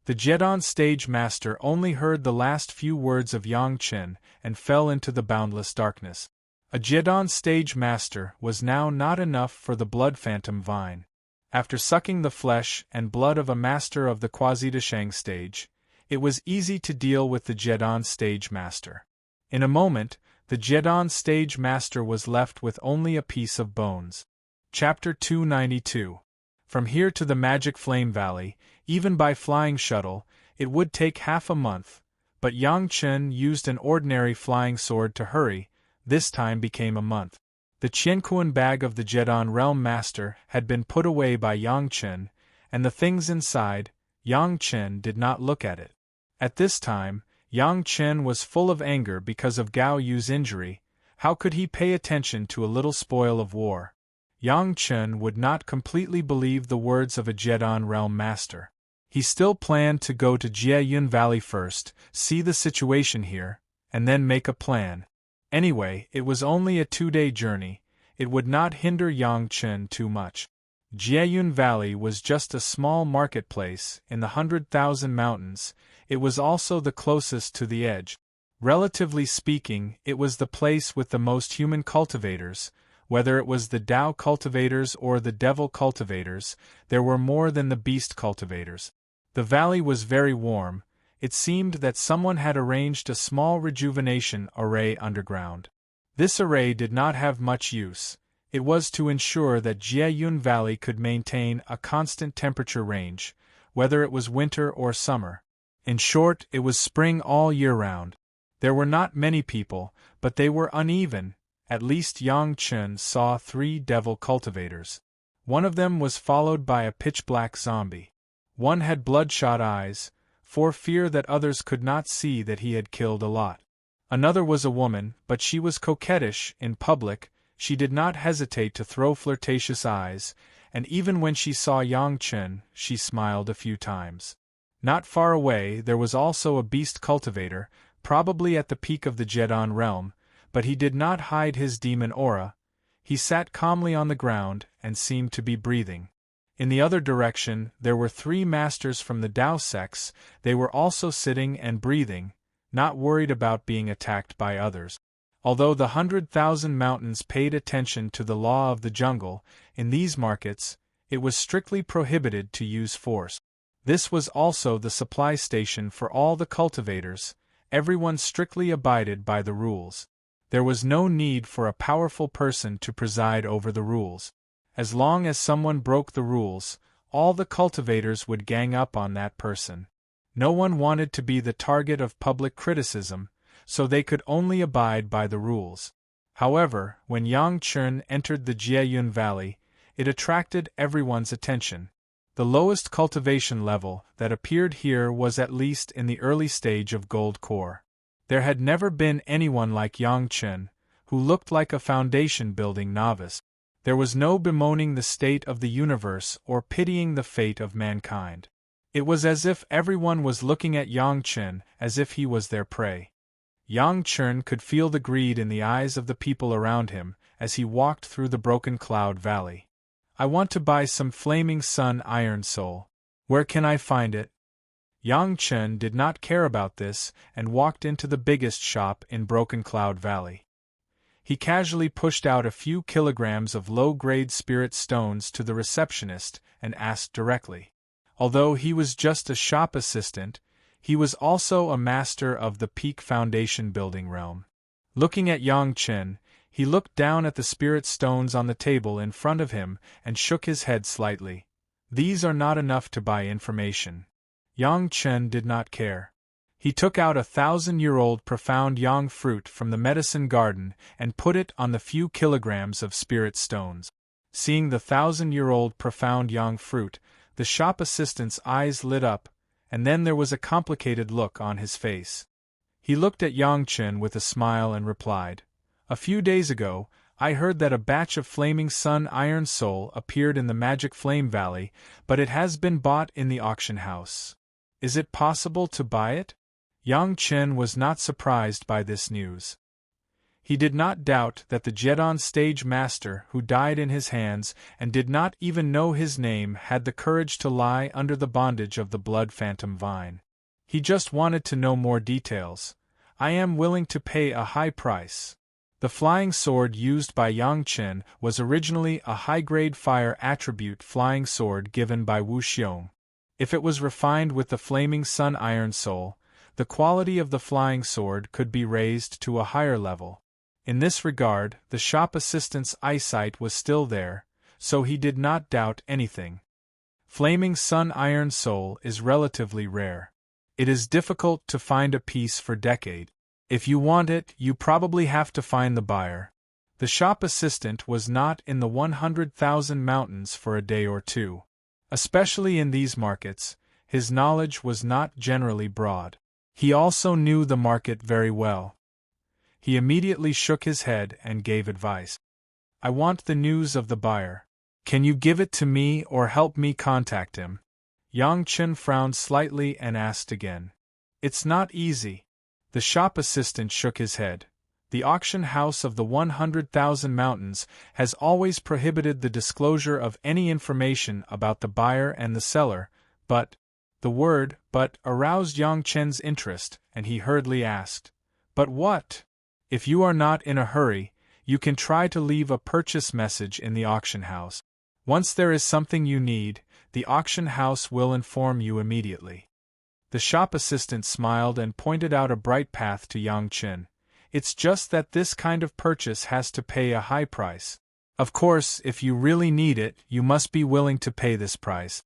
The Jedon stage master only heard the last few words of Yang Chen and fell into the boundless darkness. A Jedon stage master was now not enough for the blood phantom vine. After sucking the flesh and blood of a master of the Quasi-Dashang stage, it was easy to deal with the Jedon stage master. In a moment, the Jedon stage master was left with only a piece of bones. Chapter 292. From here to the Magic Flame Valley, even by flying shuttle, it would take half a month, but Yang Chen used an ordinary flying sword to hurry. This time became a month. The Qianquan bag of the Jedon Realm Master had been put away by Yang Chen, and the things inside, Yang Chen did not look at it. At this time, Yang Chen was full of anger because of Gao Yu's injury. How could he pay attention to a little spoil of war? Yang Chen would not completely believe the words of a Jedon Realm Master. He still planned to go to Jiayun Valley first, see the situation here, and then make a plan. Anyway, it was only a 2-day journey, it would not hinder Yang Chen too much. Jiayun Valley was just a small marketplace in the 100,000 mountains. It was also the closest to the edge. Relatively speaking, it was the place with the most human cultivators. Whether it was the Dao cultivators or the Devil cultivators, there were more than the Beast cultivators. The valley was very warm. It seemed that someone had arranged a small rejuvenation array underground. This array did not have much use. It was to ensure that Jiayun Valley could maintain a constant temperature range, whether it was winter or summer. In short, it was spring all year round. There were not many people, but they were uneven. At least Yang Chen saw 3 devil cultivators. One of them was followed by a pitch-black zombie. One had bloodshot eyes, for fear that others could not see that he had killed a lot. Another was a woman, but she was coquettish in public. She did not hesitate to throw flirtatious eyes, and even when she saw Yang Chen, she smiled a few times. Not far away there was also a beast cultivator, probably at the peak of the Jedon realm, but he did not hide his demon aura. He sat calmly on the ground and seemed to be breathing. In the other direction there were 3 masters from the Dao sects. They were also sitting and breathing, not worried about being attacked by others. Although the 100,000 mountains paid attention to the law of the jungle, in these markets, it was strictly prohibited to use force. This was also the supply station for all the cultivators. Everyone strictly abided by the rules. There was no need for a powerful person to preside over the rules. As long as someone broke the rules, all the cultivators would gang up on that person. No one wanted to be the target of public criticism, so they could only abide by the rules. However, when Yang Chen entered the Jiayun Valley, it attracted everyone's attention. The lowest cultivation level that appeared here was at least in the early stage of gold core. There had never been anyone like Yang Chen, who looked like a foundation-building novice. There was no bemoaning the state of the universe or pitying the fate of mankind. It was as if everyone was looking at Yang Chen as if he was their prey. Yang Chen could feel the greed in the eyes of the people around him as he walked through the broken cloud valley. "I want to buy some flaming sun iron soul. Where can I find it?" Yang Chen did not care about this and walked into the biggest shop in Broken Cloud Valley. He casually pushed out a few kilograms of low-grade spirit stones to the receptionist and asked directly. Although he was just a shop assistant, he was also a master of the peak foundation building realm. Looking at Yang Chen, he looked down at the spirit stones on the table in front of him and shook his head slightly. These are not enough to buy information. Yang Chen did not care. He took out 1,000-year-old profound yang fruit from the medicine garden and put it on the few kilograms of spirit stones. Seeing the 1,000-year-old profound yang fruit, the shop assistant's eyes lit up, and then there was a complicated look on his face. He looked at Yang Chen with a smile and replied, "A few days ago, I heard that a batch of Flaming Sun Iron Soul appeared in the Magic Flame Valley, but it has been bought in the auction house. Is it possible to buy it?" Yang Chen was not surprised by this news. He did not doubt that the Jedon stage master who died in his hands and did not even know his name had the courage to lie under the bondage of the blood phantom vine. He just wanted to know more details. "I am willing to pay a high price." The flying sword used by Yang Chen was originally a high-grade fire attribute flying sword given by Wu Xiong. If it was refined with the Flaming Sun Iron Soul, the quality of the flying sword could be raised to a higher level. In this regard, the shop assistant's eyesight was still there, so he did not doubt anything. Flaming Sun Iron Soul is relatively rare. It is difficult to find a piece for decade. If you want it, you probably have to find the buyer. The shop assistant was not in the 100,000 mountains for a day or two. Especially in these markets, his knowledge was not generally broad. He also knew the market very well. He immediately shook his head and gave advice. "I want the news of the buyer. Can you give it to me or help me contact him?" Yang Chen frowned slightly and asked again. "It's not easy." The shop assistant shook his head. The auction house of the 100,000 mountains has always prohibited the disclosure of any information about the buyer and the seller, but... The word "but" aroused Yang Chen's interest, and he hurriedly asked, "But what? If you are not in a hurry, you can try to leave a purchase message in the auction house. Once there is something you need, the auction house will inform you immediately." The shop assistant smiled and pointed out a bright path to Yang Chen. "It's just that this kind of purchase has to pay a high price. Of course, if you really need it, you must be willing to pay this price."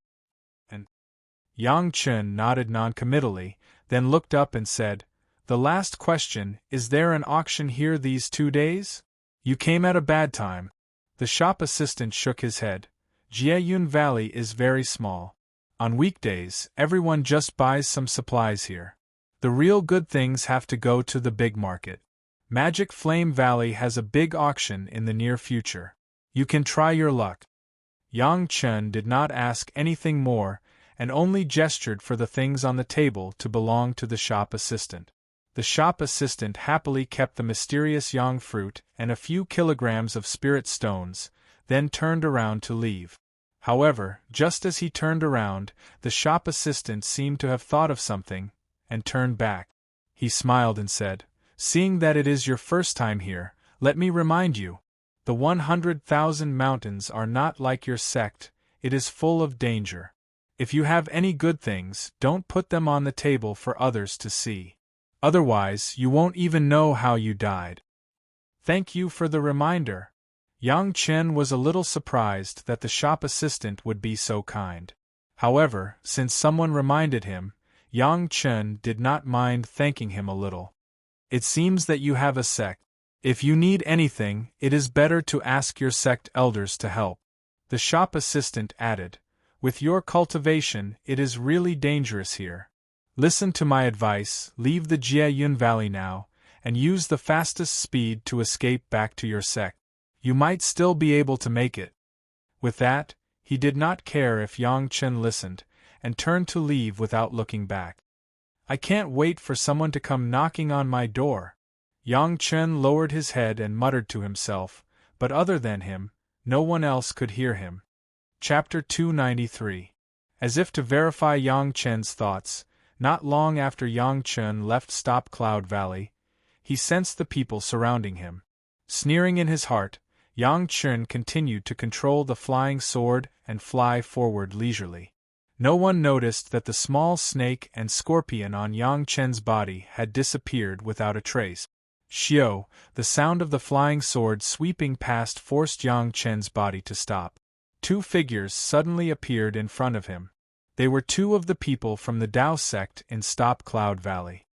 Yang Chen nodded noncommittally, then looked up and said, "The last question, is there an auction here these 2 days? You came at a bad time." The shop assistant shook his head. Jieyun Valley is very small. On weekdays, everyone just buys some supplies here. The real good things have to go to the big market. Magic Flame Valley has a big auction in the near future. You can try your luck." Yang Chen did not ask anything more, and only gestured for the things on the table to belong to the shop assistant. The shop assistant happily kept the mysterious yang fruit and a few kilograms of spirit stones, then turned around to leave. However, just as he turned around, the shop assistant seemed to have thought of something, and turned back. He smiled and said, "Seeing that it is your first time here, let me remind you. The 100,000 mountains are not like your sect, it is full of danger. If you have any good things, don't put them on the table for others to see. Otherwise, you won't even know how you died." "Thank you for the reminder." Yang Chen was a little surprised that the shop assistant would be so kind. However, since someone reminded him, Yang Chen did not mind thanking him a little. "It seems that you have a sect. If you need anything, it is better to ask your sect elders to help." The shop assistant added, "With your cultivation, it is really dangerous here. Listen to my advice, leave the Jieyun Valley now, and use the fastest speed to escape back to your sect. You might still be able to make it." With that, he did not care if Yang Chen listened, and turned to leave without looking back. "I can't wait for someone to come knocking on my door." Yang Chen lowered his head and muttered to himself, but other than him, no one else could hear him. Chapter 293. As if to verify Yang Chen's thoughts, not long after Yang Chen left Stop Cloud Valley, he sensed the people surrounding him. Sneering in his heart, Yang Chen continued to control the flying sword and fly forward leisurely. No one noticed that the small snake and scorpion on Yang Chen's body had disappeared without a trace. Xiao, the sound of the flying sword sweeping past forced Yang Chen's body to stop. Two figures suddenly appeared in front of him. They were two of the people from the Tao sect in Stop Cloud Valley.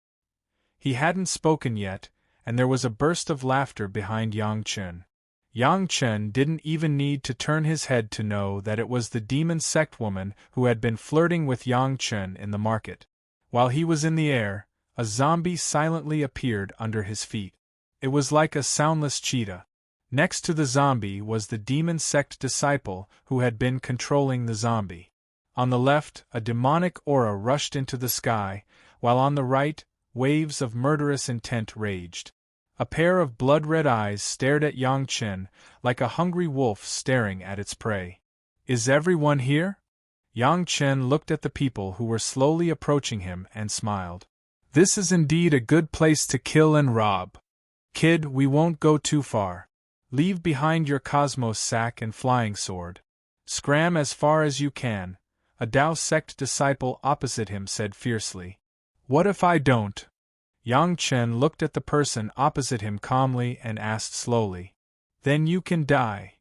He hadn't spoken yet, and there was a burst of laughter behind Yang Chen. Yang Chen didn't even need to turn his head to know that it was the demon sect woman who had been flirting with Yang Chen in the market. While he was in the air, a zombie silently appeared under his feet. It was like a soundless cheetah. Next to the zombie was the demon sect disciple who had been controlling the zombie. On the left, a demonic aura rushed into the sky, while on the right, waves of murderous intent raged. A pair of blood-red eyes stared at Yang Chen, like a hungry wolf staring at its prey. "Is everyone here?" Yang Chen looked at the people who were slowly approaching him and smiled. "This is indeed a good place to kill and rob. Kid, we won't go too far. Leave behind your cosmos sack and flying sword. Scram as far as you can," a Tao sect disciple opposite him said fiercely. "What if I don't?" Yang Chen looked at the person opposite him calmly and asked slowly. "Then you can die."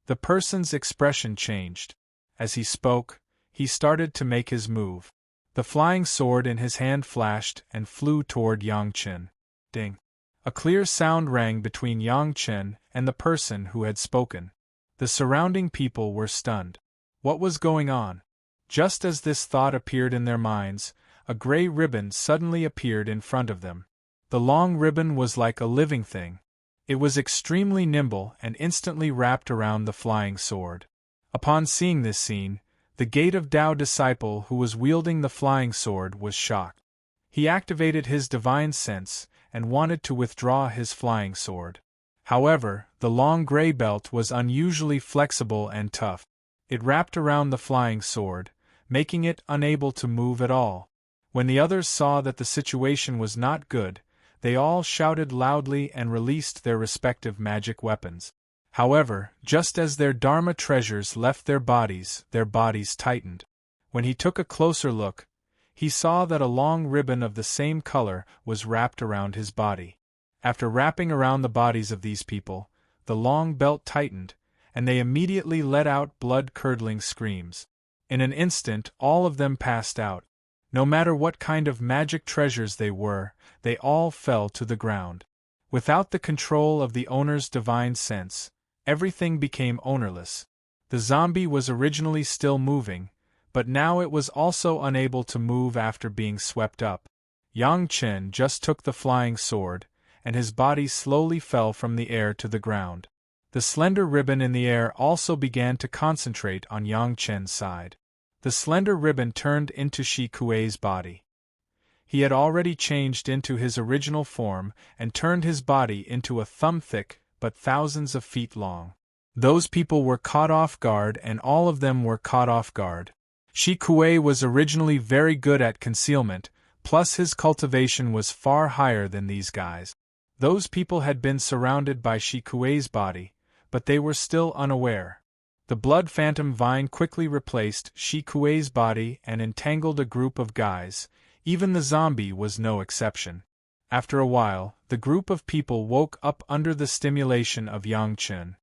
The person's expression changed. As he spoke, he started to make his move. The flying sword in his hand flashed and flew toward Yang Chen. Ding! A clear sound rang between Yang Chen and the person who had spoken. The surrounding people were stunned. What was going on? Just as this thought appeared in their minds, a gray ribbon suddenly appeared in front of them. The long ribbon was like a living thing. It was extremely nimble and instantly wrapped around the flying sword. Upon seeing this scene, the Gate of Tao disciple who was wielding the flying sword was shocked. He activated his divine sense and wanted to withdraw his flying sword. However, the long gray belt was unusually flexible and tough. It wrapped around the flying sword, making it unable to move at all. When the others saw that the situation was not good, they all shouted loudly and released their respective magic weapons. However, just as their Dharma treasures left their bodies tightened. When he took a closer look, he saw that a long ribbon of the same color was wrapped around his body. After wrapping around the bodies of these people, the long belt tightened, and they immediately let out blood-curdling screams. In an instant, all of them passed out. No matter what kind of magic treasures they were, they all fell to the ground. Without the control of the owner's divine sense, everything became ownerless. The zombie was originally still moving, but now it was also unable to move after being swept up. Yang Chen just took the flying sword, and his body slowly fell from the air to the ground. The slender ribbon in the air also began to concentrate on Yang Chen's side. The slender ribbon turned into Shi Kuei's body. He had already changed into his original form and turned his body into a thumb-thick, but thousands of feet long. Those people were caught off guard, and all of them were caught off guard. Shi Kuei was originally very good at concealment, plus his cultivation was far higher than these guys. Those people had been surrounded by Shi Kuei's body, but they were still unaware. The blood phantom vine quickly replaced Shi Kuei's body and entangled a group of guys. Even the zombie was no exception. After a while, the group of people woke up under the stimulation of Yang Chen.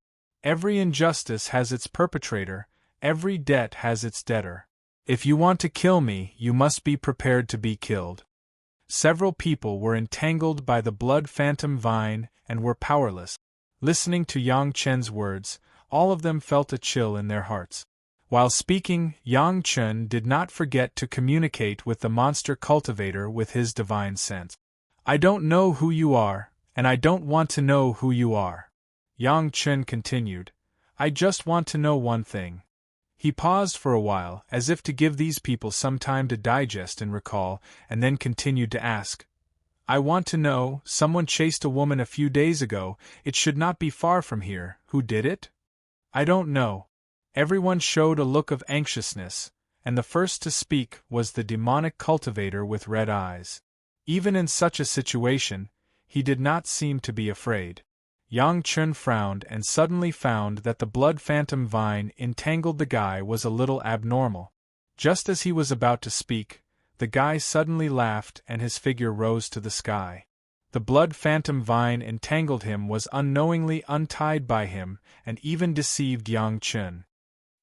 Every injustice has its perpetrator, every debt has its debtor. If you want to kill me, you must be prepared to be killed. Several people were entangled by the blood phantom vine and were powerless. Listening to Yang Chen's words, all of them felt a chill in their hearts. While speaking, Yang Chen did not forget to communicate with the monster cultivator with his divine sense. "I don't know who you are, and I don't want to know who you are," Yang Chen continued. "I just want to know one thing." He paused for a while, as if to give these people some time to digest and recall, and then continued to ask. "I want to know, someone chased a woman a few days ago, it should not be far from here, who did it?" "I don't know." Everyone showed a look of anxiousness, and the first to speak was the demonic cultivator with red eyes. Even in such a situation, he did not seem to be afraid. Yang Chun frowned and suddenly found that the blood phantom vine entangled the guy was a little abnormal. Just as he was about to speak, the guy suddenly laughed and his figure rose to the sky. The blood phantom vine entangled him was unknowingly untied by him and even deceived Yang Chun.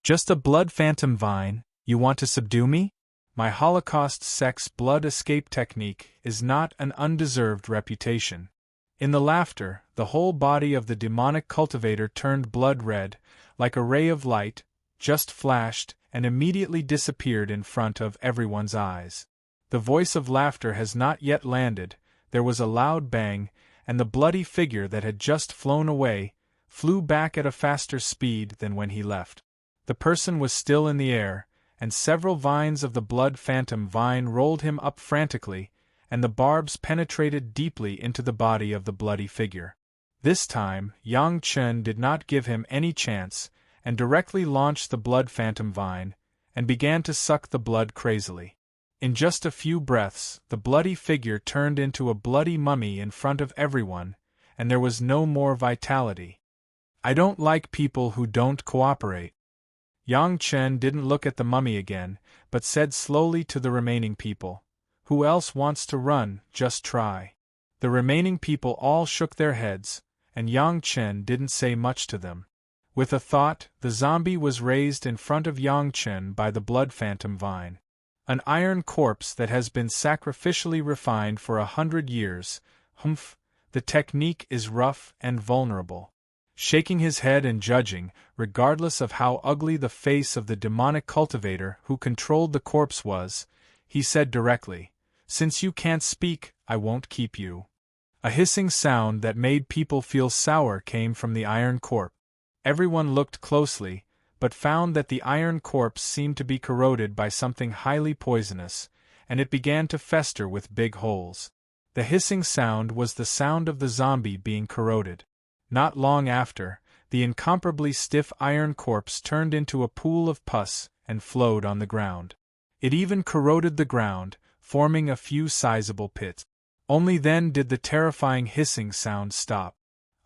Just a blood phantom vine, you want to subdue me? My Holocaust sex blood escape technique is not an undeserved reputation. In the laughter, the whole body of the demonic cultivator turned blood red, like a ray of light, just flashed, and immediately disappeared in front of everyone's eyes. The voice of laughter has not yet landed, there was a loud bang, and the bloody figure that had just flown away, flew back at a faster speed than when he left. The person was still in the air, and several vines of the blood phantom vine rolled him up frantically, and the barbs penetrated deeply into the body of the bloody figure. This time, Yang Chun did not give him any chance, and directly launched the blood phantom vine, and began to suck the blood crazily. In just a few breaths, the bloody figure turned into a bloody mummy in front of everyone, and there was no more vitality. I don't like people who don't cooperate. Yang Chun didn't look at the mummy again, but said slowly to the remaining people, "Who else wants to run, just try." The remaining people all shook their heads, and Yang Chun didn't say much to them. With a thought, the zombie was raised in front of Yang Chun by the blood phantom vine. An iron corpse that has been sacrificially refined for 100 years, humph, the technique is rough and vulnerable. Shaking his head and judging, regardless of how ugly the face of the demonic cultivator who controlled the corpse was, he said directly, "Since you can't speak, I won't keep you." A hissing sound that made people feel sour came from the iron corpse. Everyone looked closely, but found that the iron corpse seemed to be corroded by something highly poisonous, and it began to fester with big holes. The hissing sound was the sound of the zombie being corroded. Not long after, the incomparably stiff iron corpse turned into a pool of pus and flowed on the ground. It even corroded the ground, forming a few sizable pits. Only then did the terrifying hissing sound stop.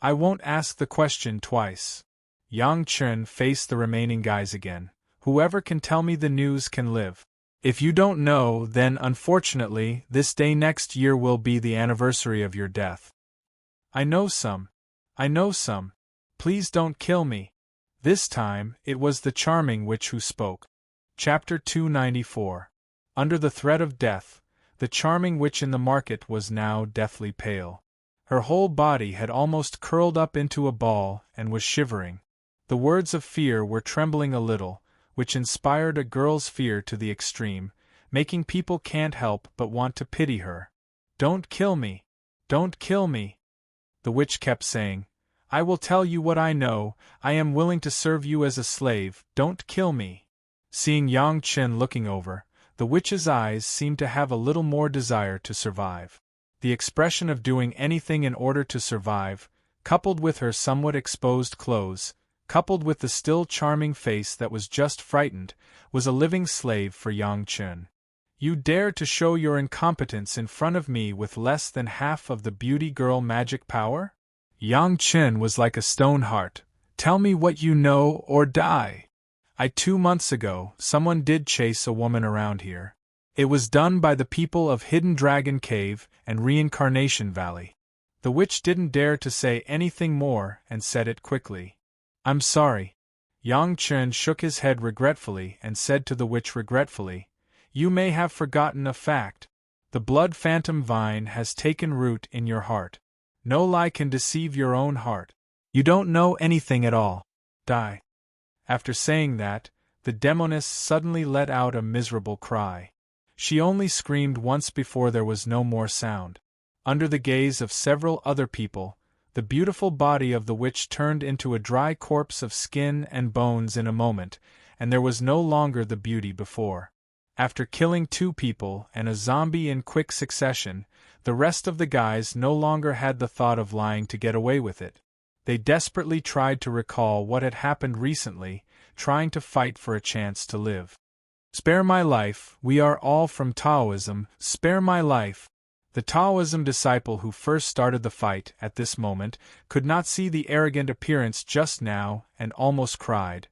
I won't ask the question twice. Yang Chun faced the remaining guys again. Whoever can tell me the news can live. If you don't know, then unfortunately, this day next year will be the anniversary of your death. I know some. Please don't kill me. This time, it was the charming witch who spoke. Chapter 294. Under the threat of death, the charming witch in the market was now deathly pale. Her whole body had almost curled up into a ball and was shivering. The words of fear were trembling a little, which inspired a girl's fear to the extreme, making people can't help but want to pity her. "Don't kill me! Don't kill me!" The witch kept saying. "I will tell you what I know, I am willing to serve you as a slave, don't kill me." Seeing Yang Chun looking over, the witch's eyes seemed to have a little more desire to survive. The expression of doing anything in order to survive, coupled with her somewhat exposed clothes, coupled with the still charming face that was just frightened, was a living slave for Yang Chun. "You dare to show your incompetence in front of me with less than half of the beauty girl magic power?" Yang Chun was like a stone heart. "Tell me what you know or die." 2 months ago, someone did chase a woman around here. It was done by the people of Hidden Dragon Cave and Reincarnation Valley. The witch didn't dare to say anything more and said it quickly. "I'm sorry." Yang Chun shook his head regretfully and said to the witch regretfully, "You may have forgotten a fact. The blood phantom vine has taken root in your heart. No lie can deceive your own heart. You don't know anything at all. Die." After saying that, the demoness suddenly let out a miserable cry. She only screamed once before there was no more sound. Under the gaze of several other people, the beautiful body of the witch turned into a dry corpse of skin and bones in a moment, and there was no longer the beauty before. After killing 2 people and a zombie in quick succession, the rest of the guys no longer had the thought of lying to get away with it. They desperately tried to recall what had happened recently, trying to fight for a chance to live. "Spare my life, we are all from Taoism, spare my life." The Taoism disciple who first started the fight at this moment could not see the arrogant appearance just now and almost cried,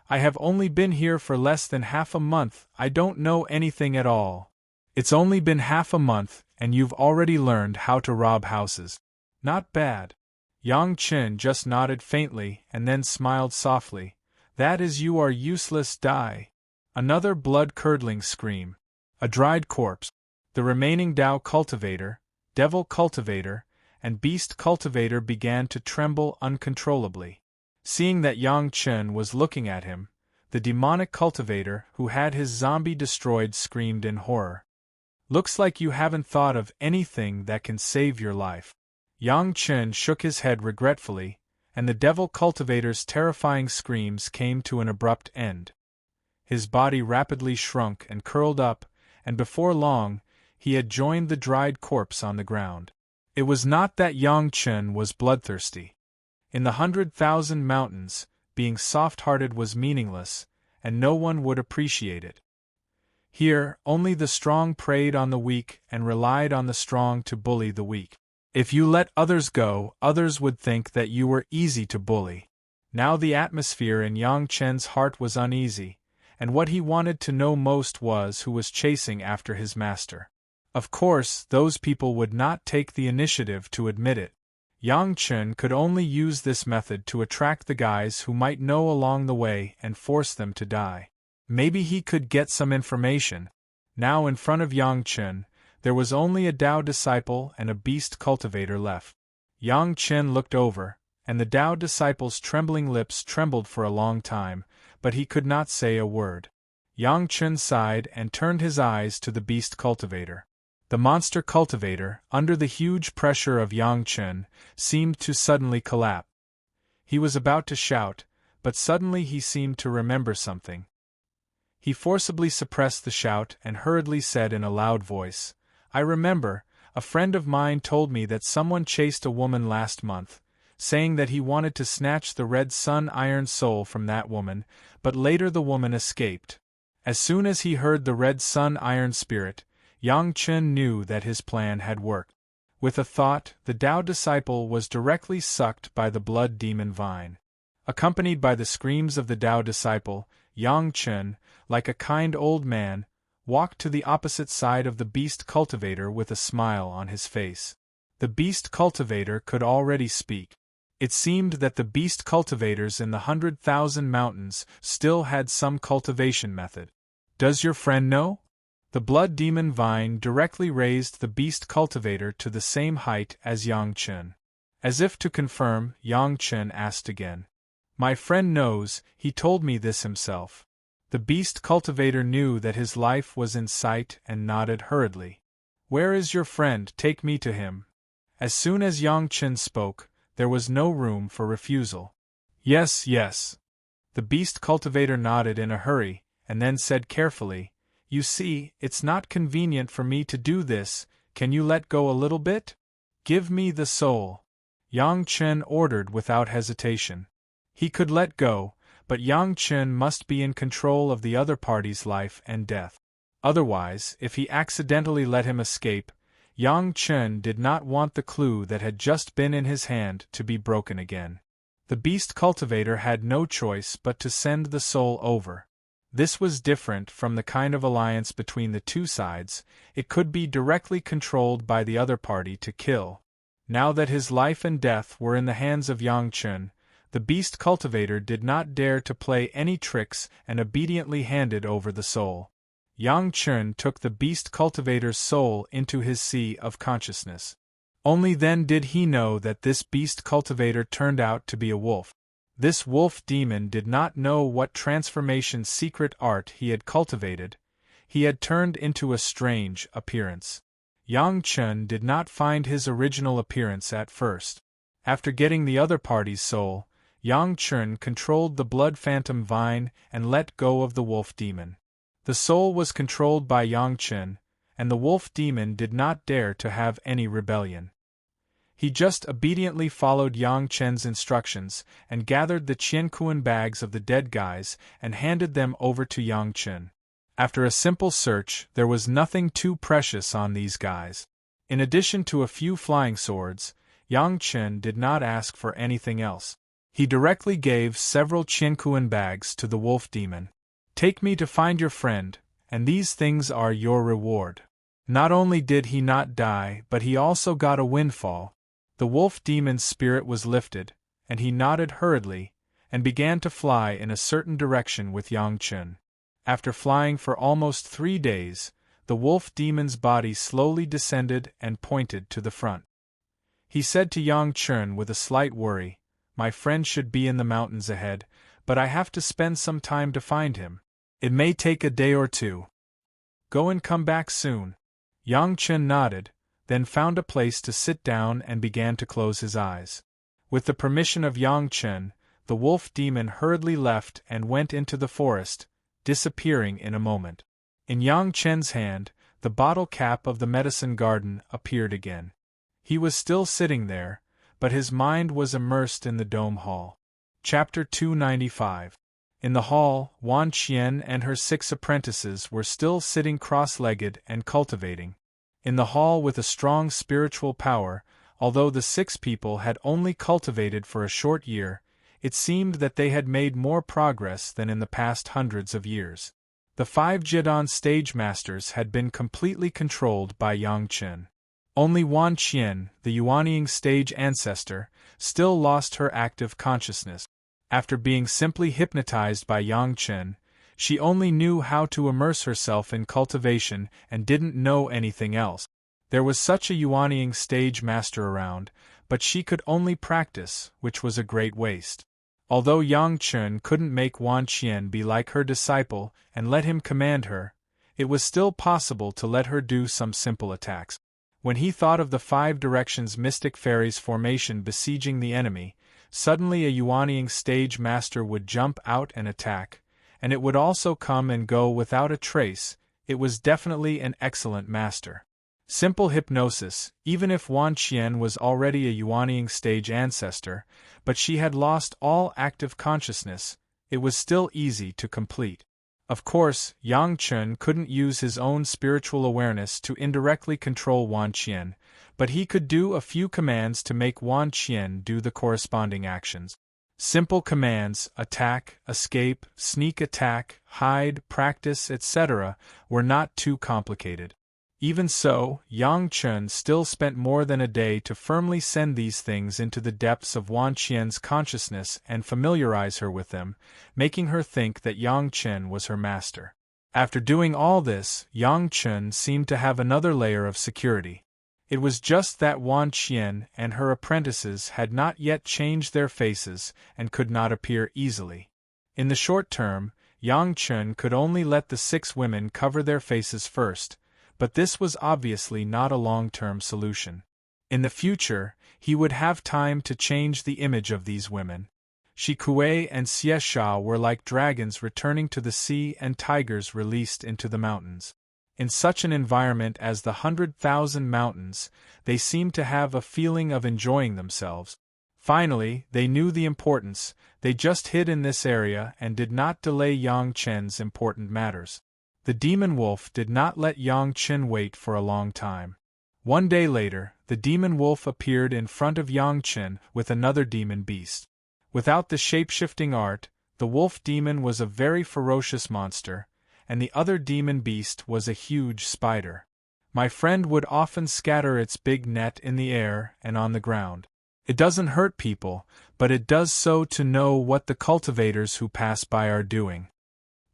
"I have only been here for less than half a month, I don't know anything at all." "It's only been half a month, and you've already learned how to rob houses. Not bad." Yang Chen just nodded faintly and then smiled softly. "That is, you are useless, die." Another blood-curdling scream. A dried corpse. The remaining Tao cultivator, devil cultivator, and beast cultivator began to tremble uncontrollably. Seeing that Yang Chen was looking at him, the demonic cultivator who had his zombie destroyed screamed in horror. "Looks like you haven't thought of anything that can save your life." Yang Chen shook his head regretfully, and the devil cultivator's terrifying screams came to an abrupt end. His body rapidly shrunk and curled up, and before long, he had joined the dried corpse on the ground. It was not that Yang Chen was bloodthirsty. In the 100,000 mountains, being soft-hearted was meaningless, and no one would appreciate it. Here, only the strong preyed on the weak and relied on the strong to bully the weak. If you let others go, others would think that you were easy to bully. Now the atmosphere in Yang Chen's heart was uneasy, and what he wanted to know most was who was chasing after his master. Of course, those people would not take the initiative to admit it. Yang Chen could only use this method to attract the guys who might know along the way and force them to die. Maybe he could get some information. Now in front of Yang Chen, there was only a Tao disciple and a beast cultivator left. Yang Chen looked over, and the Tao disciple's trembling lips trembled for a long time, but he could not say a word. Yang Chen sighed and turned his eyes to the beast cultivator. The monster cultivator, under the huge pressure of Yang Chen, seemed to suddenly collapse. He was about to shout, but suddenly he seemed to remember something. He forcibly suppressed the shout and hurriedly said in a loud voice, "I remember, a friend of mine told me that someone chased a woman last month, saying that he wanted to snatch the red sun iron soul from that woman, but later the woman escaped." As soon as he heard the red sun iron spirit, Yang Chen knew that his plan had worked. With a thought, the Tao disciple was directly sucked by the blood demon vine. Accompanied by the screams of the Tao disciple, Yang Chen, like a kind old man, walked to the opposite side of the beast cultivator with a smile on his face. The beast cultivator could already speak. It seemed that the beast cultivators in the 100,000 mountains still had some cultivation method. "Does your friend know?" The blood demon vine directly raised the beast cultivator to the same height as Yang Chen. As if to confirm, Yang Chen asked again. "My friend knows, he told me this himself." The beast cultivator knew that his life was in sight and nodded hurriedly. "Where is your friend? Take me to him." As soon as Yang Chen spoke, there was no room for refusal. "Yes, yes." The beast cultivator nodded in a hurry, and then said carefully, "You see, it's not convenient for me to do this, can you let go a little bit? Give me the soul." Yang Chen ordered without hesitation. He could let go, but Yang Chen must be in control of the other party's life and death. Otherwise, if he accidentally let him escape, Yang Chen did not want the clue that had just been in his hand to be broken again. The beast cultivator had no choice but to send the soul over. This was different from the kind of alliance between the two sides, it could be directly controlled by the other party to kill. Now that his life and death were in the hands of Yang Chen, the beast cultivator did not dare to play any tricks and obediently handed over the soul. Yang Chen took the beast cultivator's soul into his sea of consciousness. Only then did he know that this beast cultivator turned out to be a wolf. This wolf demon did not know what transformation secret art he had cultivated. He had turned into a strange appearance. Yang Chen did not find his original appearance at first. After getting the other party's soul, Yang Chen controlled the blood phantom vine and let go of the wolf demon. The soul was controlled by Yang Chen, and the wolf demon did not dare to have any rebellion. He just obediently followed Yang Chen's instructions and gathered the Qiankuan bags of the dead guys and handed them over to Yang Chen. After a simple search, there was nothing too precious on these guys. In addition to a few flying swords, Yang Chen did not ask for anything else. He directly gave several Qiankuan bags to the wolf demon. Take me to find your friend, and these things are your reward. Not only did he not die, but he also got a windfall. The wolf demon's spirit was lifted, and he nodded hurriedly, and began to fly in a certain direction with Yang Chen. After flying for almost 3 days, the wolf demon's body slowly descended and pointed to the front. He said to Yang Chen with a slight worry, "My friend should be in the mountains ahead, but I have to spend some time to find him. It may take a day or 2. Go and come back soon." Yang Chen nodded, then found a place to sit down and began to close his eyes. With the permission of Yang Chen, the wolf demon hurriedly left and went into the forest, disappearing in a moment. In Yang Chen's hand, the bottle cap of the medicine garden appeared again. He was still sitting there, but his mind was immersed in the dome hall. Chapter 295. In the hall, Wan Qian and her 6 apprentices were still sitting cross-legged and cultivating. In the hall with a strong spiritual power, although the 6 people had only cultivated for a short year, it seemed that they had made more progress than in the past hundreds of years. The 5 Jidan stage masters had been completely controlled by Yang Chen. Only Wan Qian, the Yuanying stage ancestor, still lost her active consciousness. After being simply hypnotized by Yang Chen, she only knew how to immerse herself in cultivation and didn't know anything else. There was such a Yuanying stage master around, but she could only practice, which was a great waste. Although Yang Chen couldn't make Wan Qian be like her disciple and let him command her, it was still possible to let her do some simple attacks. When he thought of the 5 directions mystic fairies formation besieging the enemy, suddenly a Yuanying stage master would jump out and attack, and it would also come and go without a trace. It was definitely an excellent master. Simple hypnosis, even if Wan Qian was already a Yuanying stage ancestor, but she had lost all active consciousness, it was still easy to complete. Of course, Yang Chen couldn't use his own spiritual awareness to indirectly control Wan Qian, but he could do a few commands to make Wan Qian do the corresponding actions. Simple commands, attack, escape, sneak attack, hide, practice, etc., were not too complicated. Even so, Yang Chen still spent more than a day to firmly send these things into the depths of Wan Qian's consciousness and familiarize her with them, making her think that Yang Chen was her master. After doing all this, Yang Chen seemed to have another layer of security. It was just that Wan Qian and her apprentices had not yet changed their faces and could not appear easily. In the short term, Yang Chen could only let the 6 women cover their faces first, but this was obviously not a long-term solution. In the future, he would have time to change the image of these women. Shi Kuei and Xie Sha were like dragons returning to the sea and tigers released into the mountains. In such an environment as the 100,000 mountains, they seemed to have a feeling of enjoying themselves. Finally, they knew the importance, they just hid in this area and did not delay Yang Chen's important matters. The demon wolf did not let Yang Chen wait for a long time. One day later, the demon wolf appeared in front of Yang Chen with another demon beast. Without the shape-shifting art, the wolf demon was a very ferocious monster, and the other demon beast was a huge spider. My friend would often scatter its big net in the air and on the ground. It doesn't hurt people, but it does so to know what the cultivators who pass by are doing.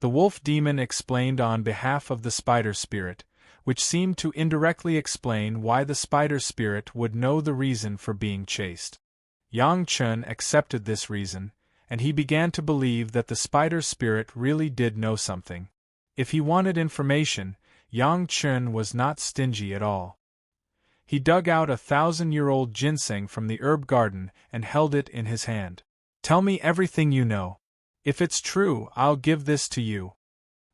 The wolf demon explained on behalf of the spider spirit, which seemed to indirectly explain why the spider spirit would know the reason for being chased. Yang Chen accepted this reason, and he began to believe that the spider spirit really did know something. If he wanted information, Yang Chen was not stingy at all. He dug out a 1,000-year-old ginseng from the herb garden and held it in his hand. "Tell me everything you know. If it's true, I'll give this to you."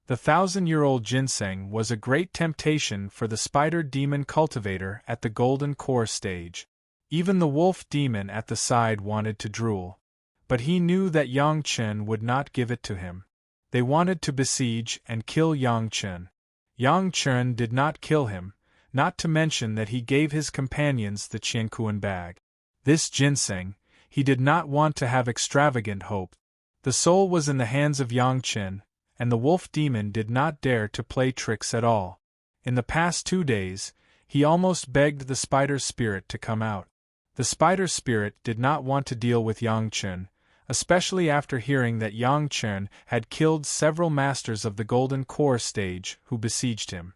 The 1,000-year-old ginseng was a great temptation for the spider demon cultivator at the golden core stage. Even the wolf demon at the side wanted to drool. But he knew that Yang Chen would not give it to him. They wanted to besiege and kill Yang Chen. Yang Chen did not kill him, not to mention that he gave his companions the Qiankuan bag. This ginseng, he did not want to have extravagant hope. The soul was in the hands of Yang Chen, and the wolf demon did not dare to play tricks at all. In the past 2 days, he almost begged the spider spirit to come out. The spider spirit did not want to deal with Yang Chen, especially after hearing that Yang Chen had killed several masters of the Golden Core stage who besieged him.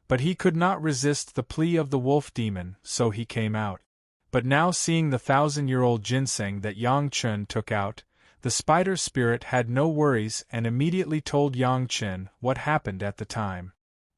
But he could not resist the plea of the wolf demon, so he came out. But now seeing the 1,000-year-old ginseng that Yang Chen took out, the spider spirit had no worries and immediately told Yang Chen what happened at the time.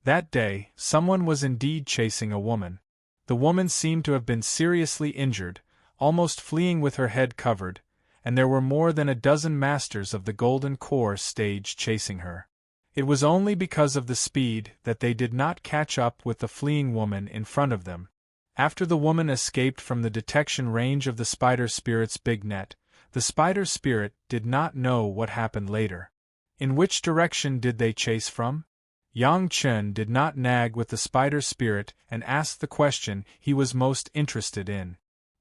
That day, someone was indeed chasing a woman. The woman seemed to have been seriously injured, almost fleeing with her head covered, and there were more than a dozen masters of the Golden Core stage chasing her. It was only because of the speed that they did not catch up with the fleeing woman in front of them. After the woman escaped from the detection range of the spider spirit's big net, the spider spirit did not know what happened later. In which direction did they chase from? Yang Chen did not nag with the spider spirit and asked the question he was most interested in.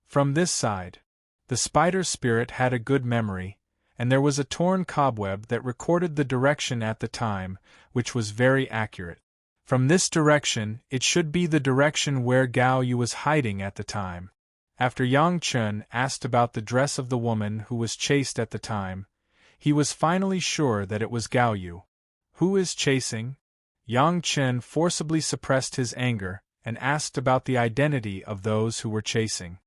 From this side. The spider spirit had a good memory, and there was a torn cobweb that recorded the direction at the time, which was very accurate. From this direction, it should be the direction where Gao Yu was hiding at the time. After Yang Chen asked about the dress of the woman who was chased at the time, he was finally sure that it was Gao Yu. Who is chasing? Yang Chen forcibly suppressed his anger and asked about the identity of those who were chasing.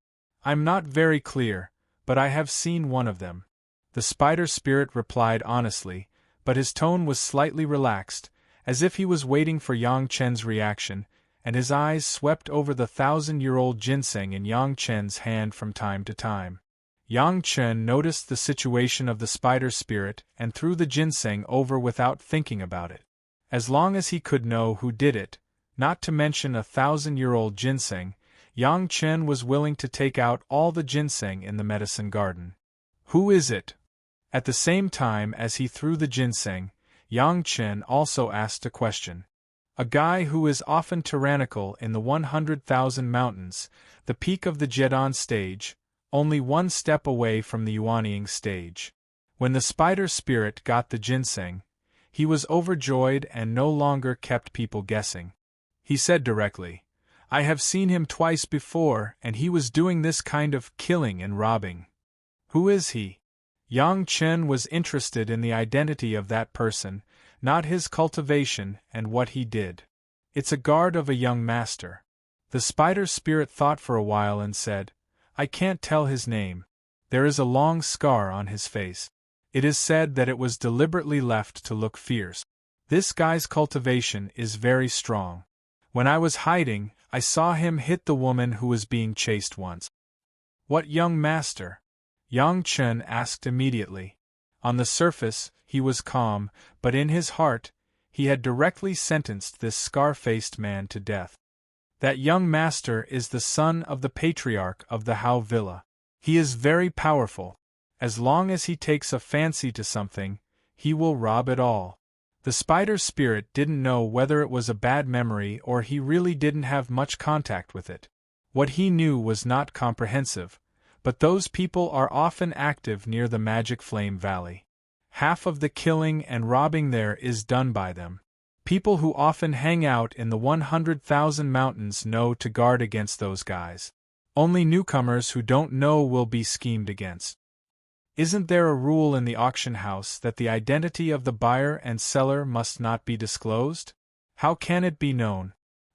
I'm not very clear, but I have seen one of them. The spider spirit replied honestly, but his tone was slightly relaxed, as if he was waiting for Yang Chen's reaction, and his eyes swept over the 1,000-year-old ginseng in Yang Chen's hand from time to time. Yang Chen noticed the situation of the spider spirit and threw the ginseng over without thinking about it. As long as he could know who did it, not to mention a 1,000-year-old ginseng, Yang Chen was willing to take out all the ginseng in the medicine garden. Who is it? At the same time as he threw the ginseng, Yang Chen also asked a question. A guy who is often tyrannical in the 100,000 mountains, the peak of the Jedon stage, only 1 step away from the Yuanying stage. When the spider spirit got the ginseng, he was overjoyed and no longer kept people guessing. He said directly, I have seen him twice before and he was doing this kind of killing and robbing. Who is he? Yang Chen was interested in the identity of that person, not his cultivation and what he did. It's a guard of a young master. The spider spirit thought for a while and said, I can't tell his name. There is a long scar on his face. It is said that it was deliberately left to look fierce. This guy's cultivation is very strong. When I was hiding, I saw him hit the woman who was being chased once. What young master? Yang Chen asked immediately. On the surface, he was calm, but in his heart, he had directly sentenced this scar-faced man to death. That young master is the son of the patriarch of the Hao Villa. He is very powerful. As long as he takes a fancy to something, he will rob it all. The spider spirit didn't know whether it was a bad memory or he really didn't have much contact with it. What he knew was not comprehensive, but those people are often active near the Magic Flame Valley. Half of the killing and robbing there is done by them. People who often hang out in the 100,000 mountains know to guard against those guys. Only newcomers who don't know will be schemed against. Isn't there a rule in the auction house that the identity of the buyer and seller must not be disclosed? How can it be known?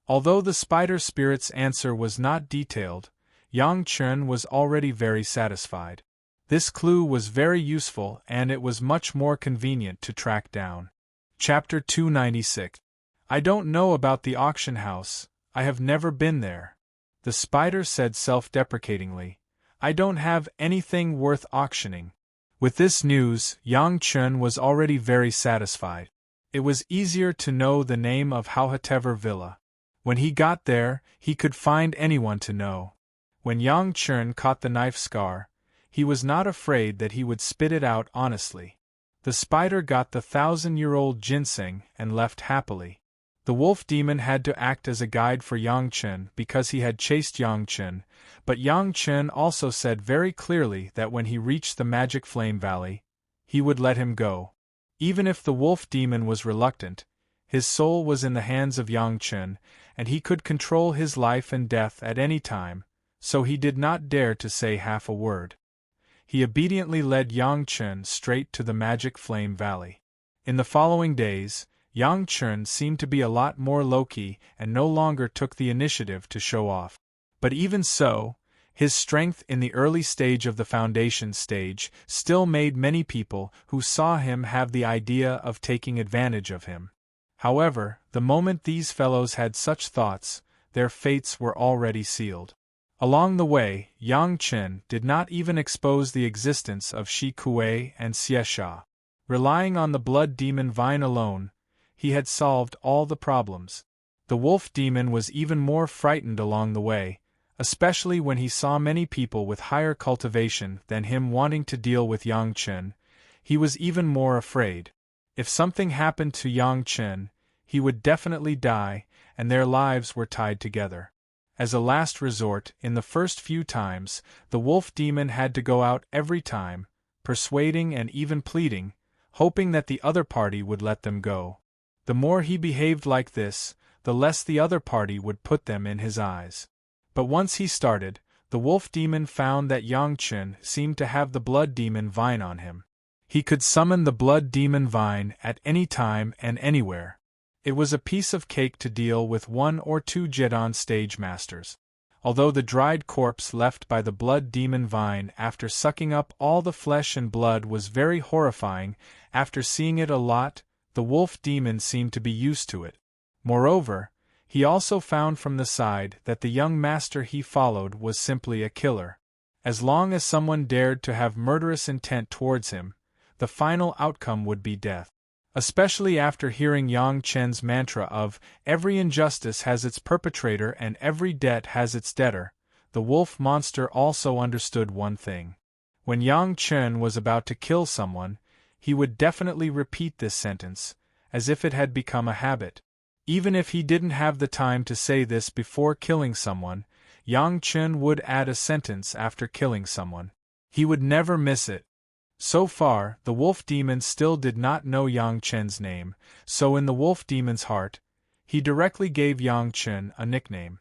Although the spider spirit's answer was not detailed, Yang Chen was already very satisfied. This clue was very useful and it was much more convenient to track down. Chapter 296. I don't know about the auction house, I have never been there. The spider said self-deprecatingly, I don't have anything worth auctioning. With this news, Yang Chen was already very satisfied. It was easier to know the name of Hauhatever Villa. When he got there, he could find anyone to know. When Yang Chen caught the knife scar, he was not afraid that he would spit it out honestly. The spider got the 1,000-year-old ginseng and left happily. The The wolf demon had to act as a guide for Yang Chen because he had chased Yang Chen, but Yang Chen also said very clearly that when he reached the Magic Flame Valley, he would let him go. Even if the wolf demon was reluctant, his soul was in the hands of Yang Chen, and he could control his life and death at any time, so he did not dare to say half a word. He obediently led Yang Chen straight to the Magic Flame Valley. In the following days, Yang Chen seemed to be a lot more low-key and no longer took the initiative to show off. But even so, his strength in the early stage of the foundation stage still made many people who saw him have the idea of taking advantage of him. However, the moment these fellows had such thoughts, their fates were already sealed. Along the way, Yang Chen did not even expose the existence of Shi Kuei and Xie Sha. Relying on the blood demon vine alone, he had solved all the problems. The wolf demon was even more frightened along the way, especially when he saw many people with higher cultivation than him wanting to deal with Yang Chen. He was even more afraid. If something happened to Yang Chen, he would definitely die, and their lives were tied together. As a last resort, in the first few times, the wolf demon had to go out every time, persuading and even pleading, hoping that the other party would let them go. The more he behaved like this, the less the other party would put them in his eyes. But once he started, the wolf demon found that Yang Chen seemed to have the blood demon vine on him. He could summon the blood demon vine at any time and anywhere. It was a piece of cake to deal with 1 or 2 Jedon stage masters. Although the dried corpse left by the blood demon vine after sucking up all the flesh and blood was very horrifying, after seeing it a lot, the wolf demon seemed to be used to it. Moreover, he also found from the side that the young master he followed was simply a killer. As long as someone dared to have murderous intent towards him, the final outcome would be death. Especially after hearing Yang Chen's mantra of, "Every injustice has its perpetrator and every debt has its debtor," the wolf monster also understood one thing. When Yang Chen was about to kill someone, he would definitely repeat this sentence, as if it had become a habit. Even if he didn't have the time to say this before killing someone, Yang Chen would add a sentence after killing someone. He would never miss it. So far, the wolf demon still did not know Yang Chen's name, so in the wolf demon's heart, he directly gave Yang Chen a nickname.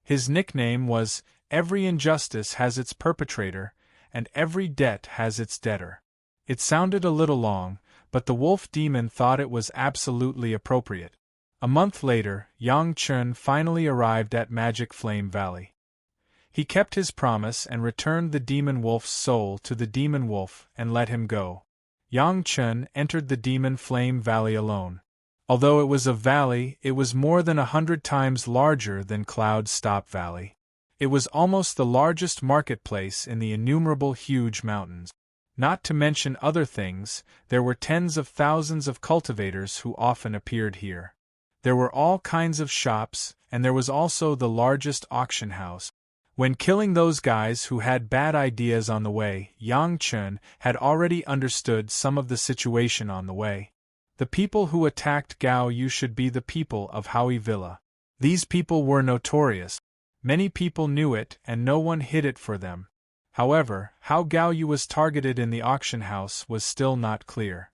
His nickname was, "Every injustice has its perpetrator, and every debt has its debtor." It sounded a little long, but the wolf demon thought it was absolutely appropriate. A month later, Yang Chen finally arrived at Magic Flame Valley. He kept his promise and returned the demon wolf's soul to the demon wolf and let him go. Yang Chen entered the demon flame valley alone. Although it was a valley, it was more than 100 times larger than Cloud Stop Valley. It was almost the largest marketplace in the innumerable huge mountains. Not to mention other things, there were tens of thousands of cultivators who often appeared here. There were all kinds of shops, and there was also the largest auction house. When killing those guys who had bad ideas on the way, Yang Chen had already understood some of the situation on the way. The people who attacked Gao Yu should be the people of Howie Villa. These people were notorious. Many people knew it and no one hid it for them. However, how Gao Yu was targeted in the auction house was still not clear.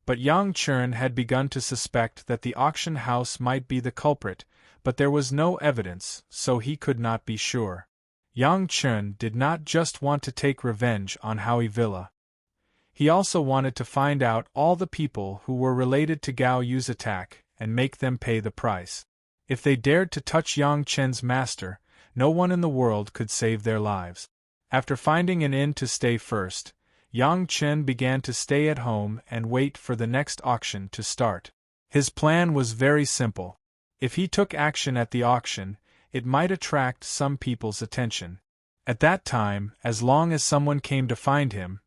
But Yang Chen had begun to suspect that the auction house might be the culprit, but there was no evidence, so he could not be sure. Yang Chen did not just want to take revenge on Howie Villa. He also wanted to find out all the people who were related to Gao Yu's attack and make them pay the price. If they dared to touch Yang Chen's master, no one in the world could save their lives. After finding an inn to stay first, Yang Chen began to stay at home and wait for the next auction to start. His plan was very simple. If he took action at the auction, it might attract some people's attention. At that time, as long as someone came to find him,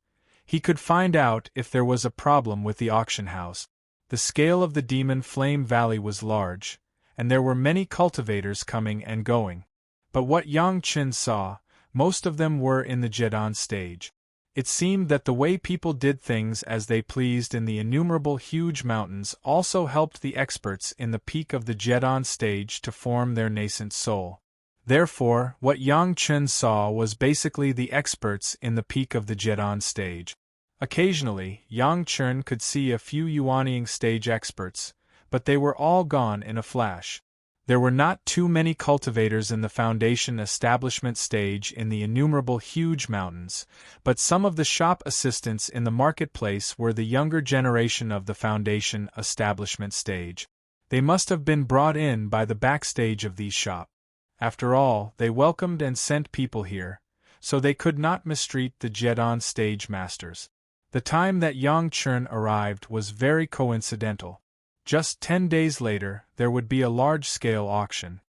he could find out if there was a problem with the auction house. The scale of the Demon Flame Valley was large, and there were many cultivators coming and going. But what Yang Chen saw, most of them were in the Jedon stage. It seemed that the way people did things as they pleased in the innumerable huge mountains also helped the experts in the peak of the Jedon stage to form their nascent soul. Therefore, what Yang Chen saw was basically the experts in the peak of the Jedon stage. Occasionally, Yang Chen could see a few Yuanying stage experts, but they were all gone in a flash. There were not too many cultivators in the foundation establishment stage in the innumerable huge mountains, but some of the shop assistants in the marketplace were the younger generation of the foundation establishment stage. They must have been brought in by the backstage of these shops. After all, they welcomed and sent people here, so they could not mistreat the Jedon stage masters. The time that Yang Chen arrived was very coincidental. Just 10 days later, there would be a large-scale auction.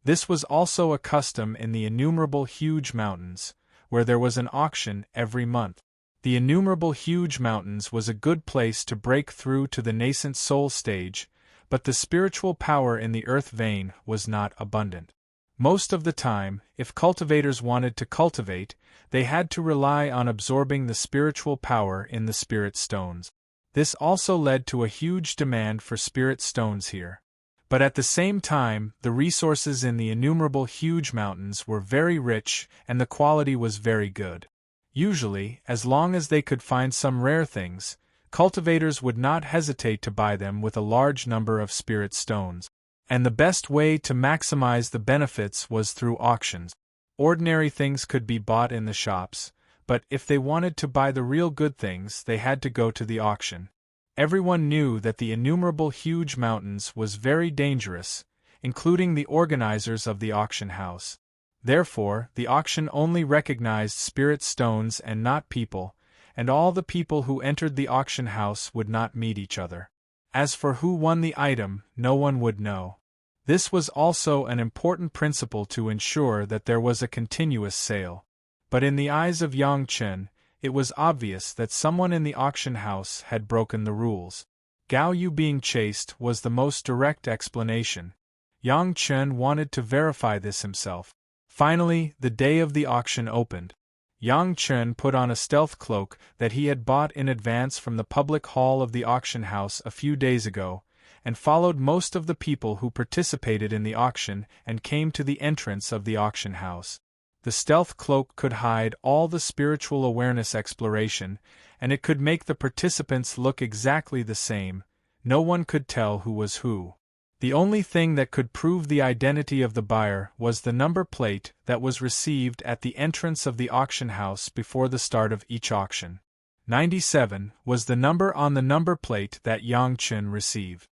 This was also a custom in the innumerable huge mountains, where there was an auction every month. The innumerable huge mountains was a good place to break through to the nascent soul stage, but the spiritual power in the earth vein was not abundant. Most of the time, if cultivators wanted to cultivate, they had to rely on absorbing the spiritual power in the spirit stones. This also led to a huge demand for spirit stones here. But at the same time, the resources in the innumerable huge mountains were very rich and the quality was very good. Usually, as long as they could find some rare things, cultivators would not hesitate to buy them with a large number of spirit stones. And the best way to maximize the benefits was through auctions. Ordinary things could be bought in the shops, but if they wanted to buy the real good things, they had to go to the auction. Everyone knew that the innumerable huge mountains was very dangerous, including the organizers of the auction house. Therefore, the auction only recognized spirit stones and not people, and all the people who entered the auction house would not meet each other. As for who won the item, no one would know. This was also an important principle to ensure that there was a continuous sale. But in the eyes of Yang Chen, it was obvious that someone in the auction house had broken the rules. Gao Yu being chased was the most direct explanation. Yang Chen wanted to verify this himself. Finally, the day of the auction opened. Yang Chen put on a stealth cloak that he had bought in advance from the public hall of the auction house a few days ago, and followed most of the people who participated in the auction and came to the entrance of the auction house. The stealth cloak could hide all the spiritual awareness exploration, and it could make the participants look exactly the same. No one could tell who was who. The only thing that could prove the identity of the buyer was the number plate that was received at the entrance of the auction house before the start of each auction. 97 was the number on the number plate that Yang Chen received.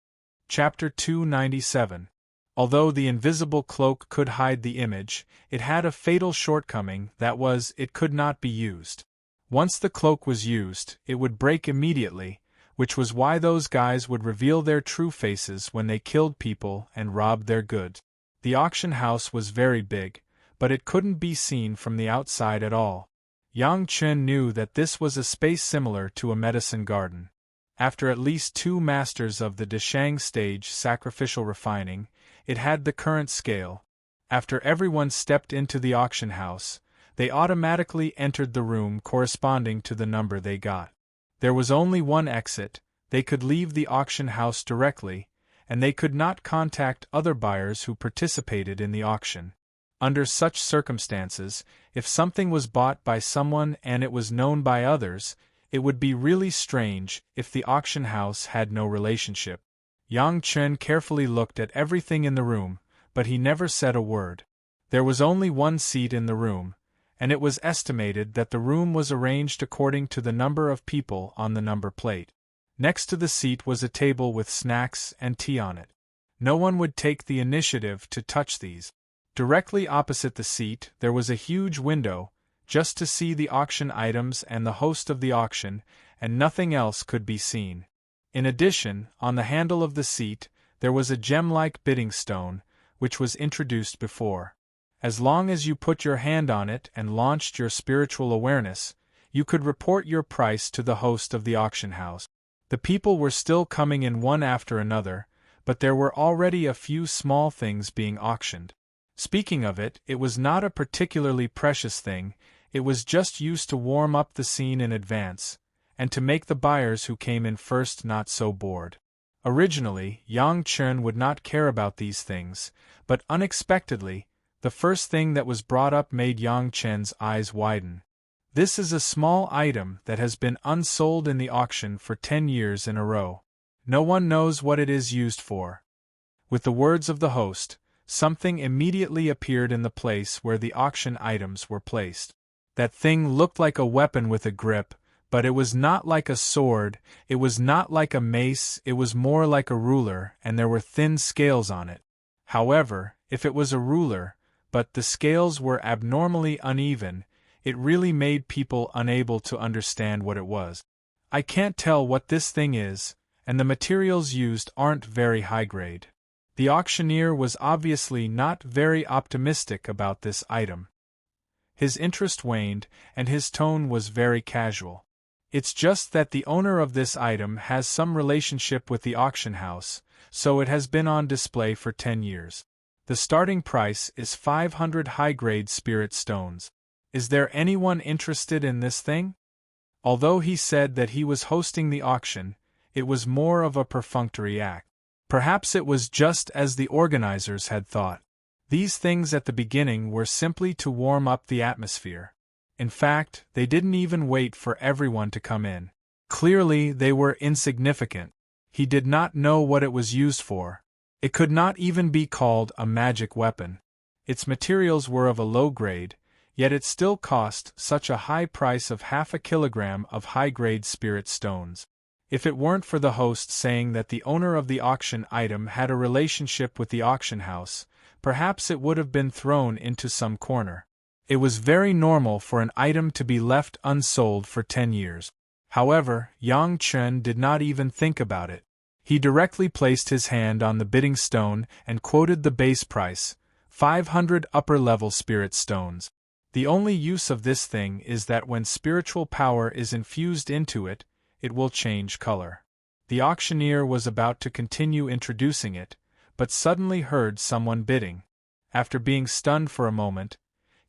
Chapter 297. Although the invisible cloak could hide the image, it had a fatal shortcoming, that was, it could not be used. Once the cloak was used, it would break immediately, which was why those guys would reveal their true faces when they killed people and robbed their goods. The auction house was very big, but it couldn't be seen from the outside at all. Yang Chen knew that this was a space similar to a medicine garden. After at least 2 masters of the Deshang stage sacrificial refining, it had the current scale. After everyone stepped into the auction house, they automatically entered the room corresponding to the number they got. There was only one exit, they could leave the auction house directly, and they could not contact other buyers who participated in the auction. Under such circumstances, if something was bought by someone and it was known by others, it would be really strange if the auction house had no relationship. Yang Chen carefully looked at everything in the room, but he never said a word. There was only one seat in the room, and it was estimated that the room was arranged according to the number of people on the number plate. Next to the seat was a table with snacks and tea on it. No one would take the initiative to touch these. Directly opposite the seat there was a huge window, just to see the auction items and the host of the auction, and nothing else could be seen. In addition, on the handle of the seat, there was a gem-like bidding stone, which was introduced before. As long as you put your hand on it and launched your spiritual awareness, you could report your price to the host of the auction house. The people were still coming in one after another, but there were already a few small things being auctioned. Speaking of it, it was not a particularly precious thing, It was just used to warm up the scene in advance, and to make the buyers who came in first not so bored. Originally, Yang Chen would not care about these things, but unexpectedly, the first thing that was brought up made Yang Chen's eyes widen. This is a small item that has been unsold in the auction for 10 years in a row. No one knows what it is used for. With the words of the host, something immediately appeared in the place where the auction items were placed. That thing looked like a weapon with a grip, but it was not like a sword, it was not like a mace, it was more like a ruler, and there were thin scales on it. However, if it was a ruler, but the scales were abnormally uneven, it really made people unable to understand what it was. I can't tell what this thing is, and the materials used aren't very high grade. The auctioneer was obviously not very optimistic about this item. His interest waned, and his tone was very casual. It's just that the owner of this item has some relationship with the auction house, so it has been on display for 10 years. The starting price is 500 high-grade spirit stones. Is there anyone interested in this thing? Although he said that he was hosting the auction, it was more of a perfunctory act. Perhaps it was just as the organizers had thought. These things at the beginning were simply to warm up the atmosphere. In fact, they didn't even wait for everyone to come in. Clearly, they were insignificant. He did not know what it was used for. It could not even be called a magic weapon. Its materials were of a low grade, yet it still cost such a high price of 0.5 kilogram of high-grade spirit stones. If it weren't for the host saying that the owner of the auction item had a relationship with the auction house, perhaps it would have been thrown into some corner. It was very normal for an item to be left unsold for 10 years. However, Yang Chen did not even think about it. He directly placed his hand on the bidding stone and quoted the base price, 500 upper-level spirit stones. The only use of this thing is that when spiritual power is infused into it, it will change color. The auctioneer was about to continue introducing it, but suddenly heard someone bidding. After being stunned for a moment,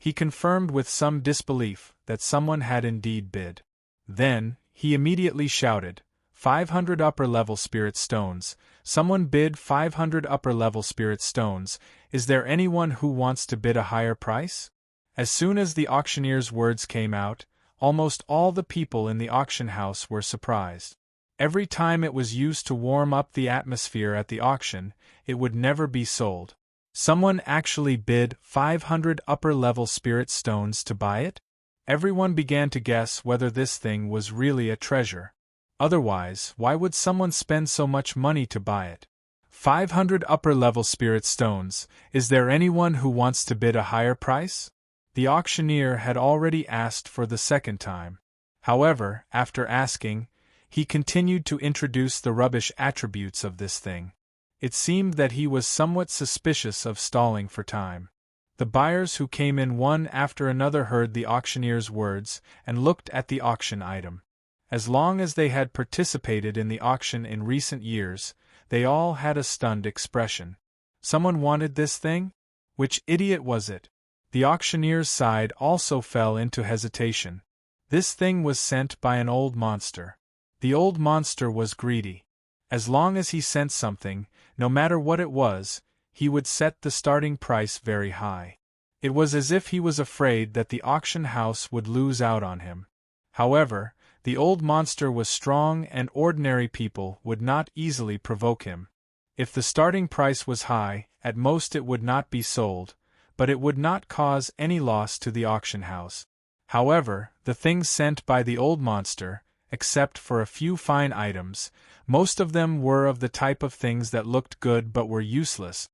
he confirmed with some disbelief that someone had indeed bid. Then, he immediately shouted, 500 upper-level spirit stones. Someone bid 500 upper-level spirit stones. Is there anyone who wants to bid a higher price? As soon as the auctioneer's words came out, almost all the people in the auction house were surprised. Every time it was used to warm up the atmosphere at the auction, it would never be sold. Someone actually bid 500 upper-level spirit stones to buy it? Everyone began to guess whether this thing was really a treasure. Otherwise, why would someone spend so much money to buy it? 500 upper-level spirit stones. Is there anyone who wants to bid a higher price? The auctioneer had already asked for the second time. However, after asking, he continued to introduce the rubbish attributes of this thing. It seemed that he was somewhat suspicious of stalling for time. The buyers who came in one after another heard the auctioneer's words and looked at the auction item. As long as they had participated in the auction in recent years, they all had a stunned expression. Someone wanted this thing? Which idiot was it? The auctioneer's side also fell into hesitation. This thing was sent by an old monster. The old monster was greedy. As long as he sent something, no matter what it was, he would set the starting price very high. It was as if he was afraid that the auction house would lose out on him. However, the old monster was strong and ordinary people would not easily provoke him. If the starting price was high, at most it would not be sold, but it would not cause any loss to the auction house. However, the things sent by the old monster, except for a few fine items, most of them were of the type of things that looked good but were useless.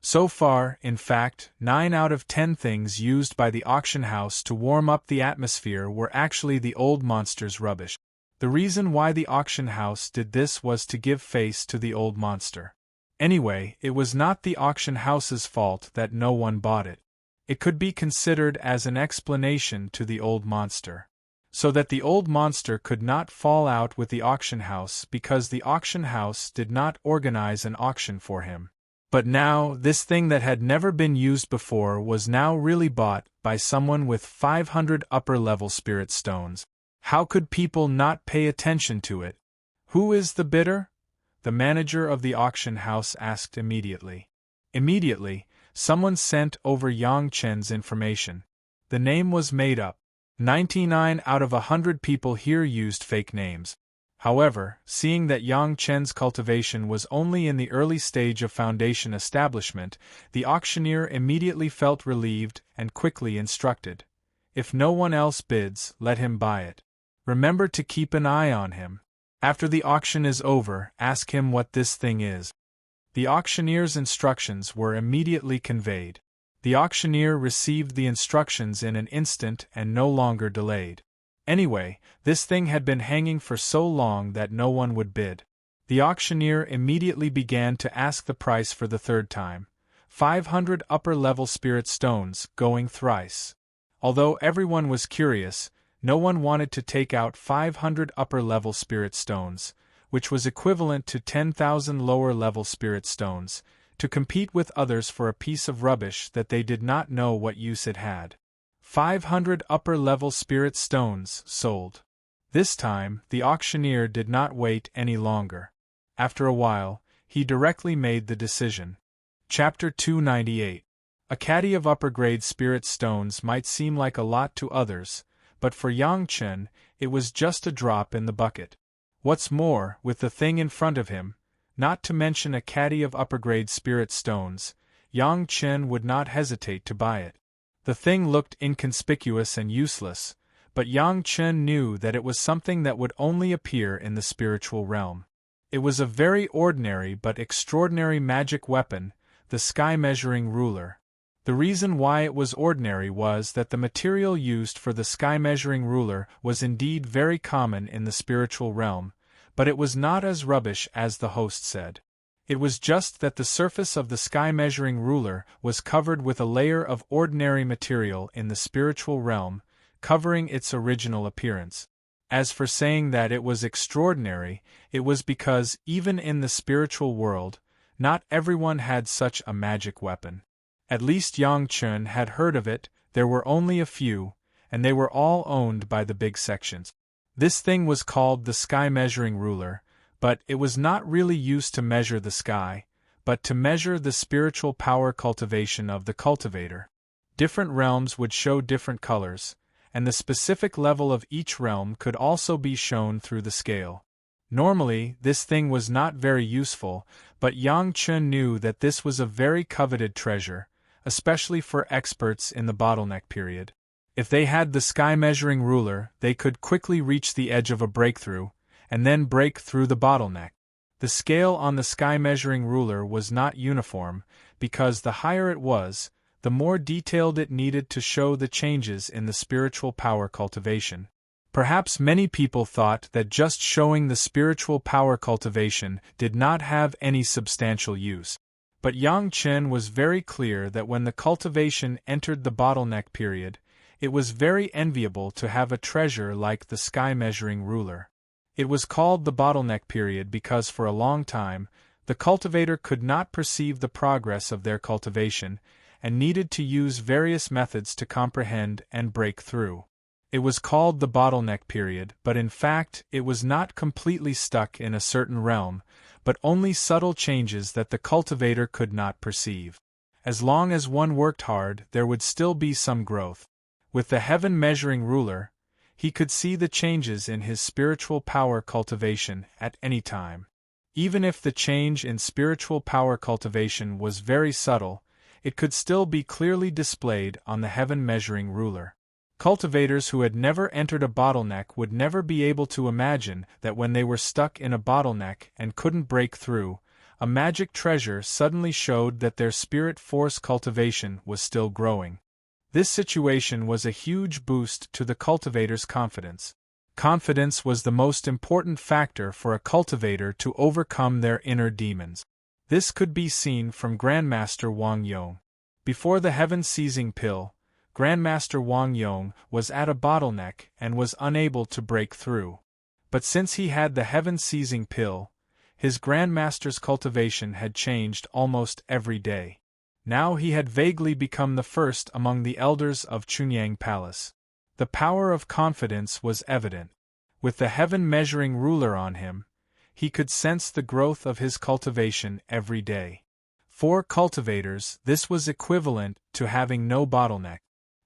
So far, in fact, 9 out of 10 things used by the auction house to warm up the atmosphere were actually the old monster's rubbish. The reason why the auction house did this was to give face to the old monster. Anyway, it was not the auction house's fault that no one bought it. It could be considered as an explanation to the old monster. So that the old monster could not fall out with the auction house because the auction house did not organize an auction for him. But now, this thing that had never been used before was now really bought by someone with 500 upper-level spirit stones. How could people not pay attention to it? Who is the bidder? The manager of the auction house asked immediately. Immediately, someone sent over Yang Chen's information. The name was made up. 99 out of 100 people here used fake names. However, seeing that Yang Chen's cultivation was only in the early stage of foundation establishment, the auctioneer immediately felt relieved and quickly instructed. If no one else bids, let him buy it. Remember to keep an eye on him. After the auction is over, ask him what this thing is. The auctioneer's instructions were immediately conveyed. The auctioneer received the instructions in an instant and no longer delayed. Anyway, this thing had been hanging for so long that no one would bid. The auctioneer immediately began to ask the price for the third time. 500 upper-level spirit stones, going thrice. Although everyone was curious, no one wanted to take out 500 upper-level spirit stones, which was equivalent to 10,000 lower-level spirit stones, to compete with others for a piece of rubbish that they did not know what use it had. 500 upper-level spirit stones sold. This time, the auctioneer did not wait any longer. After a while, he directly made the decision. Chapter 298. A caddy of upper-grade spirit stones might seem like a lot to others, but for Yang Chen, it was just a drop in the bucket. What's more, with the thing in front of him, not to mention a caddy of upper-grade spirit stones, Yang Chen would not hesitate to buy it. The thing looked inconspicuous and useless, but Yang Chen knew that it was something that would only appear in the spiritual realm. It was a very ordinary but extraordinary magic weapon, the sky-measuring ruler. The reason why it was ordinary was that the material used for the sky-measuring ruler was indeed very common in the spiritual realm, but it was not as rubbish as the host said. It was just that the surface of the sky-measuring ruler was covered with a layer of ordinary material in the spiritual realm, covering its original appearance. As for saying that it was extraordinary, it was because, even in the spiritual world, not everyone had such a magic weapon. At least Yang Chen had heard of it, there were only a few, and they were all owned by the big sections. This thing was called the sky-measuring ruler, but it was not really used to measure the sky, but to measure the spiritual power cultivation of the cultivator. Different realms would show different colors, and the specific level of each realm could also be shown through the scale. Normally, this thing was not very useful, but Yang Chen knew that this was a very coveted treasure, especially for experts in the bottleneck period. If they had the sky-measuring ruler, they could quickly reach the edge of a breakthrough, and then break through the bottleneck. The scale on the sky-measuring ruler was not uniform, because the higher it was, the more detailed it needed to show the changes in the spiritual power cultivation. Perhaps many people thought that just showing the spiritual power cultivation did not have any substantial use. But Yang Chen was very clear that when the cultivation entered the bottleneck period, it was very enviable to have a treasure like the sky-measuring ruler. It was called the bottleneck period because for a long time, the cultivator could not perceive the progress of their cultivation, and needed to use various methods to comprehend and break through. It was called the bottleneck period, but in fact, it was not completely stuck in a certain realm, but only subtle changes that the cultivator could not perceive. As long as one worked hard, there would still be some growth. With the heaven-measuring ruler, he could see the changes in his spiritual power cultivation at any time. Even if the change in spiritual power cultivation was very subtle, it could still be clearly displayed on the heaven-measuring ruler. Cultivators who had never entered a bottleneck would never be able to imagine that when they were stuck in a bottleneck and couldn't break through, a magic treasure suddenly showed that their spirit force cultivation was still growing. This situation was a huge boost to the cultivator's confidence. Confidence was the most important factor for a cultivator to overcome their inner demons. This could be seen from Grandmaster Wang Yong. Before the heaven-seizing pill, Grandmaster Wang Yong was at a bottleneck and was unable to break through. But since he had the heaven-seizing pill, His Grandmaster's cultivation had changed almost every day. Now he had vaguely become the first among the elders of Chunyang Palace. The power of confidence was evident. With the heaven-measuring ruler on him, he could sense the growth of his cultivation every day. For cultivators, this was equivalent to having no bottleneck.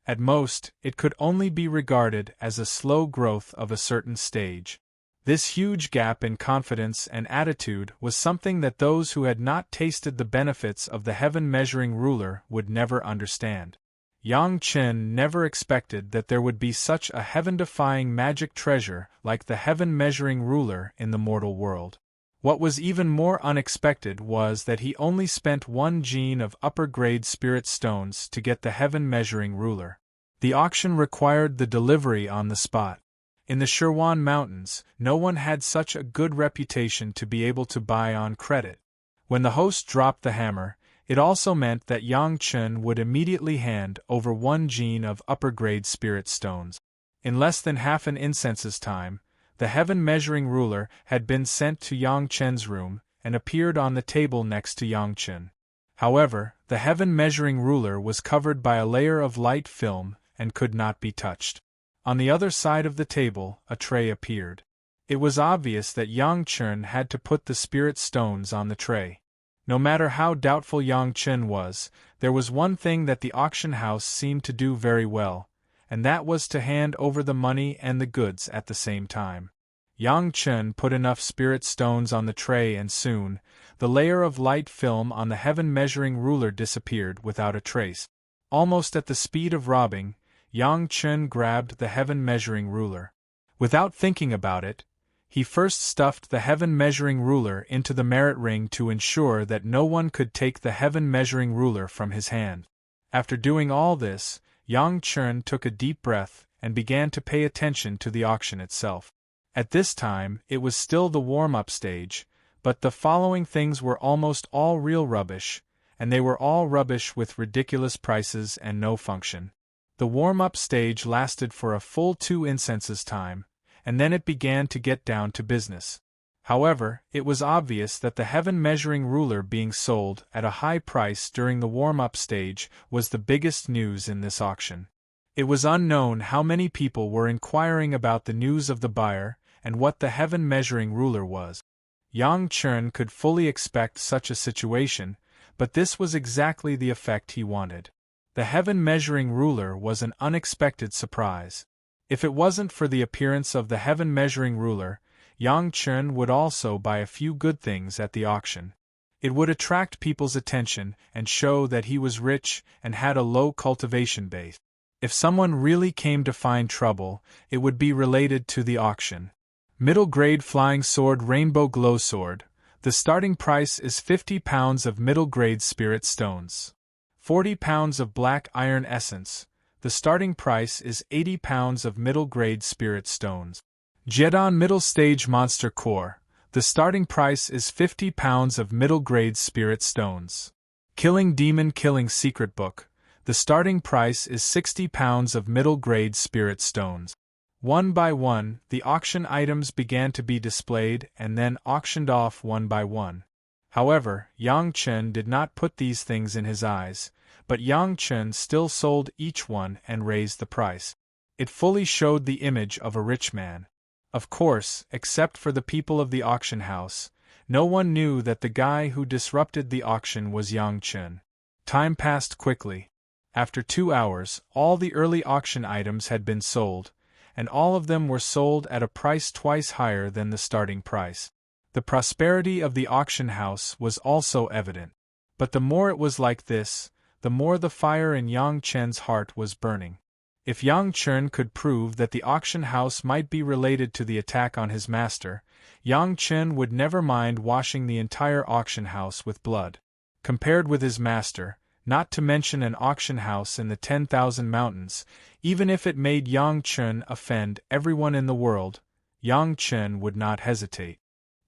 At most, it could only be regarded as a slow growth of a certain stage. This huge gap in confidence and attitude was something that those who had not tasted the benefits of the heaven-measuring ruler would never understand. Yang Chen never expected that there would be such a heaven-defying magic treasure like the heaven-measuring ruler in the mortal world. What was even more unexpected was that he only spent 1 gene of upper-grade spirit stones to get the heaven-measuring ruler. The auction required the delivery on the spot. In the Shirwan Mountains, no one had such a good reputation to be able to buy on credit. When the host dropped the hammer, it also meant that Yang Chen would immediately hand over 1 gene of upper-grade spirit stones. In less than half an incense's time, the heaven-measuring ruler had been sent to Yang Chen's room and appeared on the table next to Yang Chen. However, the heaven-measuring ruler was covered by a layer of light film and could not be touched. On the other side of the table, a tray appeared. It was obvious that Yang Chen had to put the spirit stones on the tray. No matter how doubtful Yang Chen was, there was one thing that the auction house seemed to do very well, and that was to hand over the money and the goods at the same time. Yang Chen put enough spirit stones on the tray and soon, the layer of light film on the heaven-measuring ruler disappeared without a trace. Almost at the speed of robbing, Yang Chen grabbed the heaven-measuring ruler. Without thinking about it, he first stuffed the heaven-measuring ruler into the merit ring to ensure that no one could take the heaven-measuring ruler from his hand. After doing all this, Yang Chen took a deep breath and began to pay attention to the auction itself. At this time, it was still the warm-up stage, but the following things were almost all real rubbish, and they were all rubbish with ridiculous prices and no function. The warm-up stage lasted for a full 2 incenses time, and then it began to get down to business. However, it was obvious that the heaven-measuring ruler being sold at a high price during the warm-up stage was the biggest news in this auction. It was unknown how many people were inquiring about the news of the buyer and what the heaven-measuring ruler was. Yang Chen could fully expect such a situation, but this was exactly the effect he wanted. The heaven-measuring ruler was an unexpected surprise. If it wasn't for the appearance of the heaven-measuring ruler, Yang Chen would also buy a few good things at the auction. It would attract people's attention and show that he was rich and had a low cultivation base. If someone really came to find trouble, it would be related to the auction. Middle-grade flying sword rainbow glow sword. The starting price is 50 pounds of middle-grade spirit stones. 40 pounds of black iron essence. The starting price is 80 pounds of middle-grade spirit stones. Jedon middle stage monster core. The starting price is 50 pounds of middle-grade spirit stones. Killing demon killing secret book. The starting price is 60 pounds of middle-grade spirit stones. One by one, the auction items began to be displayed and then auctioned off one by one. However, Yang Chen did not put these things in his eyes, but Yang Chen still sold each one and raised the price. It fully showed the image of a rich man. Of course, except for the people of the auction house, no one knew that the guy who disrupted the auction was Yang Chen. Time passed quickly. After 2 hours, all the early auction items had been sold, and all of them were sold at a price twice higher than the starting price. The prosperity of the auction house was also evident. But the more it was like this, the more the fire in Yang Chen's heart was burning. If Yang Chen could prove that the auction house might be related to the attack on his master, Yang Chen would never mind washing the entire auction house with blood. Compared with his master, not to mention an auction house in the 10,000 mountains, even if it made Yang Chen offend everyone in the world, Yang Chen would not hesitate.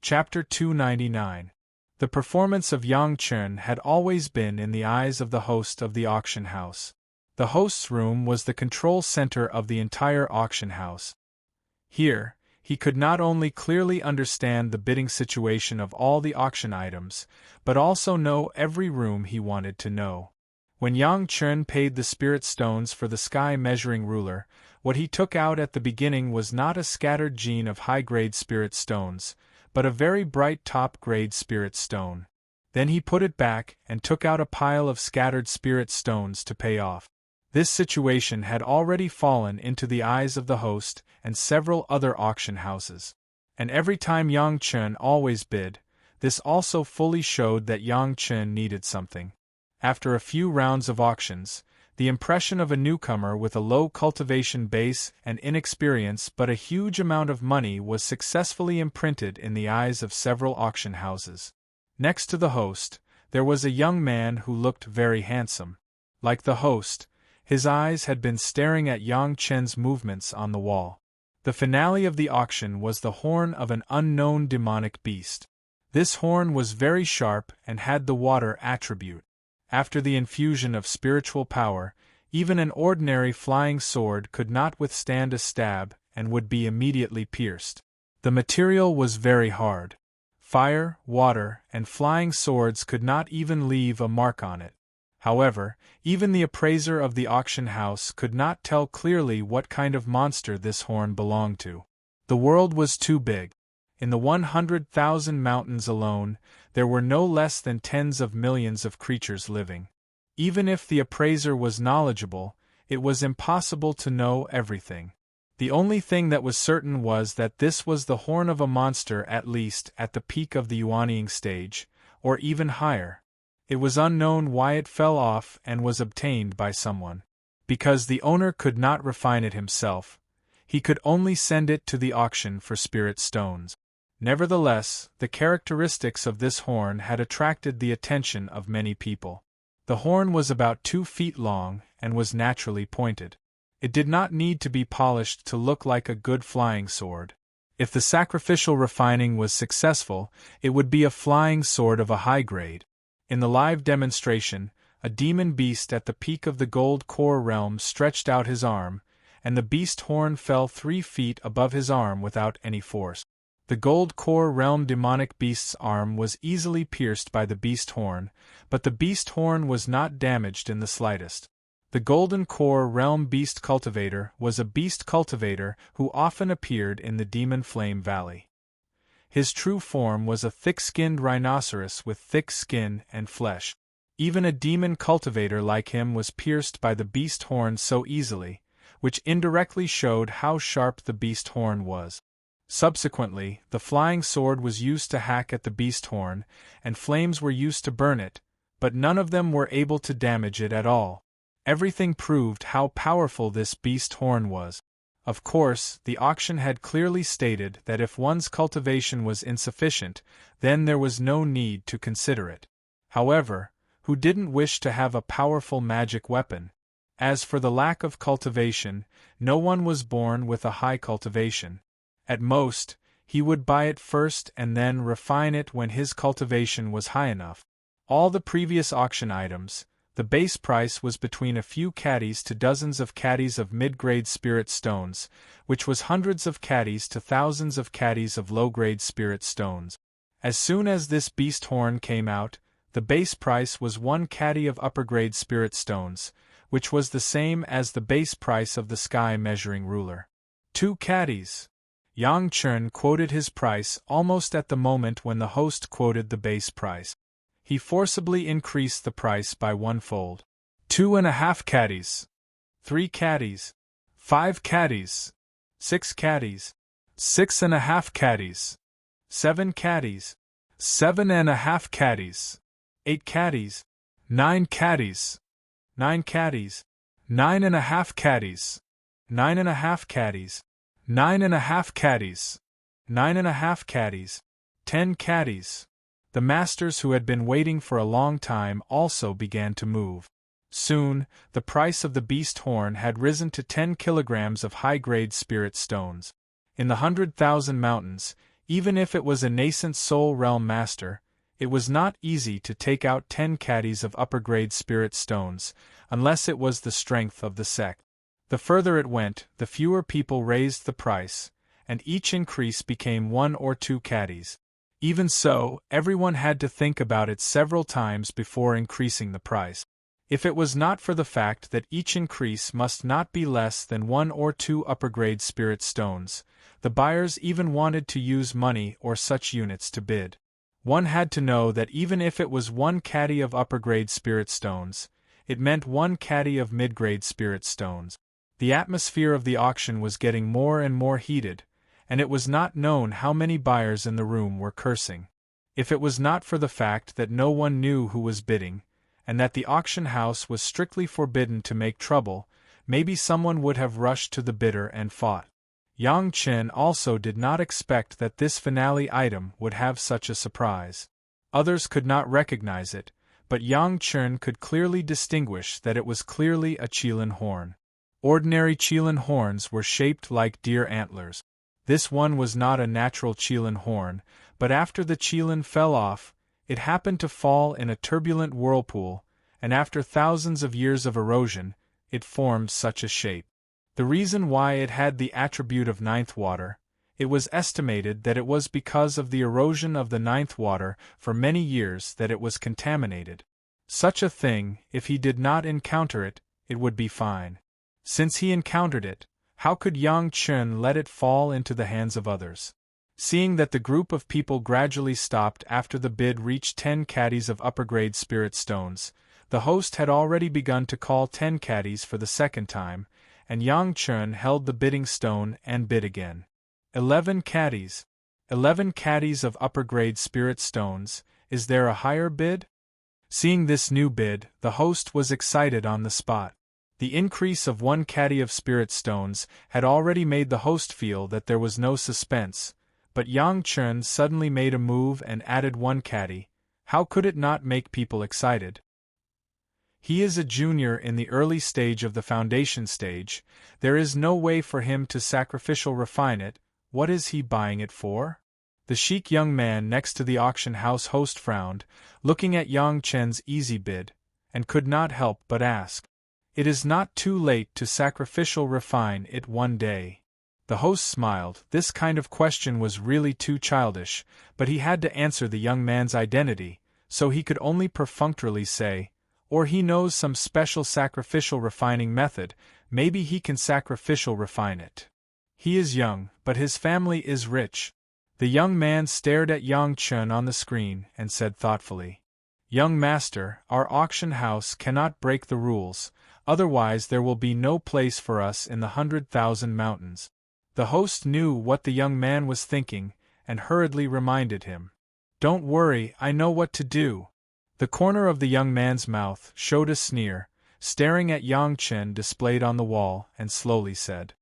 Chapter 299. The performance of Yang Chen had always been in the eyes of the host of the auction house. The host's room was the control center of the entire auction house. Here, He could not only clearly understand the bidding situation of all the auction items, but also know every room he wanted to know. When Yang Chen paid the spirit stones for the sky measuring ruler, what he took out at the beginning was not a scattered gene of high-grade spirit stones, but a very bright top-grade spirit stone. Then he put it back and took out a pile of scattered spirit stones to pay off. This situation had already fallen into the eyes of the host and several other auction houses. And every time Yang Chen always bid, this also fully showed that Yang Chen needed something. After a few rounds of auctions, the impression of a newcomer with a low cultivation base and inexperience but a huge amount of money was successfully imprinted in the eyes of several auction houses. Next to the host, there was a young man who looked very handsome. Like the host, his eyes had been staring at Yang Chen's movements on the wall. The finale of the auction was the horn of an unknown demonic beast. This horn was very sharp and had the water attribute. After the infusion of spiritual power, even an ordinary flying sword could not withstand a stab and would be immediately pierced. The material was very hard. Fire, water, and flying swords could not even leave a mark on it. However, even the appraiser of the auction house could not tell clearly what kind of monster this horn belonged to. The world was too big. In the 100,000 mountains alone, there were no less than tens of millions of creatures living. Even if the appraiser was knowledgeable, it was impossible to know everything. The only thing that was certain was that this was the horn of a monster at least at the peak of the yuanying stage, or even higher. It was unknown why it fell off and was obtained by someone. Because the owner could not refine it himself, he could only send it to the auction for spirit stones. Nevertheless, the characteristics of this horn had attracted the attention of many people. The horn was about 2 feet long and was naturally pointed. It did not need to be polished to look like a good flying sword. If the sacrificial refining was successful, it would be a flying sword of a high grade. In the live demonstration, a demon beast at the peak of the gold core realm stretched out his arm, and the beast horn fell 3 feet above his arm without any force. The gold core realm demonic beast's arm was easily pierced by the beast horn, but the beast horn was not damaged in the slightest. The golden core realm beast cultivator was a beast cultivator who often appeared in the Demon Flame Valley. His true form was a thick-skinned rhinoceros with thick skin and flesh. Even a demon cultivator like him was pierced by the beast horn so easily, which indirectly showed how sharp the beast horn was. Subsequently, the flying sword was used to hack at the beast horn, and flames were used to burn it, but none of them were able to damage it at all. Everything proved how powerful this beast horn was. Of course, the auction had clearly stated that if one's cultivation was insufficient, then there was no need to consider it. However, who didn't wish to have a powerful magic weapon? As for the lack of cultivation, no one was born with a high cultivation. At most, he would buy it first and then refine it when his cultivation was high enough. All the previous auction items, the base price was between a few caddies to dozens of caddies of mid-grade spirit stones, which was hundreds of caddies to thousands of caddies of low-grade spirit stones. As soon as this beast horn came out, the base price was 1 caddy of upper-grade spirit stones, which was the same as the base price of the sky measuring ruler. 2 caddies. Yang Chen quoted his price almost at the moment when the host quoted the base price. He forcibly increased the price by 1-fold. 2.5 caddies. 3 caddies. 5 caddies. 6 caddies. 6.5 caddies. 7 caddies. 7.5 caddies. 8 caddies. 9 caddies. 9 caddies. 9.5 caddies. 9.5 caddies. 9.5 caddies. 9.5 caddies. 10 caddies. The masters who had been waiting for a long time also began to move. Soon, the price of the beast horn had risen to 10 kilograms of high-grade spirit stones. In the 100,000 mountains, even if it was a nascent soul realm master, it was not easy to take out 10 caddies of upper-grade spirit stones, unless it was the strength of the sect. The further it went, the fewer people raised the price, and each increase became 1 or 2 caddies. Even so, everyone had to think about it several times before increasing the price. If it was not for the fact that each increase must not be less than 1 or 2 upper-grade spirit stones, the buyers even wanted to use money or such units to bid. One had to know that even if it was 1 caddy of upper-grade spirit stones, it meant 1 caddy of mid-grade spirit stones. The atmosphere of the auction was getting more and more heated, and it was not known how many buyers in the room were cursing. If it was not for the fact that no one knew who was bidding, and that the auction house was strictly forbidden to make trouble, maybe someone would have rushed to the bidder and fought. Yang Chen also did not expect that this finale item would have such a surprise. Others could not recognize it, but Yang Chen could clearly distinguish that it was clearly a qilin horn. Ordinary qilin horns were shaped like deer antlers. This one was not a natural qilin horn, but after the qilin fell off, it happened to fall in a turbulent whirlpool, and after thousands of years of erosion, it formed such a shape. The reason why it had the attribute of ninth water, it was estimated that it was because of the erosion of the ninth water for many years that it was contaminated. Such a thing, if he did not encounter it, it would be fine. Since he encountered it, how could Yang Chen let it fall into the hands of others? Seeing that the group of people gradually stopped after the bid reached 10 caddies of upper-grade spirit stones, the host had already begun to call 10 caddies for the second time, and Yang Chen held the bidding stone and bid again. 11 caddies. 11 caddies of upper-grade spirit stones, is there a higher bid? Seeing this new bid, the host was excited on the spot. The increase of 1 caddy of spirit stones had already made the host feel that there was no suspense, but Yang Chen suddenly made a move and added 1 caddy. How could it not make people excited? He is a junior in the early stage of the foundation stage, there is no way for him to sacrificial refine it. What is he buying it for? The chic young man next to the auction house host frowned, looking at Yang Chen's easy bid, and could not help but ask. It is not too late to sacrificial refine it one day. The host smiled. This kind of question was really too childish, but he had to answer the young man's identity, so he could only perfunctorily say, or he knows some special sacrificial refining method, maybe he can sacrificial refine it. He is young, but his family is rich. The young man stared at Yang Chen on the screen and said thoughtfully, Young master, our auction house cannot break the rules, otherwise there will be no place for us in the 100,000 mountains. The host knew what the young man was thinking, and hurriedly reminded him. Don't worry, I know what to do. The corner of the young man's mouth showed a sneer, staring at Yang Chen displayed on the wall, and slowly said.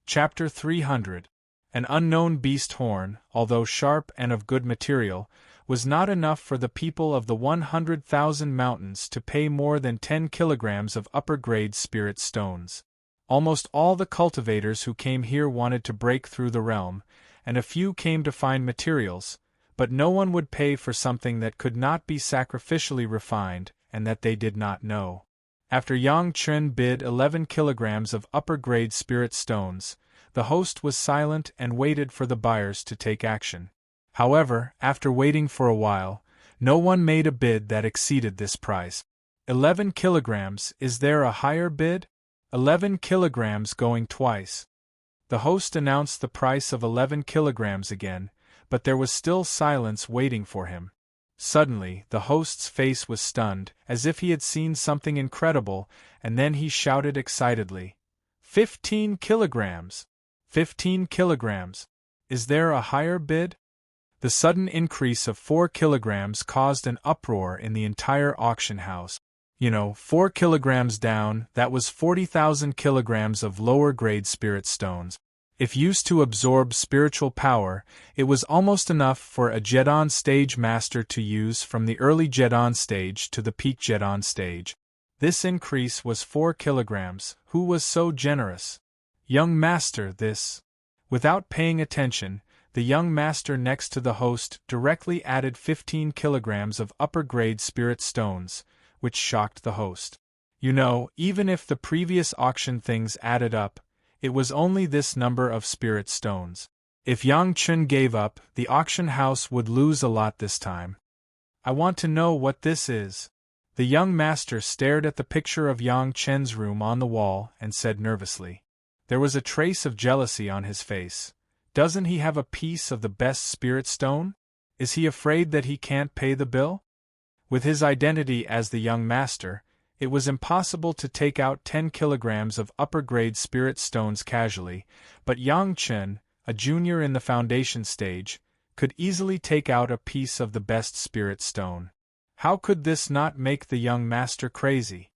Chapter 300. An unknown beast horn, although sharp and of good material, was not enough for the people of the 100,000 mountains to pay more than 10 kilograms of upper-grade spirit stones. Almost all the cultivators who came here wanted to break through the realm, and a few came to find materials, but no one would pay for something that could not be sacrificially refined, and that they did not know. After Yang Chen bid 11 kilograms of upper-grade spirit stones, the host was silent and waited for the buyers to take action. However, after waiting for a while, no one made a bid that exceeded this price. 11 kilograms, is there a higher bid? 11 kilograms going twice. The host announced the price of 11 kilograms again, but there was still silence waiting for him. Suddenly, the host's face was stunned, as if he had seen something incredible, and then he shouted excitedly, 15 kilograms! 15 kilograms! Is there a higher bid? The sudden increase of 4 kilograms caused an uproar in the entire auction house. 4 kilograms down, that was 40,000 kilograms of lower-grade spirit stones. If used to absorb spiritual power, it was almost enough for a Jedon stage master to use from the early Jedon stage to the peak Jedon stage. This increase was 4 kilograms. Who was so generous? Young master, this. Without paying attention, the young master next to the host directly added 15 kilograms of upper-grade spirit stones, which shocked the host. Even if the previous auction things added up, it was only this number of spirit stones. If Yang Chen gave up, the auction house would lose a lot this time. I want to know what this is. The young master stared at the picture of Yang Chen's room on the wall and said nervously. There was a trace of jealousy on his face. Doesn't he have a piece of the best spirit stone? Is he afraid that he can't pay the bill? With his identity as the young master, it was impossible to take out 10 kilograms of upper-grade spirit stones casually, but Yang Chen, a junior in the foundation stage, could easily take out a piece of the best spirit stone. How could this not make the young master crazy?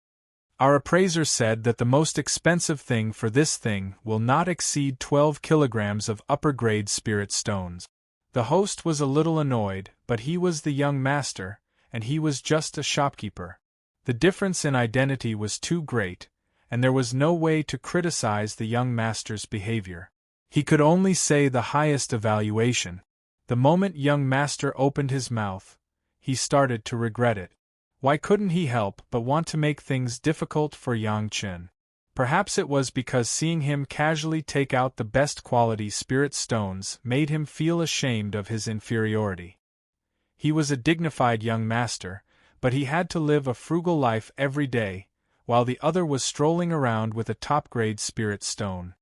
Our appraiser said that the most expensive thing for this thing will not exceed 12 kilograms of upper-grade spirit stones. The host was a little annoyed, but he was the young master, and he was just a shopkeeper. The difference in identity was too great, and there was no way to criticize the young master's behavior. He could only say the highest evaluation. The moment young master opened his mouth, he started to regret it. Why couldn't he help but want to make things difficult for Yang Chen? Perhaps it was because seeing him casually take out the best quality spirit stones made him feel ashamed of his inferiority. He was a dignified young master, but he had to live a frugal life every day, while the other was strolling around with a top-grade spirit stone.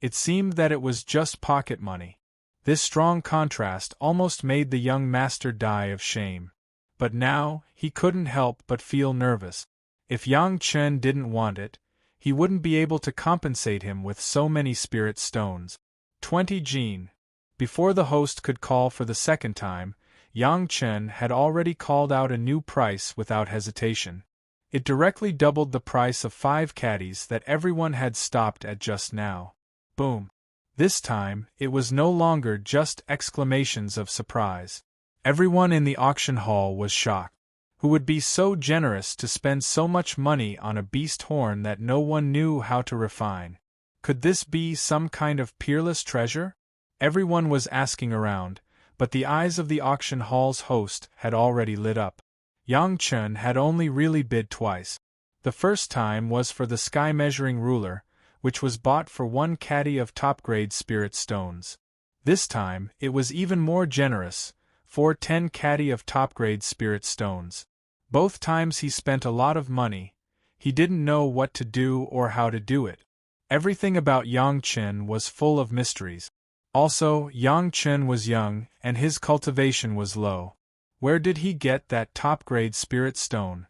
It seemed that it was just pocket money. This strong contrast almost made the young master die of shame. But now, he couldn't help but feel nervous. If Yang Chen didn't want it, he wouldn't be able to compensate him with so many spirit stones. 20 Jin. Before the host could call for the second time, Yang Chen had already called out a new price without hesitation. It directly doubled the price of 5 caddies that everyone had stopped at just now. Boom. This time, it was no longer just exclamations of surprise. Everyone in the auction hall was shocked. Who would be so generous to spend so much money on a beast horn that no one knew how to refine? Could this be some kind of peerless treasure? Everyone was asking around, but the eyes of the auction hall's host had already lit up. Yang Chen had only really bid twice. The first time was for the sky measuring ruler, which was bought for 1 caddy of top-grade spirit stones. This time, it was even more generous, for 10 caddy of top-grade spirit stones. Both times he spent a lot of money. He didn't know what to do or how to do it. Everything about Yang Chen was full of mysteries. Also, Yang Chen was young, and his cultivation was low. Where did he get that top-grade spirit stone?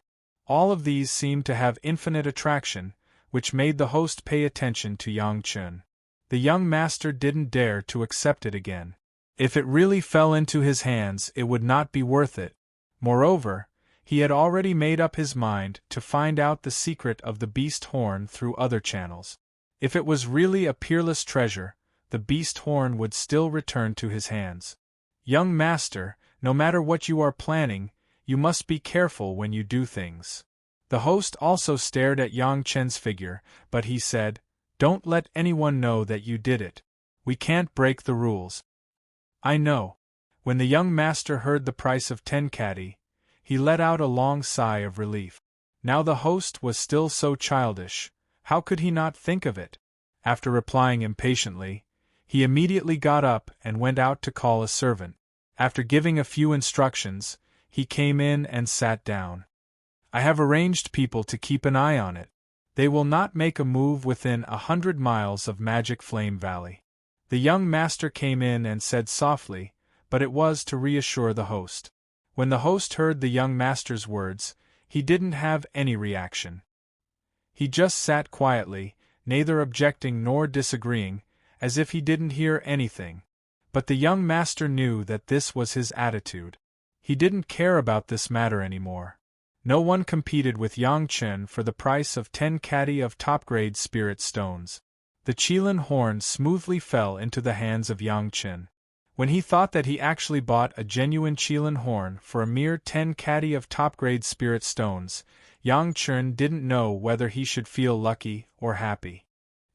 All of these seemed to have infinite attraction, which made the host pay attention to Yang Chen. The young master didn't dare to accept it again. If it really fell into his hands, it would not be worth it. Moreover, he had already made up his mind to find out the secret of the beast horn through other channels. If it was really a peerless treasure, the beast horn would still return to his hands. Young master, no matter what you are planning, you must be careful when you do things. The host also stared at Yang Chen's figure, but he said, "Don't let anyone know that you did it. We can't break the rules." "I know." When the young master heard the price of 10 caddy, he let out a long sigh of relief. Now the host was still so childish. How could he not think of it? After replying impatiently, he immediately got up and went out to call a servant. After giving a few instructions, he came in and sat down. "I have arranged people to keep an eye on it. They will not make a move within 100 miles of Magic Flame Valley." The young master came in and said softly, but it was to reassure the host. When the host heard the young master's words, he didn't have any reaction. He just sat quietly, neither objecting nor disagreeing, as if he didn't hear anything. But the young master knew that this was his attitude. He didn't care about this matter anymore. No one competed with Yang Chen for the price of 10 caddy of top-grade spirit stones. The Qilin horn smoothly fell into the hands of Yang Chen. When he thought that he actually bought a genuine Qilin horn for a mere 10 caddy of top-grade spirit stones, Yang Chen didn't know whether he should feel lucky or happy.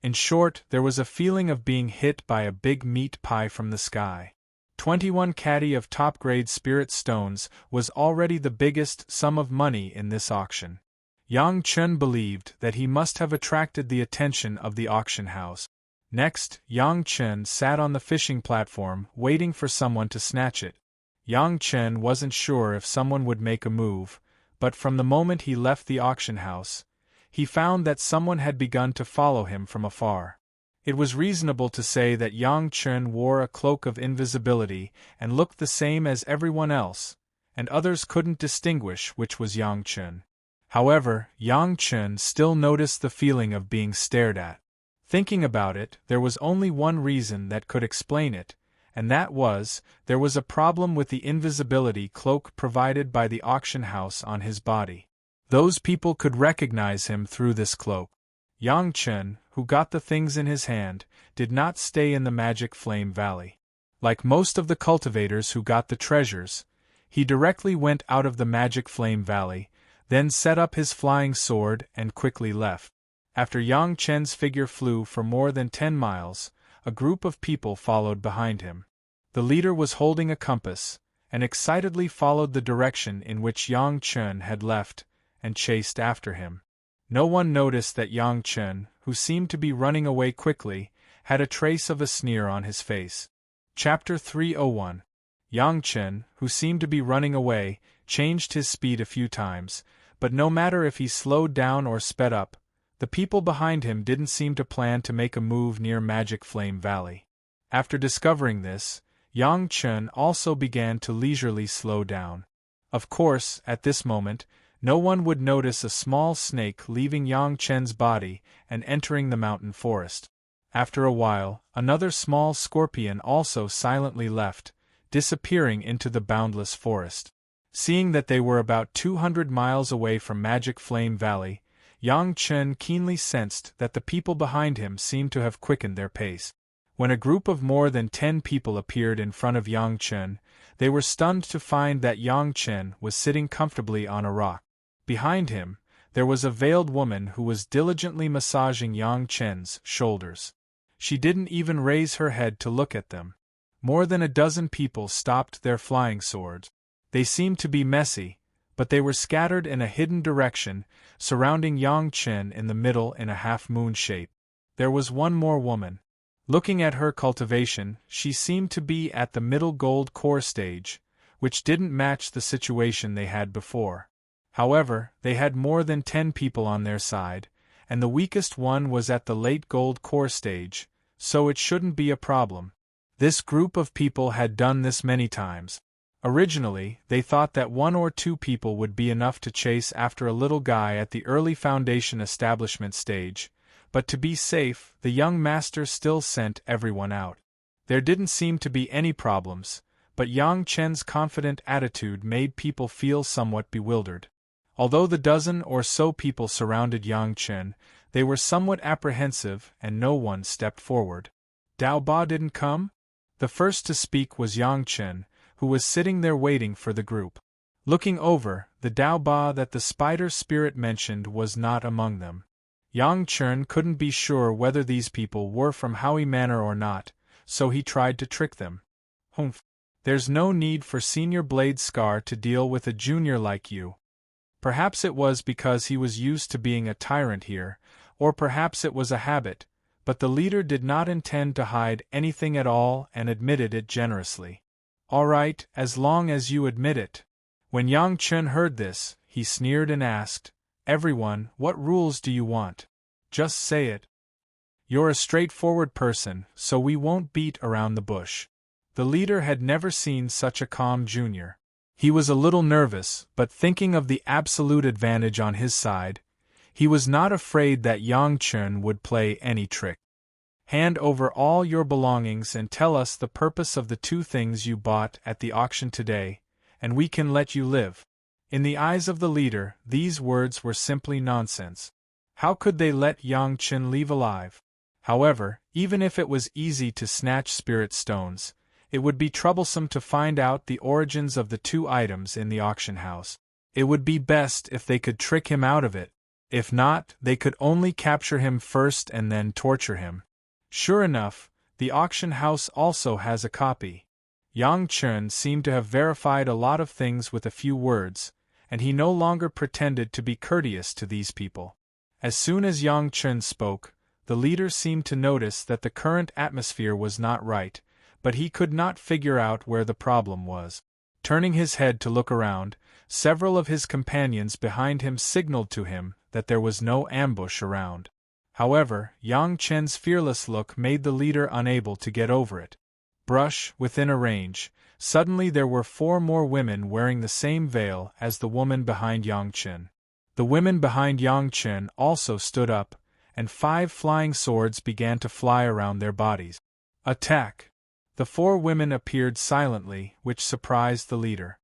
In short, there was a feeling of being hit by a big meat pie from the sky. 21 caddy of top-grade spirit stones was already the biggest sum of money in this auction. Yang Chen believed that he must have attracted the attention of the auction house. Next, Yang Chen sat on the fishing platform, waiting for someone to snatch it. Yang Chen wasn't sure if someone would make a move, but from the moment he left the auction house, he found that someone had begun to follow him from afar. It was reasonable to say that Yang Chen wore a cloak of invisibility and looked the same as everyone else, and others couldn't distinguish which was Yang Chen. However, Yang Chen still noticed the feeling of being stared at. Thinking about it, there was only one reason that could explain it, and that was, there was a problem with the invisibility cloak provided by the auction house on his body. Those people could recognize him through this cloak. Yang Chen, who got the things in his hand, did not stay in the Magic Flame Valley. Like most of the cultivators who got the treasures, he directly went out of the Magic Flame Valley, then set up his flying sword and quickly left. After Yang Chen's figure flew for more than 10 miles, a group of people followed behind him. The leader was holding a compass, and excitedly followed the direction in which Yang Chen had left, and chased after him. No one noticed that Yang Chen, who seemed to be running away quickly, had a trace of a sneer on his face. Chapter 301. Yang Chen, who seemed to be running away, changed his speed a few times, but no matter if he slowed down or sped up, the people behind him didn't seem to plan to make a move near Magic Flame Valley. After discovering this, Yang Chen also began to leisurely slow down. Of course, at this moment, no one would notice a small snake leaving Yang Chen's body and entering the mountain forest. After a while, another small scorpion also silently left, disappearing into the boundless forest. Seeing that they were about 200 miles away from Magic Flame Valley, Yang Chen keenly sensed that the people behind him seemed to have quickened their pace. When a group of more than 10 people appeared in front of Yang Chen, they were stunned to find that Yang Chen was sitting comfortably on a rock. Behind him, there was a veiled woman who was diligently massaging Yang Chen's shoulders. She didn't even raise her head to look at them. More than a dozen people stopped their flying swords. They seemed to be messy, but they were scattered in a hidden direction, surrounding Yang Chen in the middle in a half-moon shape. There was one more woman. Looking at her cultivation, she seemed to be at the middle gold core stage, which didn't match the situation they had before. However, they had more than 10 people on their side, and the weakest one was at the late gold core stage, so it shouldn't be a problem. This group of people had done this many times. Originally, they thought that 1 or 2 people would be enough to chase after a little guy at the early foundation establishment stage, but to be safe, the young master still sent everyone out. There didn't seem to be any problems, but Yang Chen's confident attitude made people feel somewhat bewildered. Although the dozen or so people surrounded Yang Chen, they were somewhat apprehensive and no one stepped forward. Dao Ba didn't come? The first to speak was Yang Chen, who was sitting there waiting for the group. Looking over, the Dao Ba that the spider spirit mentioned was not among them. Yang Chen couldn't be sure whether these people were from Howie Manor or not, so he tried to trick them. Humph. There's no need for Senior Blade Scar to deal with a junior like you. Perhaps it was because he was used to being a tyrant here, or perhaps it was a habit, but the leader did not intend to hide anything at all and admitted it generously. All right, as long as you admit it. When Yang Chen heard this, he sneered and asked, "Everyone, what rules do you want? Just say it. You're a straightforward person, so we won't beat around the bush." The leader had never seen such a calm junior. He was a little nervous, but thinking of the absolute advantage on his side, he was not afraid that Yang Chen would play any trick. "Hand over all your belongings and tell us the purpose of the 2 things you bought at the auction today, and we can let you live." In the eyes of the leader, these words were simply nonsense. How could they let Yang Chen leave alive? However, even if it was easy to snatch spirit stones, it would be troublesome to find out the origins of the 2 items in the auction house. It would be best if they could trick him out of it. If not, they could only capture him first and then torture him. Sure enough, the auction house also has a copy. Yang Chen seemed to have verified a lot of things with a few words, and he no longer pretended to be courteous to these people. As soon as Yang Chen spoke, The leader seemed to notice that the current atmosphere was not right, but he could not figure out where the problem was. Turning his head to look around, several of his companions behind him signaled to him that there was no ambush around. However, Yang Chen's fearless look made the leader unable to get over it. Brush, within a range, suddenly there were 4 more women wearing the same veil as the woman behind Yang Chen. The women behind Yang Chen also stood up, and 5 flying swords began to fly around their bodies. Attack! The 4 women appeared silently, which surprised the leader.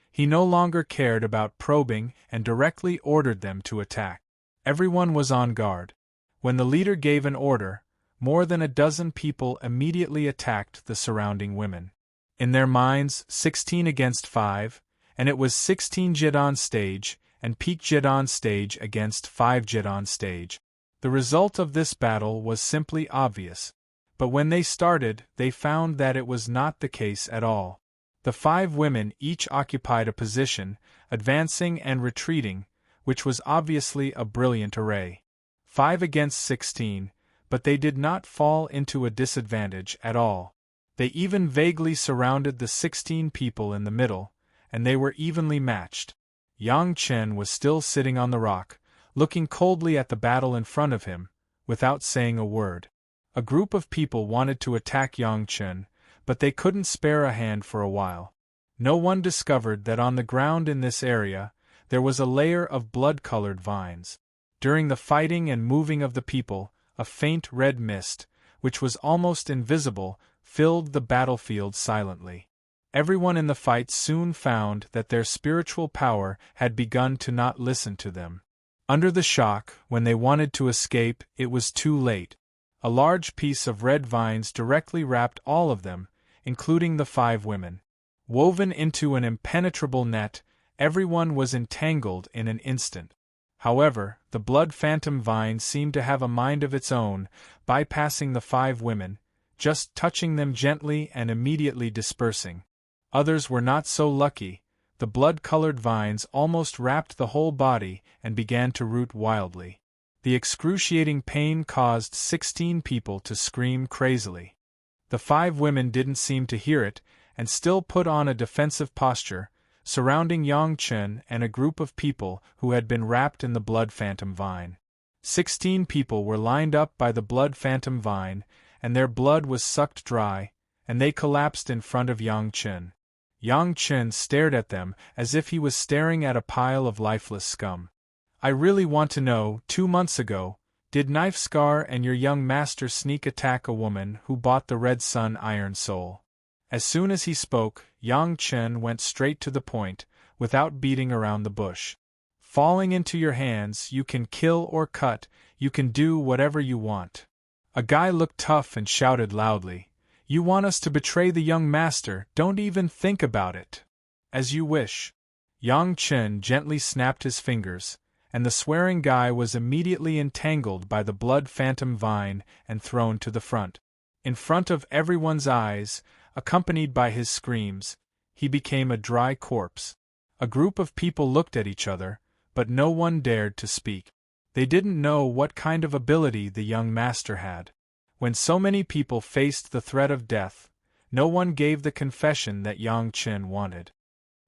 He no longer cared about probing and directly ordered them to attack. Everyone was on guard. When the leader gave an order, more than a dozen people immediately attacked the surrounding women. In their minds, 16 against 5, and it was 16 Jit on stage, and peak Jit on stage against 5 Jit on stage. The result of this battle was simply obvious. But when they started, they found that it was not the case at all. The 5 women each occupied a position, advancing and retreating, which was obviously a brilliant array. 5 against 16, but they did not fall into a disadvantage at all. They even vaguely surrounded the 16 people in the middle, and they were evenly matched. Yang Chen was still sitting on the rock, looking coldly at the battle in front of him, without saying a word. A group of people wanted to attack Yang Chen, but they couldn't spare a hand for a while. No one discovered that on the ground in this area, there was a layer of blood-colored vines. During the fighting and moving of the people, a faint red mist, which was almost invisible, filled the battlefield silently. Everyone in the fight soon found that their spiritual power had begun to not listen to them. Under the shock, when they wanted to escape, it was too late. A large piece of red vines directly wrapped all of them, including the 5 women. Woven into an impenetrable net, everyone was entangled in an instant. However, the blood phantom vine seemed to have a mind of its own, bypassing the 5 women, just touching them gently and immediately dispersing. Others were not so lucky. The blood-colored vines almost wrapped the whole body and began to root wildly. The excruciating pain caused 16 people to scream crazily. The 5 women didn't seem to hear it, and still put on a defensive posture, surrounding Yang Chen and a group of people who had been wrapped in the blood phantom vine. 16 people were lined up by the blood phantom vine, and their blood was sucked dry, and they collapsed in front of Yang Chen. Yang Chen stared at them as if he was staring at a pile of lifeless scum. I really want to know, 2 months ago, did Knife Scar and your young master sneak attack a woman who bought the Red Sun Iron Soul? As soon as he spoke, Yang Chen went straight to the point, without beating around the bush. Falling into your hands, you can kill or cut, you can do whatever you want. A guy looked tough and shouted loudly, "You want us to betray the young master, don't even think about it. As you wish." Yang Chen gently snapped his fingers, and the swearing guy was immediately entangled by the blood phantom vine and thrown to the front. In front of everyone's eyes, accompanied by his screams, he became a dry corpse. A group of people looked at each other, but no one dared to speak. They didn't know what kind of ability the young master had. When so many people faced the threat of death, no one gave the confession that Yang Chen wanted.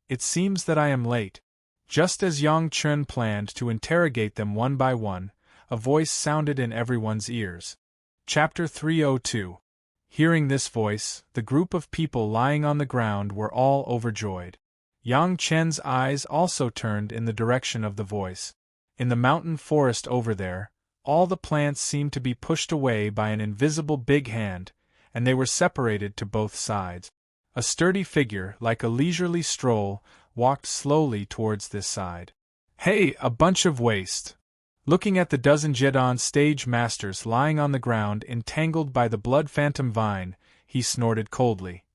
"It seems that I am late." Just as Yang Chen planned to interrogate them one by one, a voice sounded in everyone's ears. Chapter 302. Hearing this voice, the group of people lying on the ground were all overjoyed. Yang Chen's eyes also turned in the direction of the voice. In the mountain forest over there, all the plants seemed to be pushed away by an invisible big hand, and they were separated to both sides. A sturdy figure, like a leisurely stroll, walked slowly towards this side. "Hey, a bunch of waste!" Looking at the dozen Jedon stage masters lying on the ground entangled by the blood phantom vine, he snorted coldly.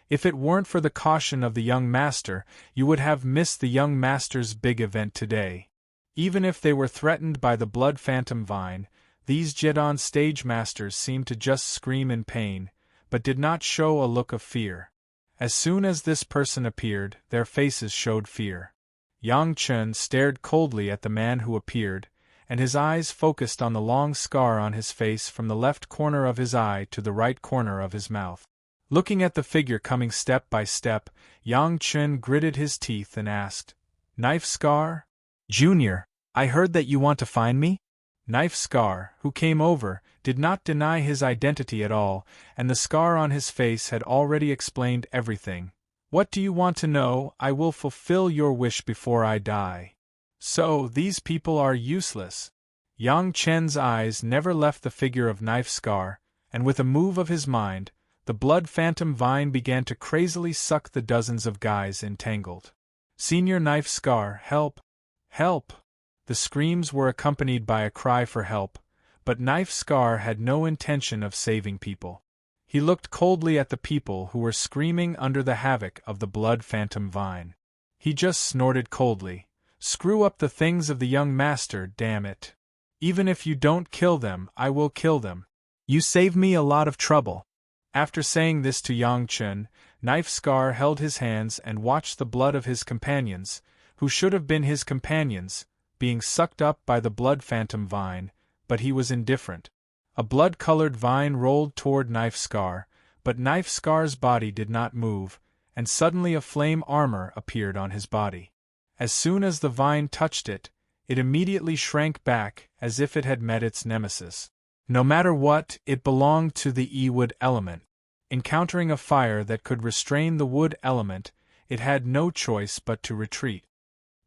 "If it weren't for the caution of the young master, you would have missed the young master's big event today." Even if they were threatened by the blood phantom vine, these Jedon stage masters seemed to just scream in pain, but did not show a look of fear. As soon as this person appeared, their faces showed fear. Yang Chen stared coldly at the man who appeared, and his eyes focused on the long scar on his face from the left corner of his eye to the right corner of his mouth. Looking at the figure coming step by step, Yang Chen gritted his teeth and asked, "Knife Scar? Junior, I heard that you want to find me?" Knife Scar, who came over, did not deny his identity at all, and the scar on his face had already explained everything. "What do you want to know? I will fulfill your wish before I die." "So, these people are useless." Yang Chen's eyes never left the figure of Knife Scar, and with a move of his mind, the blood phantom vine began to crazily suck the dozens of guys entangled. "Senior Knife Scar, help! Help!" The screams were accompanied by a cry for help, but Knife Scar had no intention of saving people. He looked coldly at the people who were screaming under the havoc of the blood phantom vine. He just snorted coldly, "Screw up the things of the young master, damn it. Even if you don't kill them, I will kill them. You save me a lot of trouble." After saying this to Yang Chen, Knife Scar held his hands and watched the blood of his companions, who should have been his companions, being sucked up by the blood phantom vine, but he was indifferent. A blood-colored vine rolled toward Knife Scar, but Knife Scar's body did not move, and suddenly a flame armor appeared on his body. As soon as the vine touched it, it immediately shrank back as if it had met its nemesis. No matter what, it belonged to the E-wood element. Encountering a fire that could restrain the wood element, it had no choice but to retreat.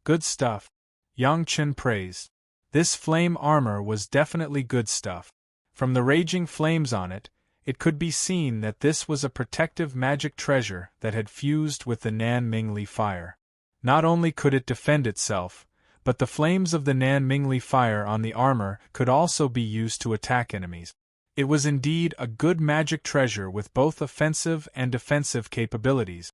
"Good stuff," Yang Chen praised. This flame armor was definitely good stuff. From the raging flames on it, it could be seen that this was a protective magic treasure that had fused with the Nanmingli fire. Not only could it defend itself, but the flames of the Nanmingli fire on the armor could also be used to attack enemies. It was indeed a good magic treasure with both offensive and defensive capabilities.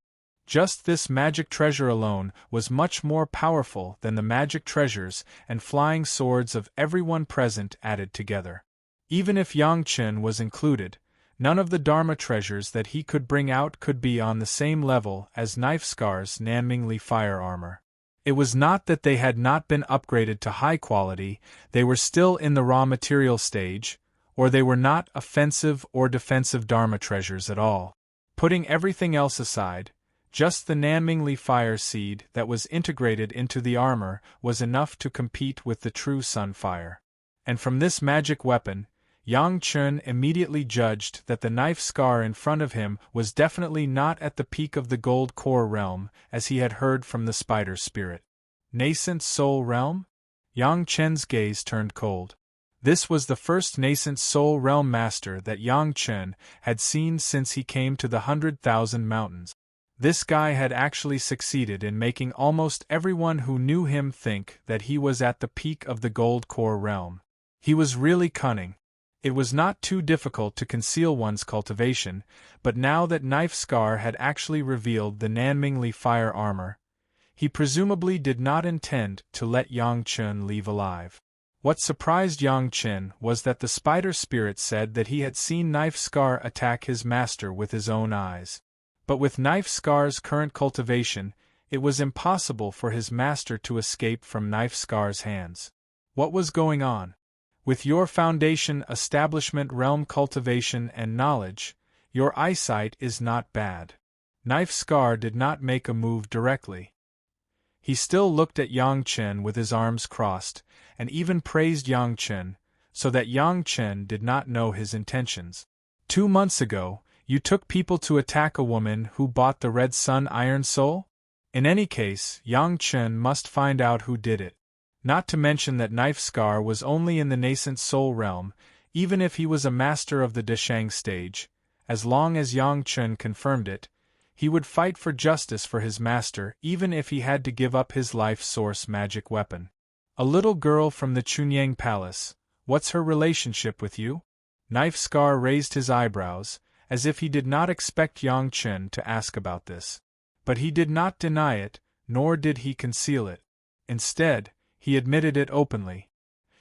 Just this magic treasure alone was much more powerful than the magic treasures and flying swords of everyone present added together. Even if Yang Chen was included, none of the Dharma treasures that he could bring out could be on the same level as Knife Scar's Nanmingli fire armor. It was not that they had not been upgraded to high quality, they were still in the raw material stage, or they were not offensive or defensive Dharma treasures at all. Putting everything else aside, just the Nanmingli fire seed that was integrated into the armor was enough to compete with the true sun fire. And from this magic weapon, Yang Chen immediately judged that the Knife Scar in front of him was definitely not at the peak of the gold core realm, as he had heard from the spider spirit. Nascent soul realm? Yang Chen's gaze turned cold. This was the first nascent soul realm master that Yang Chen had seen since he came to the 100,000 Mountains. This guy had actually succeeded in making almost everyone who knew him think that he was at the peak of the gold core realm. He was really cunning. It was not too difficult to conceal one's cultivation, but now that Knife Scar had actually revealed the Nanmingli fire armor, he presumably did not intend to let Yang Chen leave alive. What surprised Yang Chen was that the spider spirit said that he had seen Knife Scar attack his master with his own eyes. But with Knife Scar's current cultivation, it was impossible for his master to escape from Knife Scar's hands. What was going on? With your foundation, establishment, realm cultivation, and knowledge, your eyesight is not bad. Knife Scar did not make a move directly. He still looked at Yang Chen with his arms crossed, and even praised Yang Chen, so that Yang Chen did not know his intentions. 2 months ago, you took people to attack a woman who bought the Red Sun Iron Soul? In any case, Yang Chen must find out who did it. Not to mention that Knife Scar was only in the nascent soul realm, even if he was a master of the Deshang stage. As long as Yang Chen confirmed it, he would fight for justice for his master even if he had to give up his life source magic weapon. A little girl from the Chunyang Palace, what's her relationship with you? Knife Scar raised his eyebrows, as if he did not expect Yang Chen to ask about this. But he did not deny it, nor did he conceal it. Instead, he admitted it openly.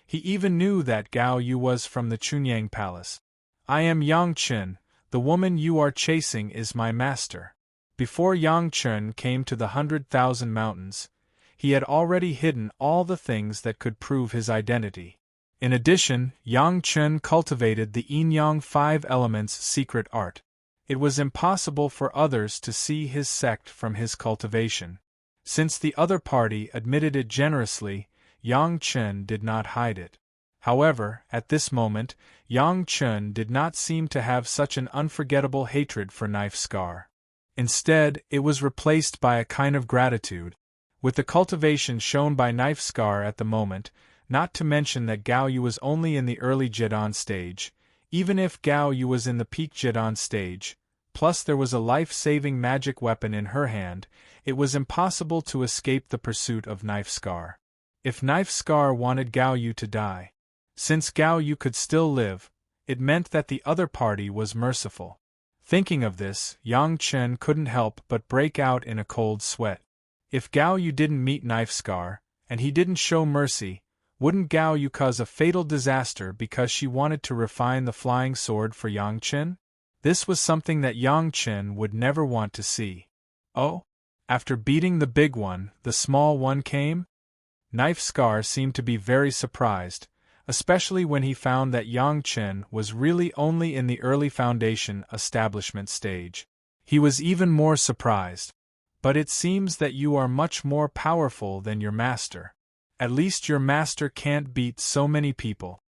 He even knew that Gao Yu was from the Chunyang Palace. I am Yang Chen, the woman you are chasing is my master. Before Yang Chen came to the 100,000 Mountains, he had already hidden all the things that could prove his identity. In addition, Yang Chen cultivated the Yin-Yang 5 Elements secret art. It was impossible for others to see his sect from his cultivation. Since the other party admitted it generously, Yang Chen did not hide it. However, at this moment, Yang Chen did not seem to have such an unforgettable hatred for Knife Scar. Instead, it was replaced by a kind of gratitude. With the cultivation shown by Knife Scar at the moment, not to mention that Gao Yu was only in the early Jidan stage, even if Gao Yu was in the peak Jidan stage, plus there was a life-saving magic weapon in her hand, it was impossible to escape the pursuit of Knife Scar. If Knife Scar wanted Gao Yu to die, since Gao Yu could still live, it meant that the other party was merciful. Thinking of this, Yang Chen couldn't help but break out in a cold sweat. If Gao Yu didn't meet Knife Scar, and he didn't show mercy, wouldn't Gao Yu cause a fatal disaster because she wanted to refine the flying sword for Yang Chen? This was something that Yang Chen would never want to see. Oh? After beating the big one, the small one came? Knife Scar seemed to be very surprised, especially when he found that Yang Chen was really only in the early foundation establishment stage. He was even more surprised. But it seems that you are much more powerful than your master. At least your master can't beat so many people.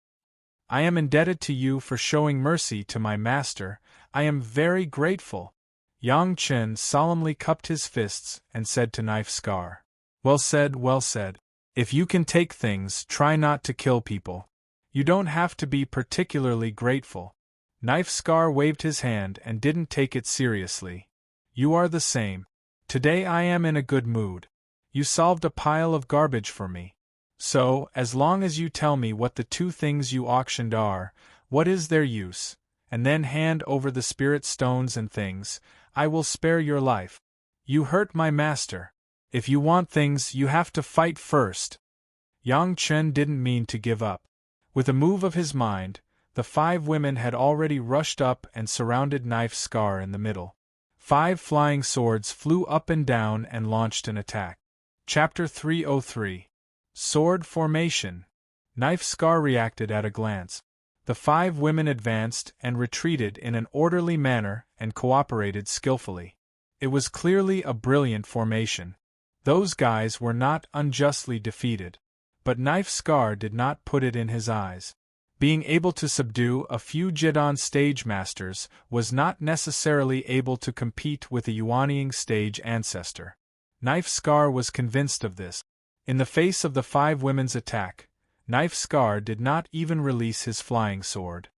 I am indebted to you for showing mercy to my master. I am very grateful. Yang Chen solemnly cupped his fists and said to Knife Scar, "Well said, well said. If you can take things, try not to kill people. You don't have to be particularly grateful." Knife Scar waved his hand and didn't take it seriously. "You are the same. Today I am in a good mood. You solved a pile of garbage for me. So, as long as you tell me what the 2 things you auctioned are, what is their use, and then hand over the spirit stones and things, I will spare your life. You hurt my master. If you want things, you have to fight first." Yang Chen didn't mean to give up. With a move of his mind, the 5 women had already rushed up and surrounded Knife Scar in the middle. 5 flying swords flew up and down and launched an attack. Chapter 303. Sword Formation. Knife Scar reacted at a glance. The 5 women advanced and retreated in an orderly manner and cooperated skillfully. It was clearly a brilliant formation. Those guys were not unjustly defeated. But Knife Scar did not put it in his eyes. Being able to subdue a few Jidan stage masters was not necessarily able to compete with a Yuanying stage ancestor. Knife Scar was convinced of this. In the face of the 5 women's attack, Knife Scar did not even release his flying sword.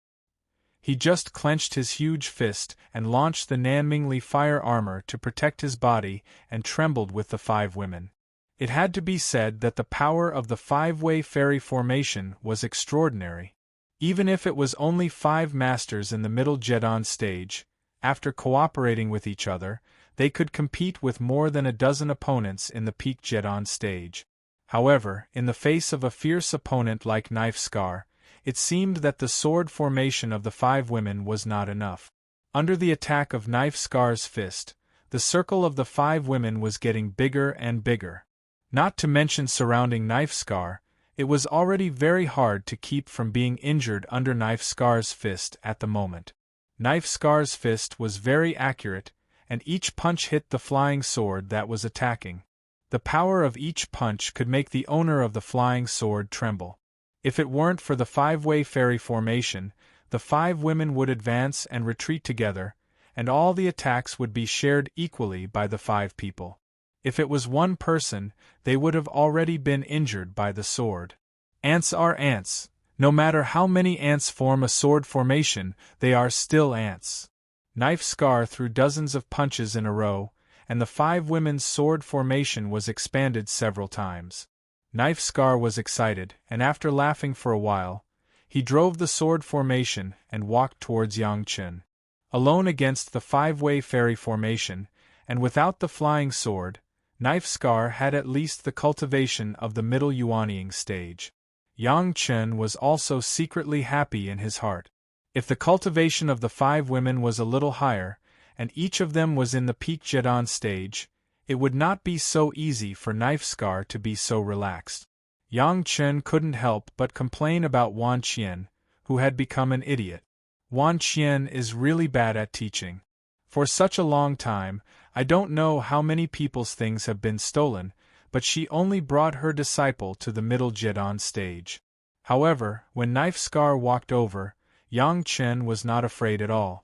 He just clenched his huge fist and launched the Nanmingli fire armor to protect his body and trembled with the 5 women. It had to be said that the power of the 5-way fairy formation was extraordinary. Even if it was only 5 masters in the middle Jidan stage, after cooperating with each other, they could compete with more than a dozen opponents in the peak Jidan stage. However, in the face of a fierce opponent like Knife Scar, it seemed that the sword formation of the 5 women was not enough. Under the attack of Knife Scar's fist, the circle of the 5 women was getting bigger and bigger. Not to mention surrounding Knife Scar, it was already very hard to keep from being injured under Knife Scar's fist at the moment. Knife Scar's fist was very accurate, and each punch hit the flying sword that was attacking. The power of each punch could make the owner of the flying sword tremble. If it weren't for the 5-way fairy formation, the 5 women would advance and retreat together, and all the attacks would be shared equally by the 5 people. If it was one person, they would have already been injured by the sword. Ants are ants. No matter how many ants form a sword formation, they are still ants. Knife Scar threw dozens of punches in a row, and the 5 women's sword formation was expanded several times. Knife Scar was excited, and after laughing for a while, he drove the sword formation and walked towards Yang Chen. Alone against the 5-way fairy formation, and without the flying sword, Knife Scar had at least the cultivation of the middle Yuanying stage. Yang Chen was also secretly happy in his heart. If the cultivation of the 5 women was a little higher, and each of them was in the peak Jidan stage, It would not be so easy for Knife Scar to be so relaxed. Yang Chen couldn't help but complain about Wan Qian, who had become an idiot. Wan Qian is really bad at teaching. For such a long time, I don't know how many people's things have been stolen, but she only brought her disciple to the middle Jedon stage. However, when Knife Scar walked over, Yang Chen was not afraid at all.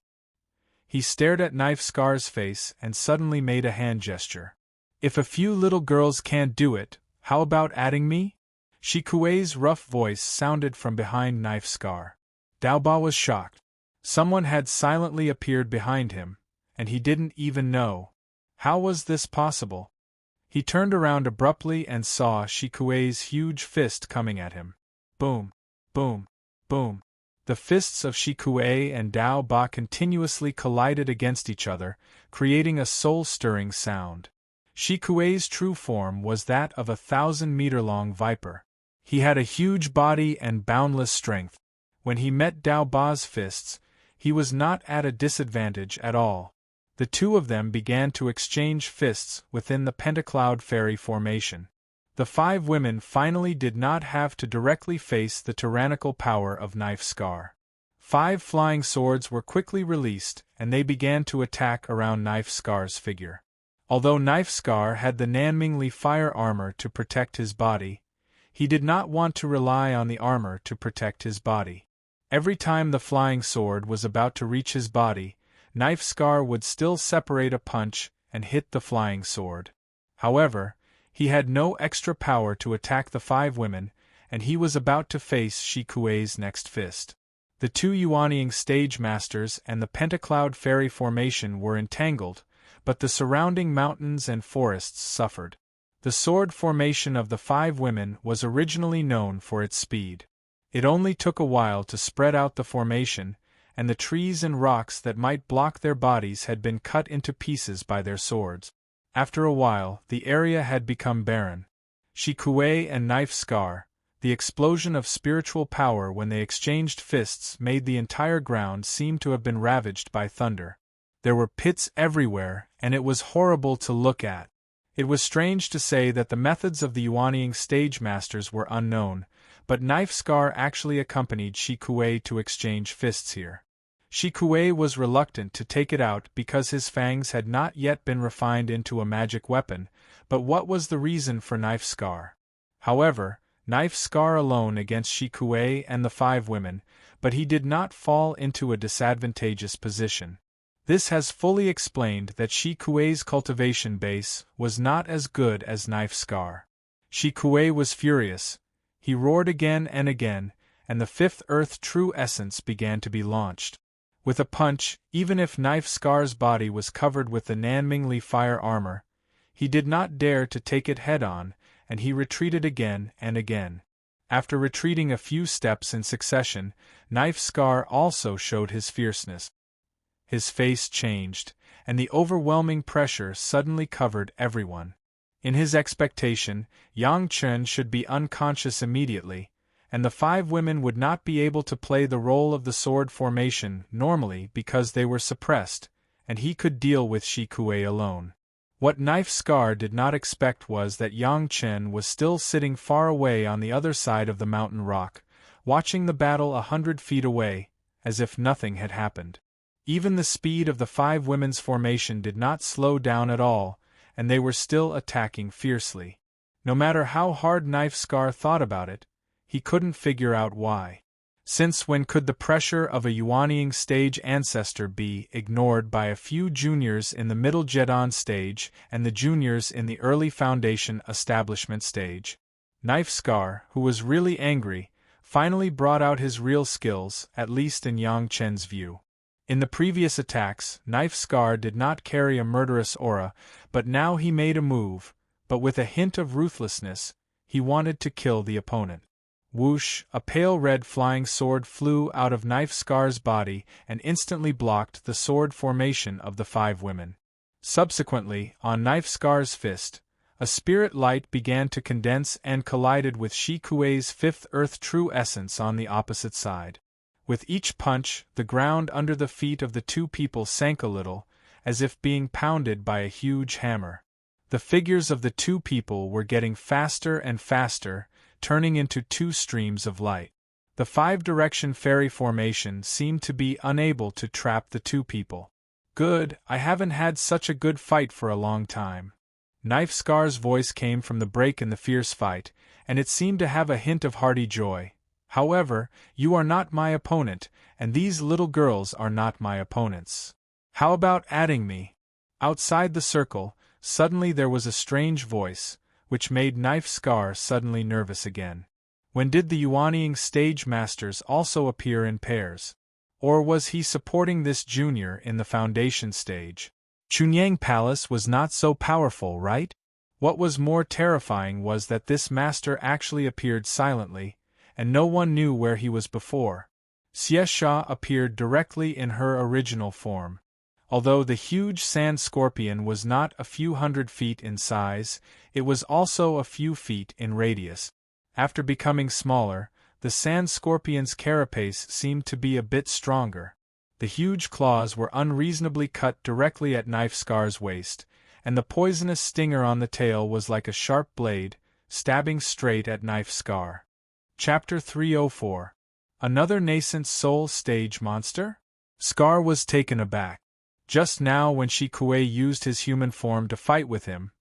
He stared at Knife Scar's face and suddenly made a hand gesture. If a few little girls can't do it, how about adding me? Shi Kuei's rough voice sounded from behind Knife Scar. Daoba was shocked. Someone had silently appeared behind him, and he didn't even know. How was this possible? He turned around abruptly and saw Shi Kuei's huge fist coming at him. Boom, boom, boom. The fists of Shi Kuei and Dao Ba continuously collided against each other, creating a soul-stirring sound. Shi Kuei's true form was that of a 1,000-meter-long viper. He had a huge body and boundless strength. When he met Dao Ba's fists, he was not at a disadvantage at all. The two of them began to exchange fists within the Pentacloud Fairy formation. The 5 women finally did not have to directly face the tyrannical power of Knife Scar. 5 flying swords were quickly released, and they began to attack around Knife Scar's figure. Although Knife Scar had the Nanmingli fire armor to protect his body, he did not want to rely on the armor to protect his body. Every time the flying sword was about to reach his body, Knife Scar would still separate a punch and hit the flying sword. However, he had no extra power to attack the 5 women, and he was about to face Shi Kuei's next fist. The 2 Yuanying stage masters and the Pentacloud Fairy formation were entangled, but the surrounding mountains and forests suffered. The sword formation of the 5 women was originally known for its speed. It only took a while to spread out the formation, and the trees and rocks that might block their bodies had been cut into pieces by their swords. After a while, the area had become barren. Shi Kuei and Knife Scar, the explosion of spiritual power when they exchanged fists made the entire ground seem to have been ravaged by thunder. There were pits everywhere, and it was horrible to look at. It was strange to say that the methods of the Yuanying stage masters were unknown, but Knife Scar actually accompanied Shi Kuei to exchange fists here. Shi Kuei was reluctant to take it out because his fangs had not yet been refined into a magic weapon, but what was the reason for Knife Scar? However, Knife Scar alone against Shi Kuei and the 5 women, but he did not fall into a disadvantageous position. This has fully explained that Shi Kuei's cultivation base was not as good as Knife Scar. Shi Kuei was furious. He roared again and again, and the 5th Earth True Essence began to be launched. With a punch, even if Knife Scar's body was covered with the Nanmingli fire armor, he did not dare to take it head-on, and he retreated again and again. After retreating a few steps in succession, Knife Scar also showed his fierceness. His face changed, and the overwhelming pressure suddenly covered everyone. In his expectation, Yang Chen should be unconscious immediately, and the 5 women would not be able to play the role of the sword formation normally because they were suppressed, and he could deal with Shi Kuei alone. What Knife Scar did not expect was that Yang Chen was still sitting far away on the other side of the mountain rock, watching the battle 100 feet away, as if nothing had happened. Even the speed of the 5 women's formation did not slow down at all, and they were still attacking fiercely. No matter how hard Knife Scar thought about it, he couldn't figure out why. Since when could the pressure of a Yuanying stage ancestor be ignored by a few juniors in the middle Jedon stage and the juniors in the early Foundation establishment stage? Knife Scar, who was really angry, finally brought out his real skills, at least in Yang Chen's view. In the previous attacks, Knife Scar did not carry a murderous aura, but now he made a move, but with a hint of ruthlessness, he wanted to kill the opponent. Whoosh, a pale red flying sword flew out of Knife Scar's body and instantly blocked the sword formation of the 5 women. Subsequently, on Knife Scar's fist, a spirit light began to condense and collided with Shi Kuei's 5th Earth True Essence on the opposite side. With each punch, the ground under the feet of the 2 people sank a little, as if being pounded by a huge hammer. The figures of the two people were getting faster and faster, turning into two streams of light. The five-direction fairy formation seemed to be unable to trap the two people. Good, I haven't had such a good fight for a long time. Knife Scar's voice came from the break in the fierce fight, and it seemed to have a hint of hearty joy. However, you are not my opponent, and these little girls are not my opponents. How about adding me? Outside the circle, suddenly there was a strange voice, which made Knife Scar suddenly nervous again. When did the Yuanying stage masters also appear in pairs? Or was he supporting this junior in the foundation stage? Chunyang Palace was not so powerful, right? What was more terrifying was that this master actually appeared silently, and no one knew where he was before. Xiesha appeared directly in her original form. Although the huge sand scorpion was not a few hundred feet in size, it was also a few feet in radius. After becoming smaller, the sand scorpion's carapace seemed to be a bit stronger. The huge claws were unreasonably cut directly at Knife Scar's waist, and the poisonous stinger on the tail was like a sharp blade, stabbing straight at Knife Scar. Chapter 304. Another nascent soul stage monster? Scar was taken aback. Just now when Shi Kuei used his human form to fight with him,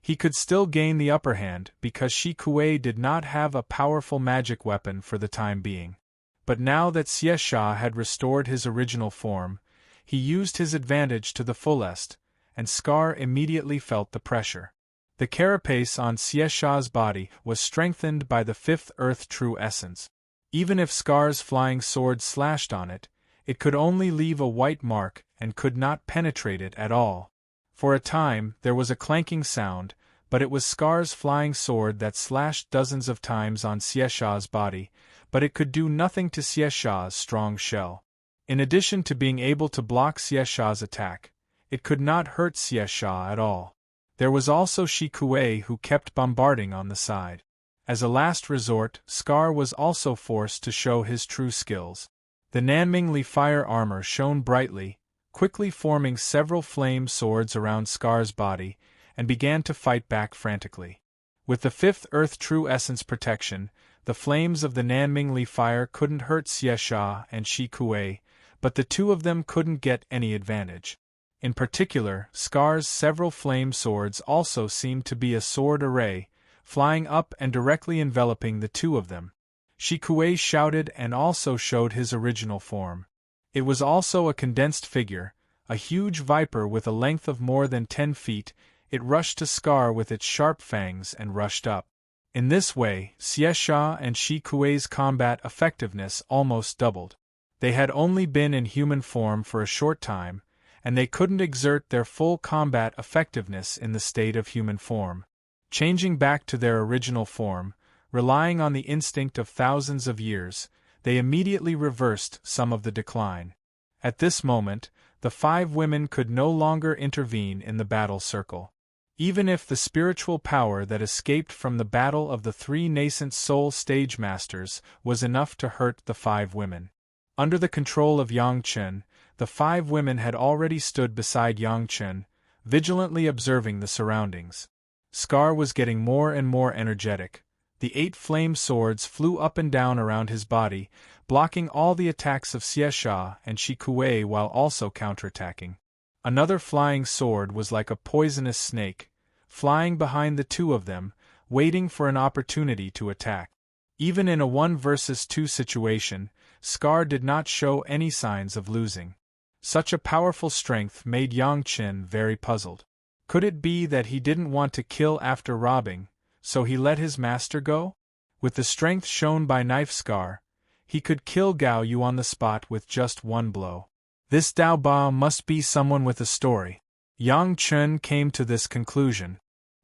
he could still gain the upper hand because Shi Kuei did not have a powerful magic weapon for the time being. But now that Xiesha had restored his original form, he used his advantage to the fullest, and Scar immediately felt the pressure. The carapace on Xiesha's body was strengthened by the fifth Earth True Essence. Even if Scar's flying sword slashed on it, it could only leave a white mark and could not penetrate it at all. For a time, there was a clanking sound, but it was Scar's flying sword that slashed dozens of times on Xiesha's body, but it could do nothing to Xiesha's strong shell. In addition to being able to block Xiesha's attack, it could not hurt Xiesha at all. There was also Shi Kuei who kept bombarding on the side. As a last resort, Scar was also forced to show his true skills. The Nanming Li fire armor shone brightly, quickly forming several flame swords around Scar's body, and began to fight back frantically. With the fifth Earth True Essence protection, the flames of the Nanming Li fire couldn't hurt Xiesha and Shi Kuei, but the two of them couldn't get any advantage. In particular, Scar's several flame swords also seemed to be a sword array, flying up and directly enveloping the two of them. Shi Kuei shouted and also showed his original form. It was also a condensed figure, a huge viper with a length of more than 10 feet. It rushed to Scar with its sharp fangs and rushed up. In this way, Xiesha and Shi Kuei's combat effectiveness almost doubled. They had only been in human form for a short time, and they couldn't exert their full combat effectiveness in the state of human form. Changing back to their original form, relying on the instinct of thousands of years, they immediately reversed some of the decline. At this moment, the five women could no longer intervene in the battle circle. Even if the spiritual power that escaped from the battle of the three nascent soul stage masters was enough to hurt the five women. Under the control of Yang Chen, the five women had already stood beside Yang Chen, vigilantly observing the surroundings. Scar was getting more and more energetic. The 8 flame swords flew up and down around his body, blocking all the attacks of Xiesha and Shi Kuei while also counterattacking. Another flying sword was like a poisonous snake, flying behind the two of them, waiting for an opportunity to attack. Even in a 1 versus 2 situation, Scar did not show any signs of losing. Such a powerful strength made Yang Chen very puzzled. Could it be that he didn't want to kill after robbing, so he let his master go? With the strength shown by Knife Scar, he could kill Gao Yu on the spot with just 1 blow. This Dao Ba must be someone with a story. Yang Chen came to this conclusion.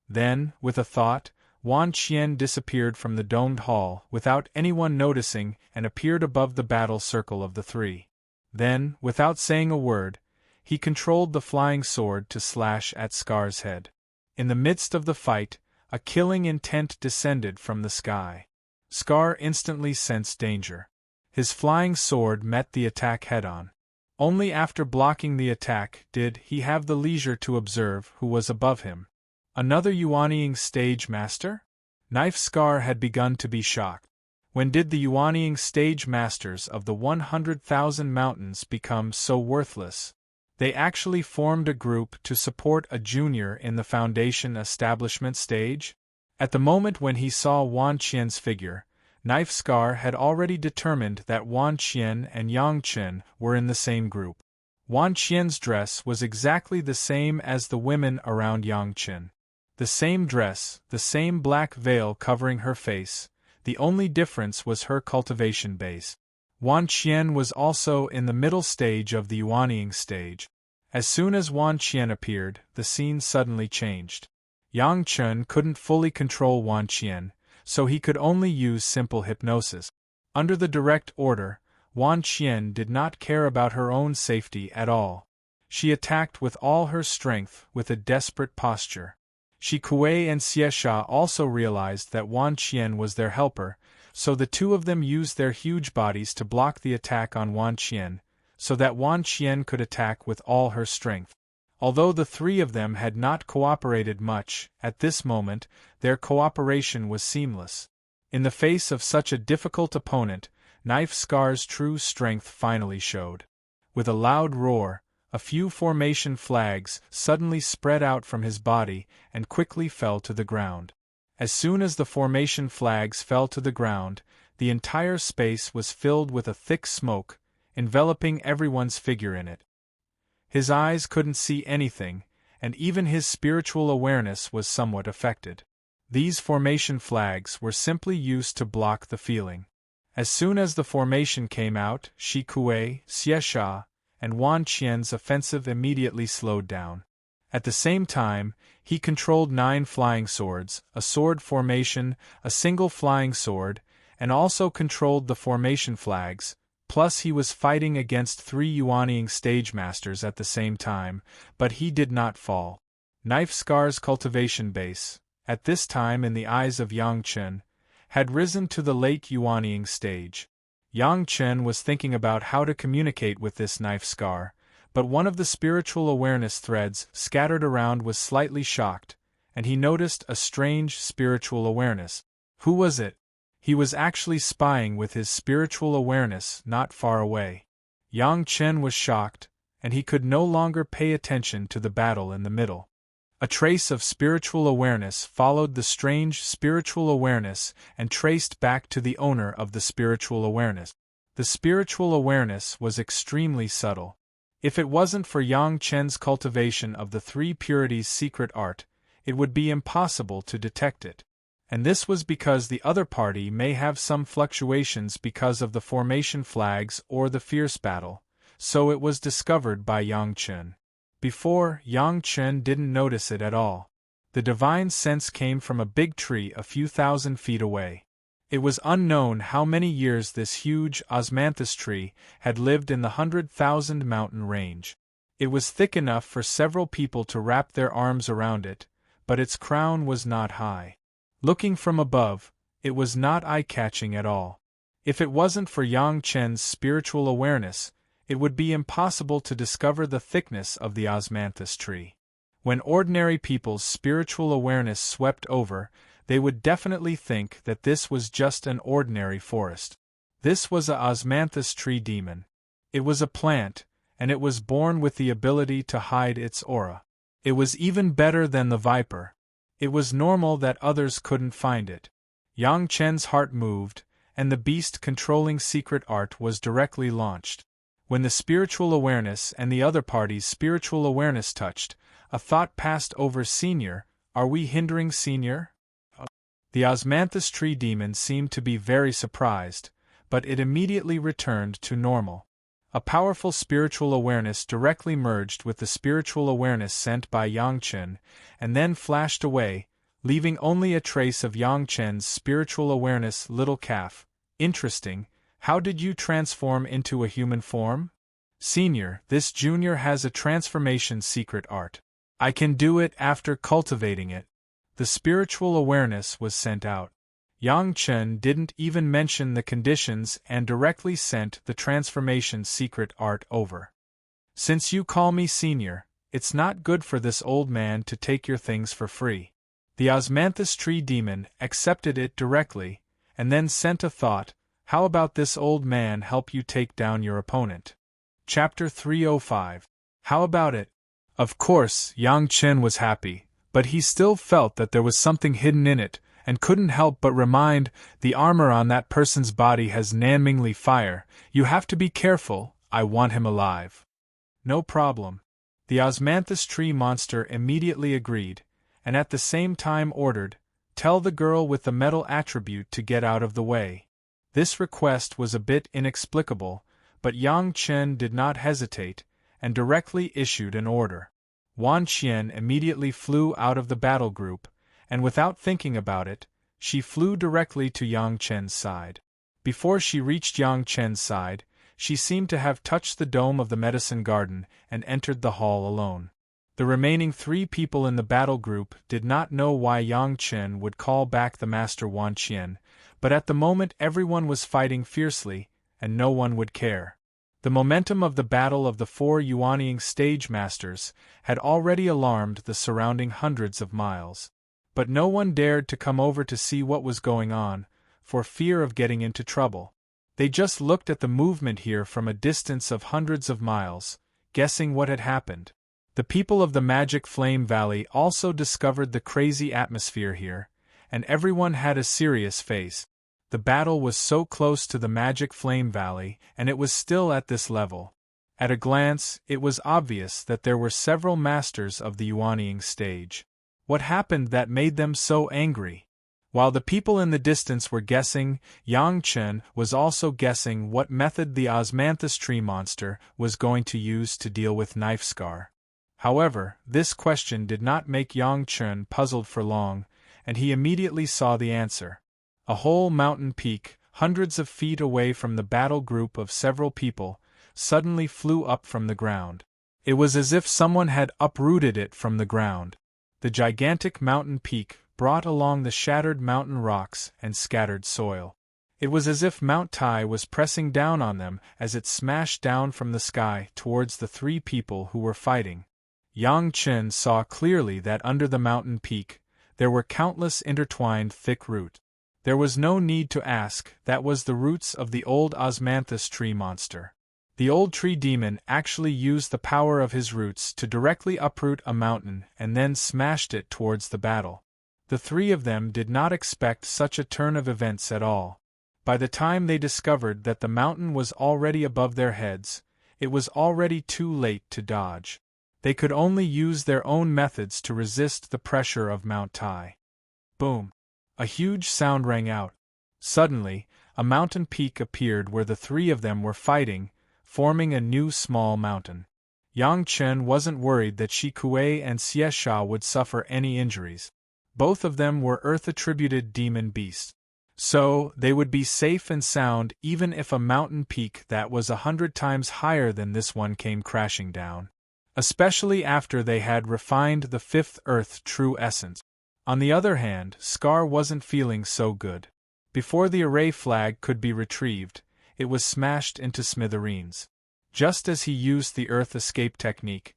Then, with a thought, Wan Qian disappeared from the domed hall without anyone noticing and appeared above the battle circle of the three. Then, without saying a word, he controlled the flying sword to slash at Scar's head. In the midst of the fight, a killing intent descended from the sky. Scar instantly sensed danger. His flying sword met the attack head-on. Only after blocking the attack did he have the leisure to observe who was above him. Another Yuanying stage master? Knife Scar had begun to be shocked. When did the Yuanying stage masters of the 100,000 mountains become so worthless? They actually formed a group to support a junior in the foundation establishment stage? At the moment when he saw Wan Qian's figure, Knife Scar had already determined that Wan Qian and Yang Chen were in the same group. Wan Qian's dress was exactly the same as the women around Yang Chen. The same dress, the same black veil covering her face, the only difference was her cultivation base. Wan Qian was also in the middle stage of the Yuanying stage. As soon as Wan Qian appeared, the scene suddenly changed. Yang Chen couldn't fully control Wan Qian, so he could only use simple hypnosis. Under the direct order, Wan Qian did not care about her own safety at all. She attacked with all her strength, with a desperate posture. Shi Kuei and Xiesha also realized that Wan Qian was their helper, so the two of them used their huge bodies to block the attack on Wan Qian, so that Wan Qian could attack with all her strength. Although the three of them had not cooperated much, at this moment, their cooperation was seamless. In the face of such a difficult opponent, Knife Scar's true strength finally showed. With a loud roar, a few formation flags suddenly spread out from his body and quickly fell to the ground. As soon as the formation flags fell to the ground, the entire space was filled with a thick smoke, enveloping everyone's figure in it. His eyes couldn't see anything, and even his spiritual awareness was somewhat affected. These formation flags were simply used to block the feeling. As soon as the formation came out, Shi Kuei, Xiesha, and Wan Qian's offensive immediately slowed down. At the same time, he controlled 9 flying swords, a sword formation, a single flying sword, and also controlled the formation flags. Plus he was fighting against 3 Yuanying stage masters at the same time, but he did not fall. Knife Scar's cultivation base, at this time in the eyes of Yang Chen, had risen to the late Yuanying stage. Yang Chen was thinking about how to communicate with this Knife Scar, but one of the spiritual awareness threads scattered around was slightly shocked, and he noticed a strange spiritual awareness. Who was it? He was actually spying with his spiritual awareness not far away. Yang Chen was shocked, and he could no longer pay attention to the battle in the middle. A trace of spiritual awareness followed the strange spiritual awareness and traced back to the owner of the spiritual awareness. The spiritual awareness was extremely subtle. If it wasn't for Yang Chen's cultivation of the 3 purities secret art, it would be impossible to detect it. And this was because the other party may have some fluctuations because of the formation flags or the fierce battle, so it was discovered by Yang Chen. Before, Yang Chen didn't notice it at all. The divine sense came from a big tree a few thousand feet away. It was unknown how many years this huge osmanthus tree had lived in the 100,000 mountain range. It was thick enough for several people to wrap their arms around it, but its crown was not high. Looking from above, it was not eye-catching at all. If it wasn't for Yang Chen's spiritual awareness, it would be impossible to discover the thickness of the osmanthus tree. When ordinary people's spiritual awareness swept over, they would definitely think that this was just an ordinary forest. This was a osmanthus tree demon. It was a plant, and it was born with the ability to hide its aura. It was even better than the viper. It was normal that others couldn't find it. Yang Chen's heart moved, and the beast controlling secret art was directly launched. When the spiritual awareness and the other party's spiritual awareness touched, a thought passed over Senior. Are we hindering Senior? The osmanthus tree demon seemed to be very surprised, but it immediately returned to normal. A powerful spiritual awareness directly merged with the spiritual awareness sent by Yang Chen, and then flashed away, leaving only a trace of Yang Chen's spiritual awareness. Little calf. Interesting, how did you transform into a human form? Senior, this junior has a transformation secret art. I can do it after cultivating it. The spiritual awareness was sent out. Yang Chen didn't even mention the conditions and directly sent the transformation secret art over. Since you call me Senior, It's not good for this old man to take your things for free. The osmanthus tree demon accepted it directly, and then sent a thought, how about this old man help you take down your opponent? Chapter 305. How about it? Of course, Yang Chen was happy, but he still felt that there was something hidden in it, and couldn't help but remind, the armor on that person's body has Nanmingli fire, you have to be careful, I want him alive. No problem. The osmanthus tree monster immediately agreed, and at the same time ordered, tell the girl with the metal attribute to get out of the way. This request was a bit inexplicable, but Yang Chen did not hesitate, and directly issued an order. Wan Qian immediately flew out of the battle group, and without thinking about it, she flew directly to Yang Chen's side. Before she reached Yang Chen's side, she seemed to have touched the dome of the medicine garden and entered the hall alone. The remaining 3 people in the battle group did not know why Yang Chen would call back the master Wan Qian, but at the moment everyone was fighting fiercely, and no one would care. The momentum of the battle of the 4 Yuanying stage masters had already alarmed the surrounding hundreds of miles. But no one dared to come over to see what was going on, for fear of getting into trouble. They just looked at the movement here from a distance of hundreds of miles, guessing what had happened. The people of the Magic Flame Valley also discovered the crazy atmosphere here, and everyone had a serious face. The battle was so close to the Magic Flame Valley, and it was still at this level. At a glance, it was obvious that there were several masters of the Yuanying stage. What happened that made them so angry? While the people in the distance were guessing, Yang Chen was also guessing what method the osmanthus tree monster was going to use to deal with Knife Scar. However, this question did not make Yang Chen puzzled for long, and he immediately saw the answer. A whole mountain peak, hundreds of feet away from the battle group of several people, suddenly flew up from the ground. It was as if someone had uprooted it from the ground. The gigantic mountain peak brought along the shattered mountain rocks and scattered soil. It was as if Mount Tai was pressing down on them as it smashed down from the sky towards the 3 people who were fighting. Yang Chen saw clearly that under the mountain peak, there were countless intertwined thick roots. There was no need to ask, that was the roots of the old osmanthus tree monster. The old tree demon actually used the power of his roots to directly uproot a mountain and then smashed it towards the battle. The 3 of them did not expect such a turn of events at all. By the time they discovered that the mountain was already above their heads, it was already too late to dodge. They could only use their own methods to resist the pressure of Mount Tai. Boom! A huge sound rang out. Suddenly, a mountain peak appeared where the 3 of them were fighting, forming a new small mountain. Yang Chen wasn't worried that Shi Kuei and Xiesha would suffer any injuries. Both of them were Earth-attributed demon beasts. So, they would be safe and sound even if a mountain peak that was 100 times higher than this one came crashing down. Especially after they had refined the 5th Earth true essence. On the other hand, Scar wasn't feeling so good. Before the array flag could be retrieved, it was smashed into smithereens. Just as he used the Earth escape technique,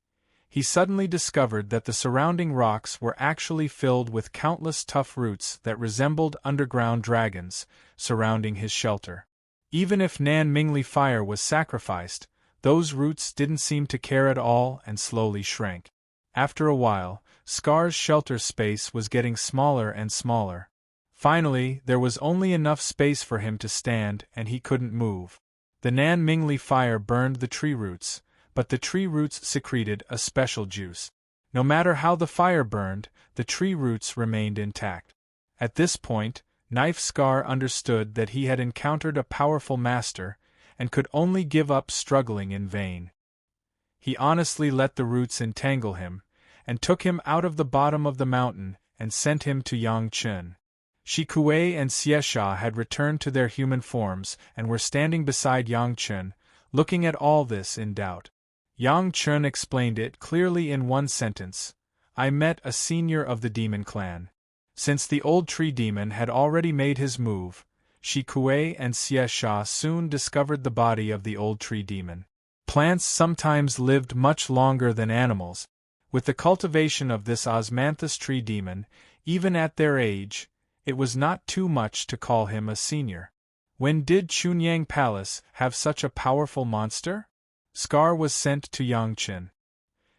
he suddenly discovered that the surrounding rocks were actually filled with countless tough roots that resembled underground dragons, surrounding his shelter. Even if Nanmingli fire was sacrificed, those roots didn't seem to care at all and slowly shrank. After a while, Scar's shelter space was getting smaller and smaller. Finally, there was only enough space for him to stand and he couldn't move. The Nanmingli fire burned the tree roots, but the tree roots secreted a special juice. No matter how the fire burned, the tree roots remained intact. At this point, Knife Scar understood that he had encountered a powerful master, and could only give up struggling in vain. He honestly let the roots entangle him, and took him out of the bottom of the mountain and sent him to Yang Chen. Shi Kuei and Xiesha had returned to their human forms and were standing beside Yang Chen, looking at all this in doubt. Yang Chen explained it clearly in one sentence: I met a senior of the demon clan. Since the old tree demon had already made his move, Shi Kuei and Xiesha soon discovered the body of the old tree demon. Plants sometimes lived much longer than animals, With the cultivation of this osmanthus tree demon, even at their age, it was not too much to call him a senior. When did Chunyang Palace have such a powerful monster? Scar was sent to Yangchen.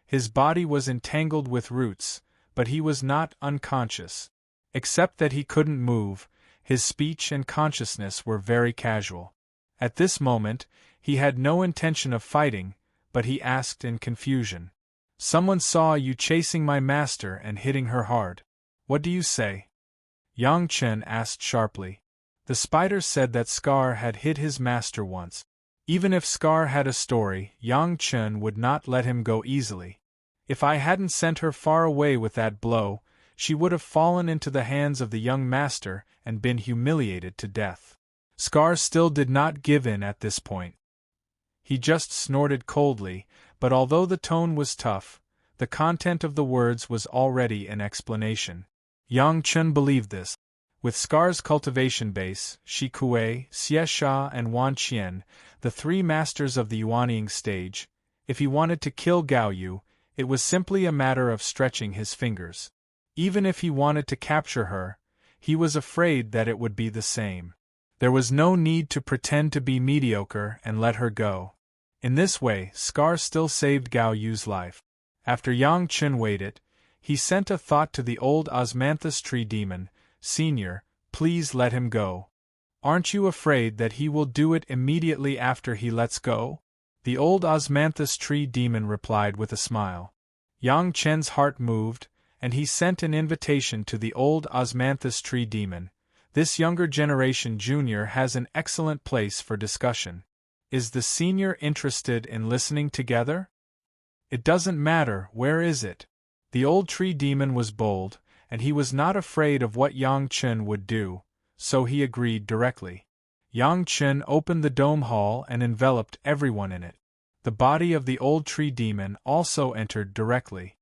His body was entangled with roots, but he was not unconscious. Except that he couldn't move, his speech and consciousness were very casual. At this moment, he had no intention of fighting, but he asked in confusion. Someone saw you chasing my master and hitting her hard. What do you say? Yang Chen asked sharply. The spider said that Scar had hit his master once. Even if Scar had a story, Yang Chen would not let him go easily. If I hadn't sent her far away with that blow, she would have fallen into the hands of the young master and been humiliated to death. Scar still did not give in at this point. He just snorted coldly, but although the tone was tough, the content of the words was already an explanation. Yang Chen believed this. With Scar's cultivation base, Shi Kuei, Xie Sha and Wan Qian, the three masters of the Yuanying stage, if he wanted to kill Gao Yu, it was simply a matter of stretching his fingers. Even if he wanted to capture her, he was afraid that it would be the same. There was no need to pretend to be mediocre and let her go. In this way, Scar still saved Gao Yu's life. After Yang Chen waited, he sent a thought to the old osmanthus tree demon, Senior, please let him go. Aren't you afraid that he will do it immediately after he lets go? The old osmanthus tree demon replied with a smile. Yang Chen's heart moved, and he sent an invitation to the old osmanthus tree demon. This younger generation junior has an excellent place for discussion. Is the senior interested in listening together? It doesn't matter, where is it? The old tree demon was bold, and he was not afraid of what Yang Chen would do, so he agreed directly. Yang Chen opened the dome hall and enveloped everyone in it. The body of the old tree demon also entered directly.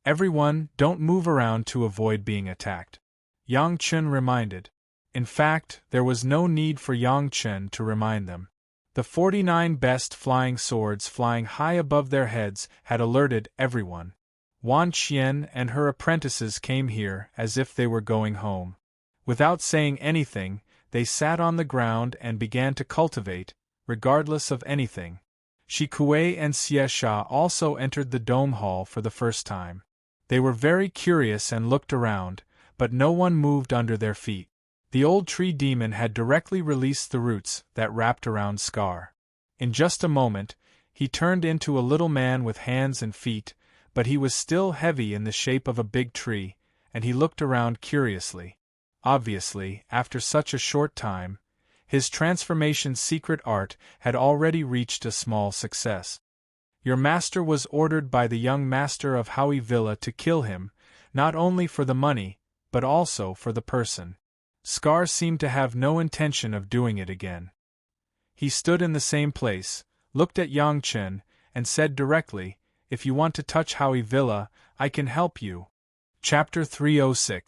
Everyone, don't move around to avoid being attacked. Yang Chen reminded. In fact, there was no need for Yang Chen to remind them. The 49 best flying swords flying high above their heads had alerted everyone. Wan Qian and her apprentices came here as if they were going home. Without saying anything, they sat on the ground and began to cultivate, regardless of anything. Shi Kuei and Xie Sha also entered the dome hall for the first time. They were very curious and looked around, but no one moved under their feet. The old tree demon had directly released the roots that wrapped around Scar. In just a moment, he turned into a little man with hands and feet, but he was still heavy in the shape of a big tree, and he looked around curiously. Obviously, after such a short time, his transformation's secret art had already reached a small success. Your master was ordered by the young master of Howie Villa to kill him, not only for the money, but also for the person. Scar seemed to have no intention of doing it again. He stood in the same place, looked at Yang Chen, and said directly, if you want to touch Howie Villa, I can help you. Chapter 306.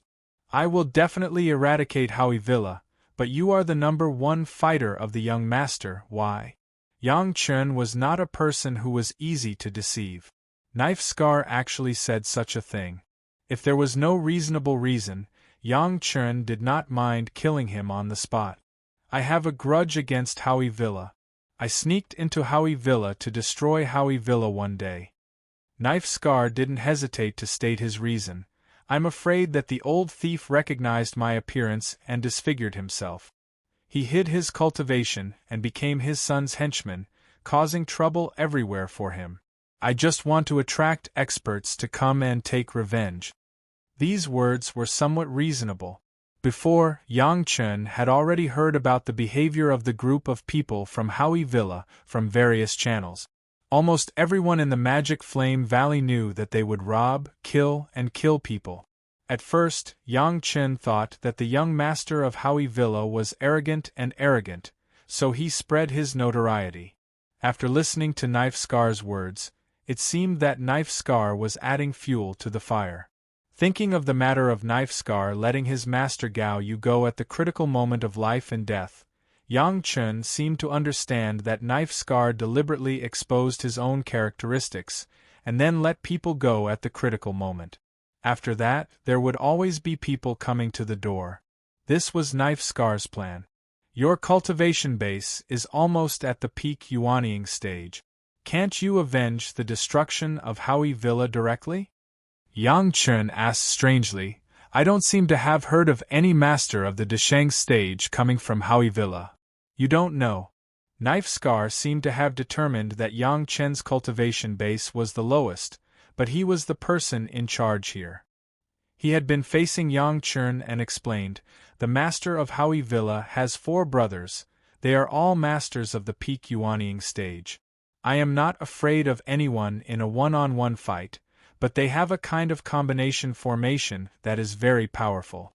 I will definitely eradicate Howie Villa, but you are the #1 fighter of the young master, why? Yang Chen was not a person who was easy to deceive. Knife Scar actually said such a thing. If there was no reasonable reason, Yang Chen did not mind killing him on the spot. I have a grudge against Howie Villa. I sneaked into Howie Villa to destroy Howie Villa one day. Knife Scar didn't hesitate to state his reason. I'm afraid that the old thief recognized my appearance and disfigured himself. He hid his cultivation and became his son's henchman, causing trouble everywhere for him. I just want to attract experts to come and take revenge. These words were somewhat reasonable. Before, Yang Chen had already heard about the behavior of the group of people from Howie Villa from various channels. Almost everyone in the Magic Flame Valley knew that they would rob, kill, and kill people. At first, Yang Chen thought that the young master of Howie Villa was arrogant, so he spread his notoriety. After listening to Knife Scar's words, it seemed that Knife Scar was adding fuel to the fire. Thinking of the matter of Knife Scar letting his master Gao Yu go at the critical moment of life and death, Yang Chen seemed to understand that Knife Scar deliberately exposed his own characteristics, and then let people go at the critical moment. After that, there would always be people coming to the door. This was Knife Scar's plan. Your cultivation base is almost at the peak yuanying stage. Can't you avenge the destruction of Howie Villa directly? Yang Chen asked strangely. I don't seem to have heard of any master of the Desheng stage coming from Howie Villa. You don't know. Knife Scar seemed to have determined that Yang Chen's cultivation base was the lowest, but he was the person in charge here. He had been facing Yang Chen and explained, the master of Howie Villa has 4 brothers, they are all masters of the peak yuanying stage. I am not afraid of anyone in a one-on-one fight, but they have a kind of combination formation that is very powerful.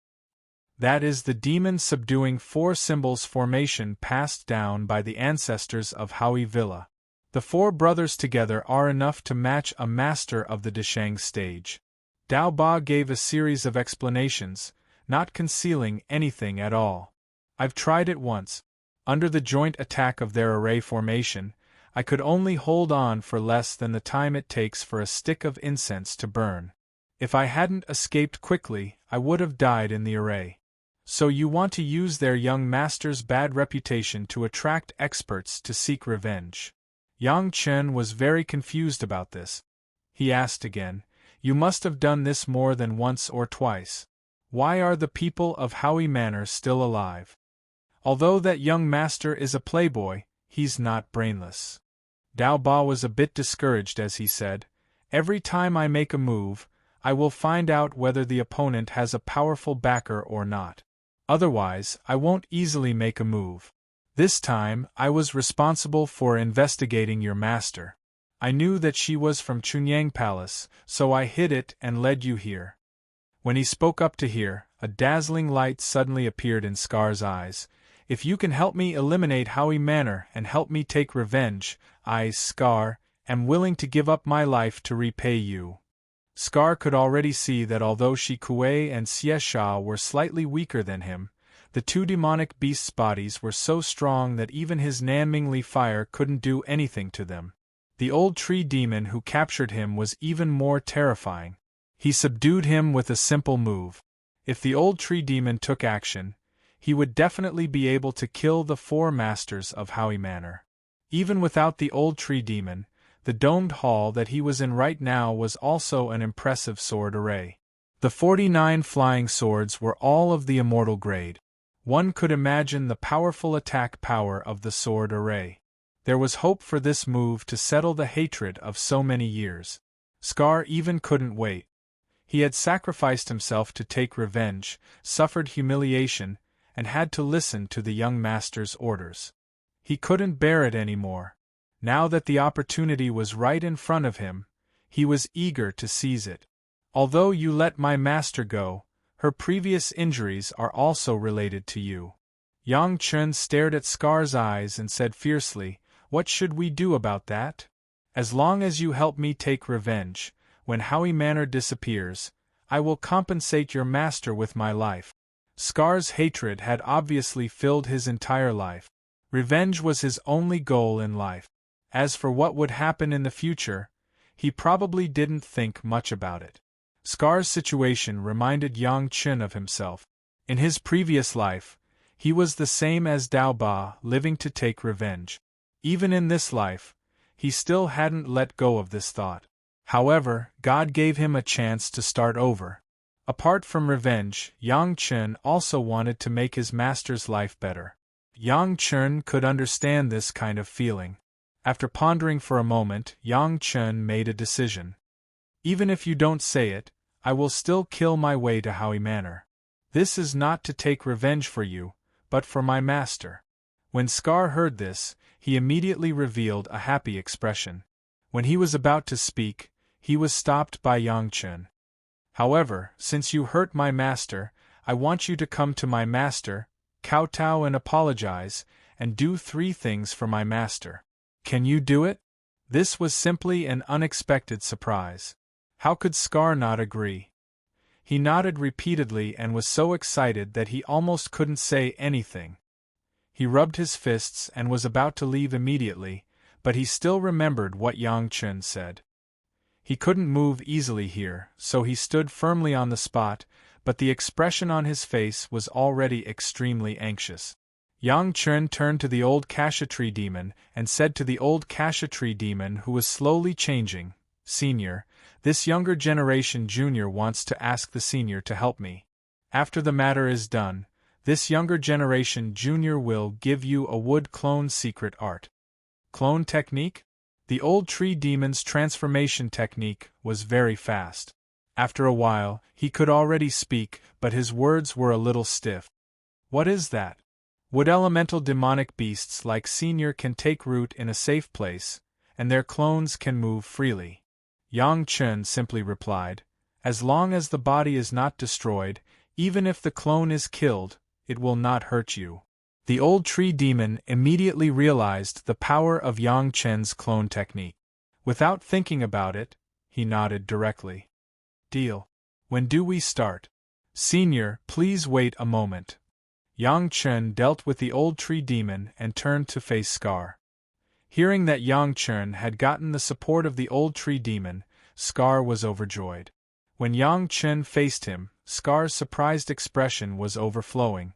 That is the demon subduing 4 symbols formation passed down by the ancestors of Howie Villa. The 4 brothers together are enough to match a master of the Desheng stage. Dao Ba gave a series of explanations, not concealing anything at all. I've tried it once. Under the joint attack of their array formation, I could only hold on for less than the time it takes for a stick of incense to burn. If I hadn't escaped quickly, I would have died in the array. So you want to use their young master's bad reputation to attract experts to seek revenge. Yang Chen was very confused about this. He asked again, you must have done this more than once or twice. Why are the people of Howie Manor still alive? Although that young master is a playboy, he's not brainless. Dao Ba was a bit discouraged as he said, every time I make a move, I will find out whether the opponent has a powerful backer or not. Otherwise, I won't easily make a move. This time, I was responsible for investigating your master. I knew that she was from Chunyang Palace, so I hid it and led you here. When he spoke up to here, a dazzling light suddenly appeared in Scar's eyes. If you can help me eliminate Howie Manor and help me take revenge, I, Scar, am willing to give up my life to repay you. Scar could already see that although Shi Kuei and Xie Sha were slightly weaker than him, the 2 demonic beasts' bodies were so strong that even his Nanmingli fire couldn't do anything to them. The old tree demon who captured him was even more terrifying. He subdued him with a simple move. If the old tree demon took action, he would definitely be able to kill the 4 masters of Howie Manor. Even without the old tree demon, the domed hall that he was in right now was also an impressive sword array. The 49 flying swords were all of the immortal grade. One could imagine the powerful attack power of the sword array. There was hope for this move to settle the hatred of so many years. Scar even couldn't wait. He had sacrificed himself to take revenge, suffered humiliation, and had to listen to the young master's orders. He couldn't bear it anymore. Now that the opportunity was right in front of him, he was eager to seize it. Although you let my master go, her previous injuries are also related to you. Yang Chen stared at Scar's eyes and said fiercely, what should we do about that? As long as you help me take revenge, when Howie Manor disappears, I will compensate your master with my life. Scar's hatred had obviously filled his entire life. Revenge was his only goal in life. As for what would happen in the future, he probably didn't think much about it. Scar's situation reminded Yang Chen of himself. In his previous life, he was the same as Dao Ba, living to take revenge. Even in this life, he still hadn't let go of this thought. However, God gave him a chance to start over. Apart from revenge, Yang Chen also wanted to make his master's life better. Yang Chen could understand this kind of feeling. After pondering for a moment, Yang Chen made a decision. Even if you don't say it, I will still kill my way to Howie Manor. This is not to take revenge for you, but for my master. When Scar heard this, he immediately revealed a happy expression. When he was about to speak, he was stopped by Yang Chen. However, since you hurt my master, I want you to come to my master, kowtow and apologize, and do 3 things for my master. Can you do it? This was simply an unexpected surprise. How could Scar not agree? He nodded repeatedly and was so excited that he almost couldn't say anything. He rubbed his fists and was about to leave immediately, but he still remembered what Yang Chen said. He couldn't move easily here, so he stood firmly on the spot, but the expression on his face was already extremely anxious. Yang Chen turned to the old cassia tree demon and said to the old cassia tree demon who was slowly changing, "Senior, this younger generation junior wants to ask the senior to help me. After the matter is done, this younger generation junior will give you a wood clone secret art." Clone technique? The old tree demon's transformation technique was very fast. After a while, he could already speak, but his words were a little stiff. "What is that?" "Wood elemental demonic beasts like Senior can take root in a safe place, and their clones can move freely," Yang Chen simply replied. "As long as the body is not destroyed, even if the clone is killed, it will not hurt you." The old tree demon immediately realized the power of Yang Chen's clone technique. Without thinking about it, he nodded directly. "Deal. When do we start?" "Senior, please wait a moment." Yang Chen dealt with the old tree demon and turned to face Scar. Hearing that Yang Chen had gotten the support of the old tree demon, Scar was overjoyed. When Yang Chen faced him, Scar's surprised expression was overflowing.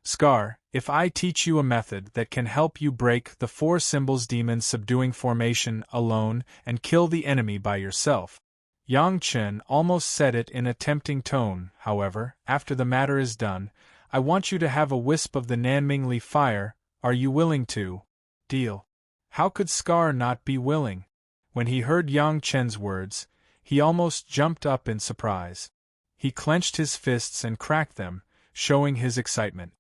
"Scar, if I teach you a method that can help you break the 4 symbols demon subduing formation alone and kill the enemy by yourself." Yang Chen almost said it in a tempting tone, however, "After the matter is done, I want you to have a wisp of the Nanmingli fire, are you willing to?" "Deal." How could Scar not be willing? When he heard Yang Chen's words, he almost jumped up in surprise. He clenched his fists and cracked them, showing his excitement.